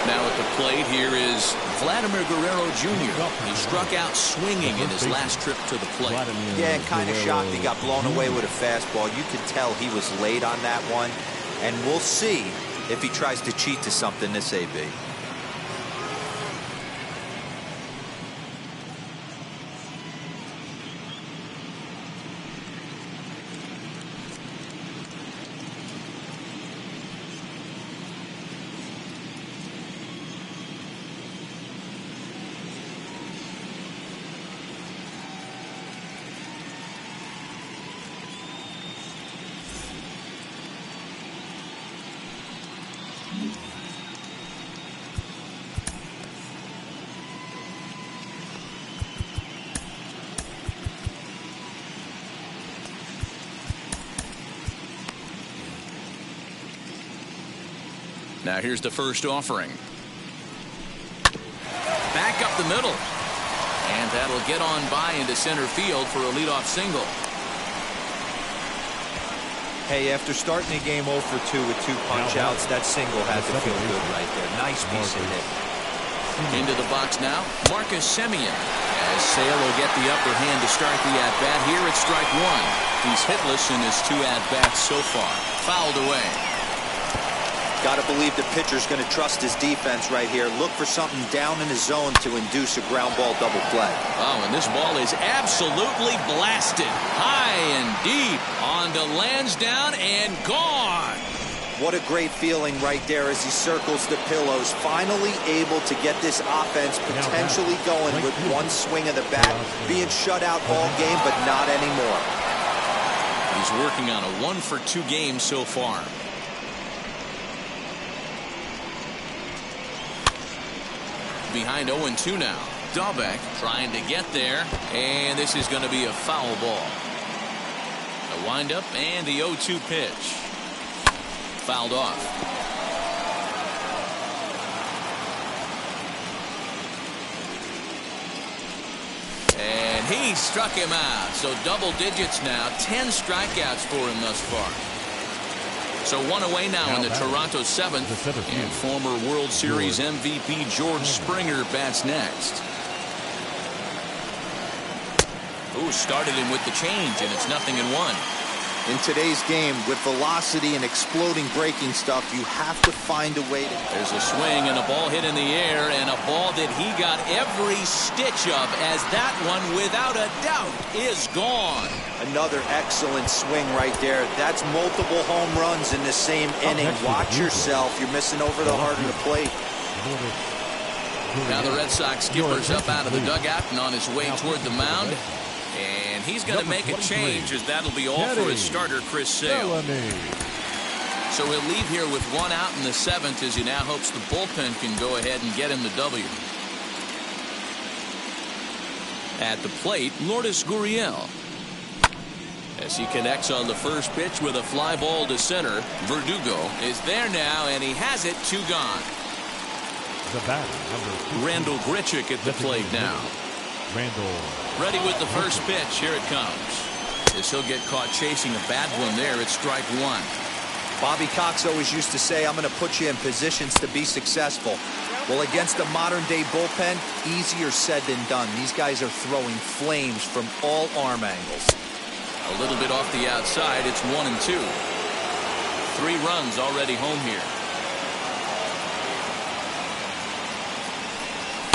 Now at the plate here is Vladimir Guerrero Jr. He struck out swinging in his last trip to the plate. Yeah, kind of shocked he got blown away with a fastball. You could tell he was late on that one. And we'll see if he tries to cheat to something this AB. Now here's the first offering. Back up the middle. And that'll get on by into center field for a leadoff single. Hey, after starting the game 0 for 2 with 2 punch-outs, that single had to feel good right there. Nice piece of hit. Into the box now, Marcus Semien. As Sale will get the upper hand to start the at-bat. Here it's strike 1. He's hitless in his 2 at-bats so far. Fouled away. Got to believe the pitcher's going to trust his defense right here. Look for something down in the zone to induce a ground ball double play. Oh, and this ball is absolutely blasted. High and deep. On to Lansdowne and gone. What a great feeling right there as he circles the pillows. Finally able to get this offense potentially going with one swing of the bat. Being shut out all game, but not anymore. He's working on a 1 for 2 game so far. Behind 0-2 now. Dahlbeck trying to get there, and this is going to be a foul ball. A windup and the 0-2 pitch. Fouled off. And he struck him out. So double digits now. 10 strikeouts for him thus far. So 1 away now in the Toronto 7th. And former World Series MVP George Springer bats next. Ooh, started him with the change, and it's 0-1. In today's game, with velocity and exploding breaking stuff, you have to find a way to... There's a swing and a ball hit in the air, and a ball that he got every stitch of, as that one, without a doubt, is gone. Another excellent swing right there. That's multiple home runs in the same inning. Watch yourself. You're missing over the heart of the plate. Now the Red Sox skipper's up out of the dugout and on his way toward the mound. And he's going to make a change, as that'll be all for his starter, Chris Sale. So he'll leave here with 1 out in the 7th, as he now hopes the bullpen can go ahead and get him the W. At the plate, Lourdes Gurriel. As he connects on the first pitch with a fly ball to center. Verdugo Is there now, and he has it. 2 gone. The batter, number 2. Randall Grichuk at the plate now. Randall. Ready with the first pitch. Here it comes. As he'll get caught chasing a bad one there. It's strike 1. Bobby Cox always used to say, I'm going to put you in positions to be successful. Well, against a modern-day bullpen, easier said than done. These guys are throwing flames from all arm angles. A little bit off the outside. It's 1 and 2. 3 runs already home here.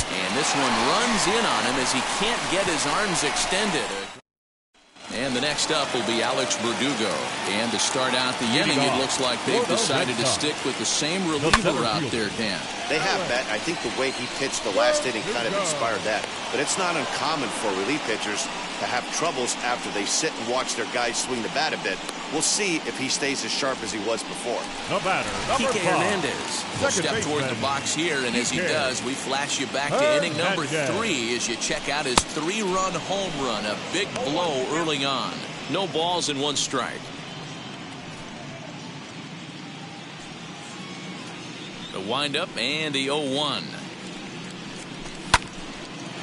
And this one runs in on him as he can't get his arms extended. And the next up will be Alex Verdugo. And to start out the inning, it looks like they've decided to stick with the same reliever out there, Dan. They have, Bet. I think the way he pitched the last inning kind of inspired that. But it's not uncommon for relief pitchers to have troubles after they sit and watch their guys swing the bat a bit. We'll see if he stays as sharp as he was before. The batter, number 5. Hernandez will step toward the box here, and as he does, we flash you back to inning number 3 as you check out his 3-run home run. A big blow early on. No balls and 1 strike. The windup and the 0-1.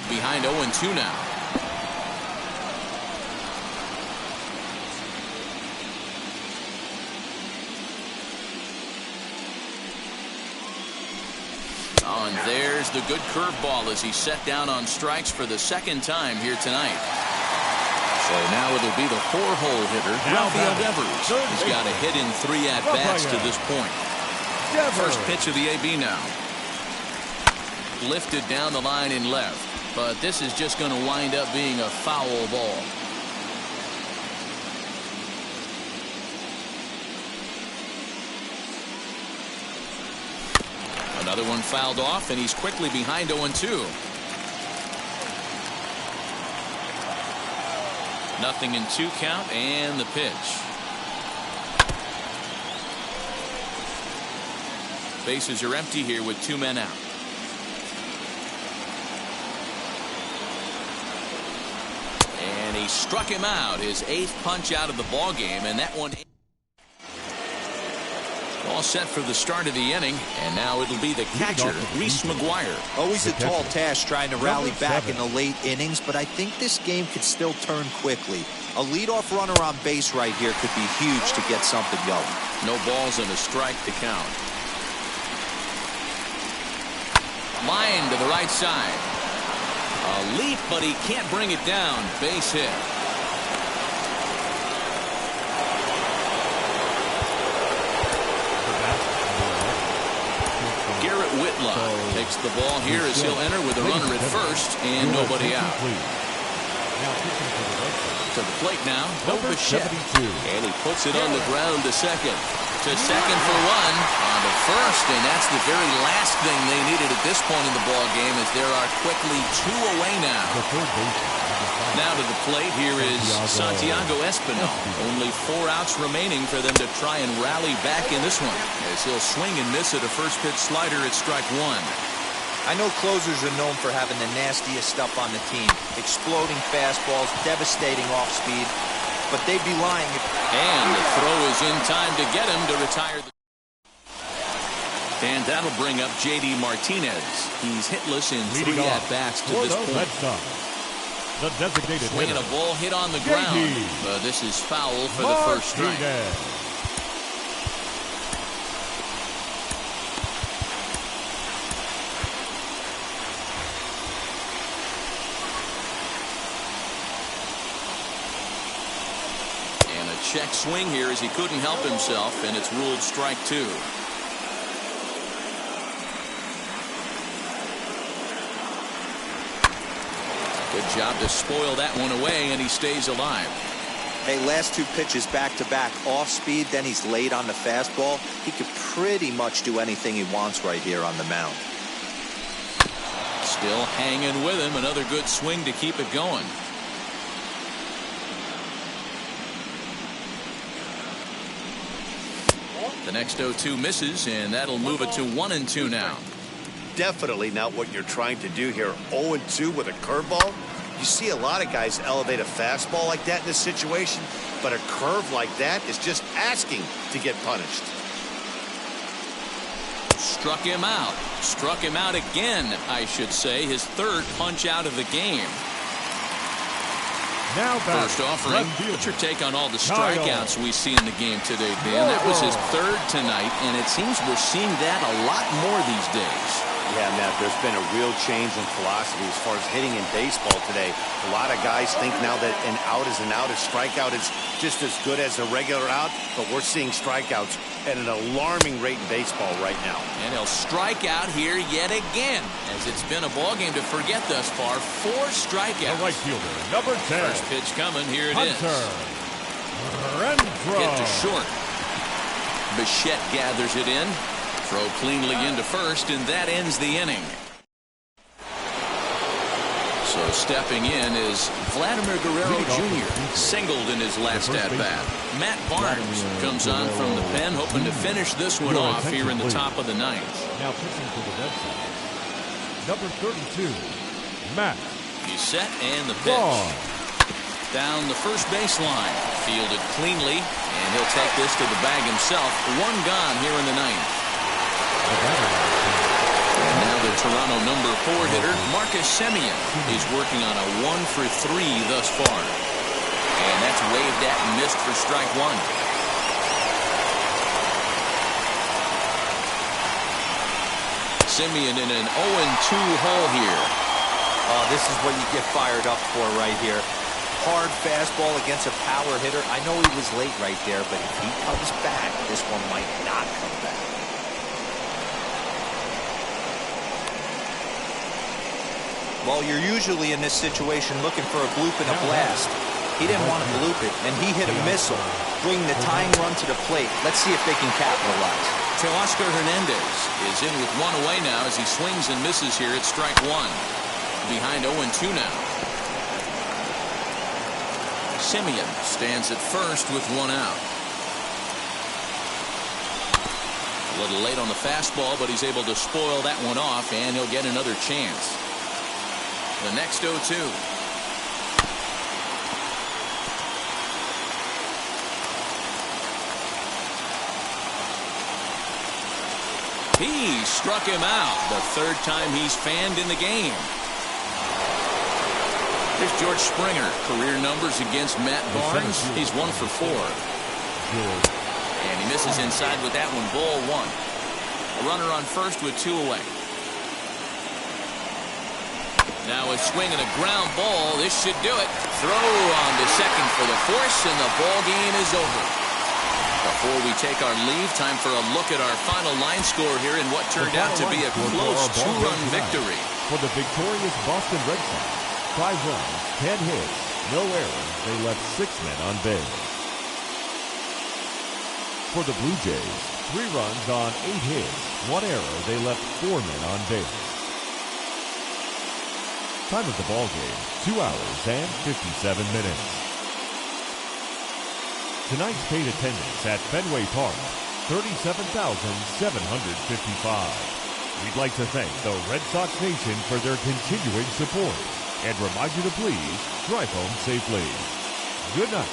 Behind 0-2 now. Oh, and there's the good curveball as he's set down on strikes for the 2nd time here tonight. So now it'll be the 4-hole hitter, Rafael Devers. He's got a hit in 3 at-bats to this point. First pitch of the AB now. Lifted down the line in left. But this is just going to wind up being a foul ball. Another one fouled off, and he's quickly behind 0-2. Nothing in 2 count, and the pitch. Bases are empty here with 2 men out. And he struck him out, his 8th punch out of the ball game, and that one all set for the start of the inning. And now it'll be the catcher, Reese McGuire. Always a tall task trying to rally back in the late innings, but I think this game could still turn quickly. A leadoff runner on base right here could be huge to get something going. No balls and a strike to count. Line to the right side. A leap, but he can't bring it down. Base hit. Garrett Whitlock takes the ball here as he'll enter with a runner at first and nobody out. To the plate now, Bo Bichette. And he puts it on the ground to second. To second for 1, on to first, and that's the very last thing they needed at this point in the ball game, as there are quickly 2 away now. Now to the plate, here is Santiago Espinal. Only 4 outs remaining for them to try and rally back in this one, as he'll swing and miss at a first pitch slider at strike 1. I know closers are known for having the nastiest stuff on the team. Exploding fastballs, devastating off speed. But they'd be lying if... And the throw is in time to get him to retire. And that'll bring up J.D. Martinez. He's hitless in 3 at-bats to this point. The designated swinging a ball hit on the ground. This is foul for the first strike. Check swing here as he couldn't help himself, and it's ruled strike 2. Good job to spoil that one away, and he stays alive. Hey, last 2 pitches back-to-back, off speed, then he's late on the fastball. He could pretty much do anything he wants right here on the mound. Still hanging with him, another good swing to keep it going. The next 0-2 misses, and that'll move it to 1-2 now. Definitely not what you're trying to do here. 0-2 with a curveball. You see a lot of guys elevate a fastball like that in this situation. but a curve like that is just asking to get punished. Struck him out. Struck him out again, I should say. His third punch out of the game. Now back. First offering. What's your take on all the strikeouts we see in the game today, Dan? That was his third tonight, and it seems we're seeing that a lot more these days. Yeah, Matt, there's been a real change in philosophy as far as hitting in baseball today. A lot of guys think now that an out is an out, a strikeout is just as good as a regular out, but we're seeing strikeouts at an alarming rate in baseball right now. And he'll strike out here yet again, as it's been a ball game to forget thus far. 4 strikeouts. The right fielder, number 10. First pitch coming. Here it is. Renfroe. Hit to short. Bichette gathers it in. Throw cleanly into first, and that ends the inning. So stepping in is Vladimir Guerrero Jr. Singled in his last at-bat. Matt Barnes comes on from the pen, hoping to finish this one off here in the top of the ninth. Now pitching for the Red Sox, number 32, Matt. He's set, and the pitch. Down the first baseline. Fielded cleanly, and he'll take this to the bag himself. 1 gone here in the ninth. And now the Toronto number 4 hitter, Marcus Semien, is working on a 1-for-3 thus far. And that's waved at and missed for strike 1. Semien in an 0-2 hole here. Oh, this is what you get fired up for right here. Hard fastball against a power hitter. I know he was late right there, but if he comes back, this one might not come back. Well, you're usually in this situation looking for a bloop and a blast. He didn't want to bloop it, and he hit a missile, bringing the tying run to the plate. Let's see if they can capitalize. Teoscar Hernandez is in with 1 away now as he swings and misses here at strike 1. Behind 0-2 now. Semien stands at first with 1 out. A little late on the fastball, but he's able to spoil that one off, and he'll get another chance. The next 0-2. He struck him out. The third time he's fanned in the game. Here's George Springer. Career numbers against Matt Barnes. He's 1 for 4. And he misses inside with that one. Ball 1. A runner on first with 2 away. Now a swing and a ground ball. This should do it. Throw on to second for the force, and the ball game is over. Before we take our leave, time for a look at our final line score here in what turned out to be a close 2-run victory. For the victorious Boston Red Sox, 5 runs, 10 hits, no errors. They left 6 men on base. For the Blue Jays, 3 runs on 8 hits, 1 error. They left 4 men on base. Time of the ball game, 2 hours and 57 minutes. Tonight's paid attendance at Fenway Park, 37,755. We'd like to thank the Red Sox Nation for their continuing support and remind you to please drive home safely. Good night.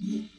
1.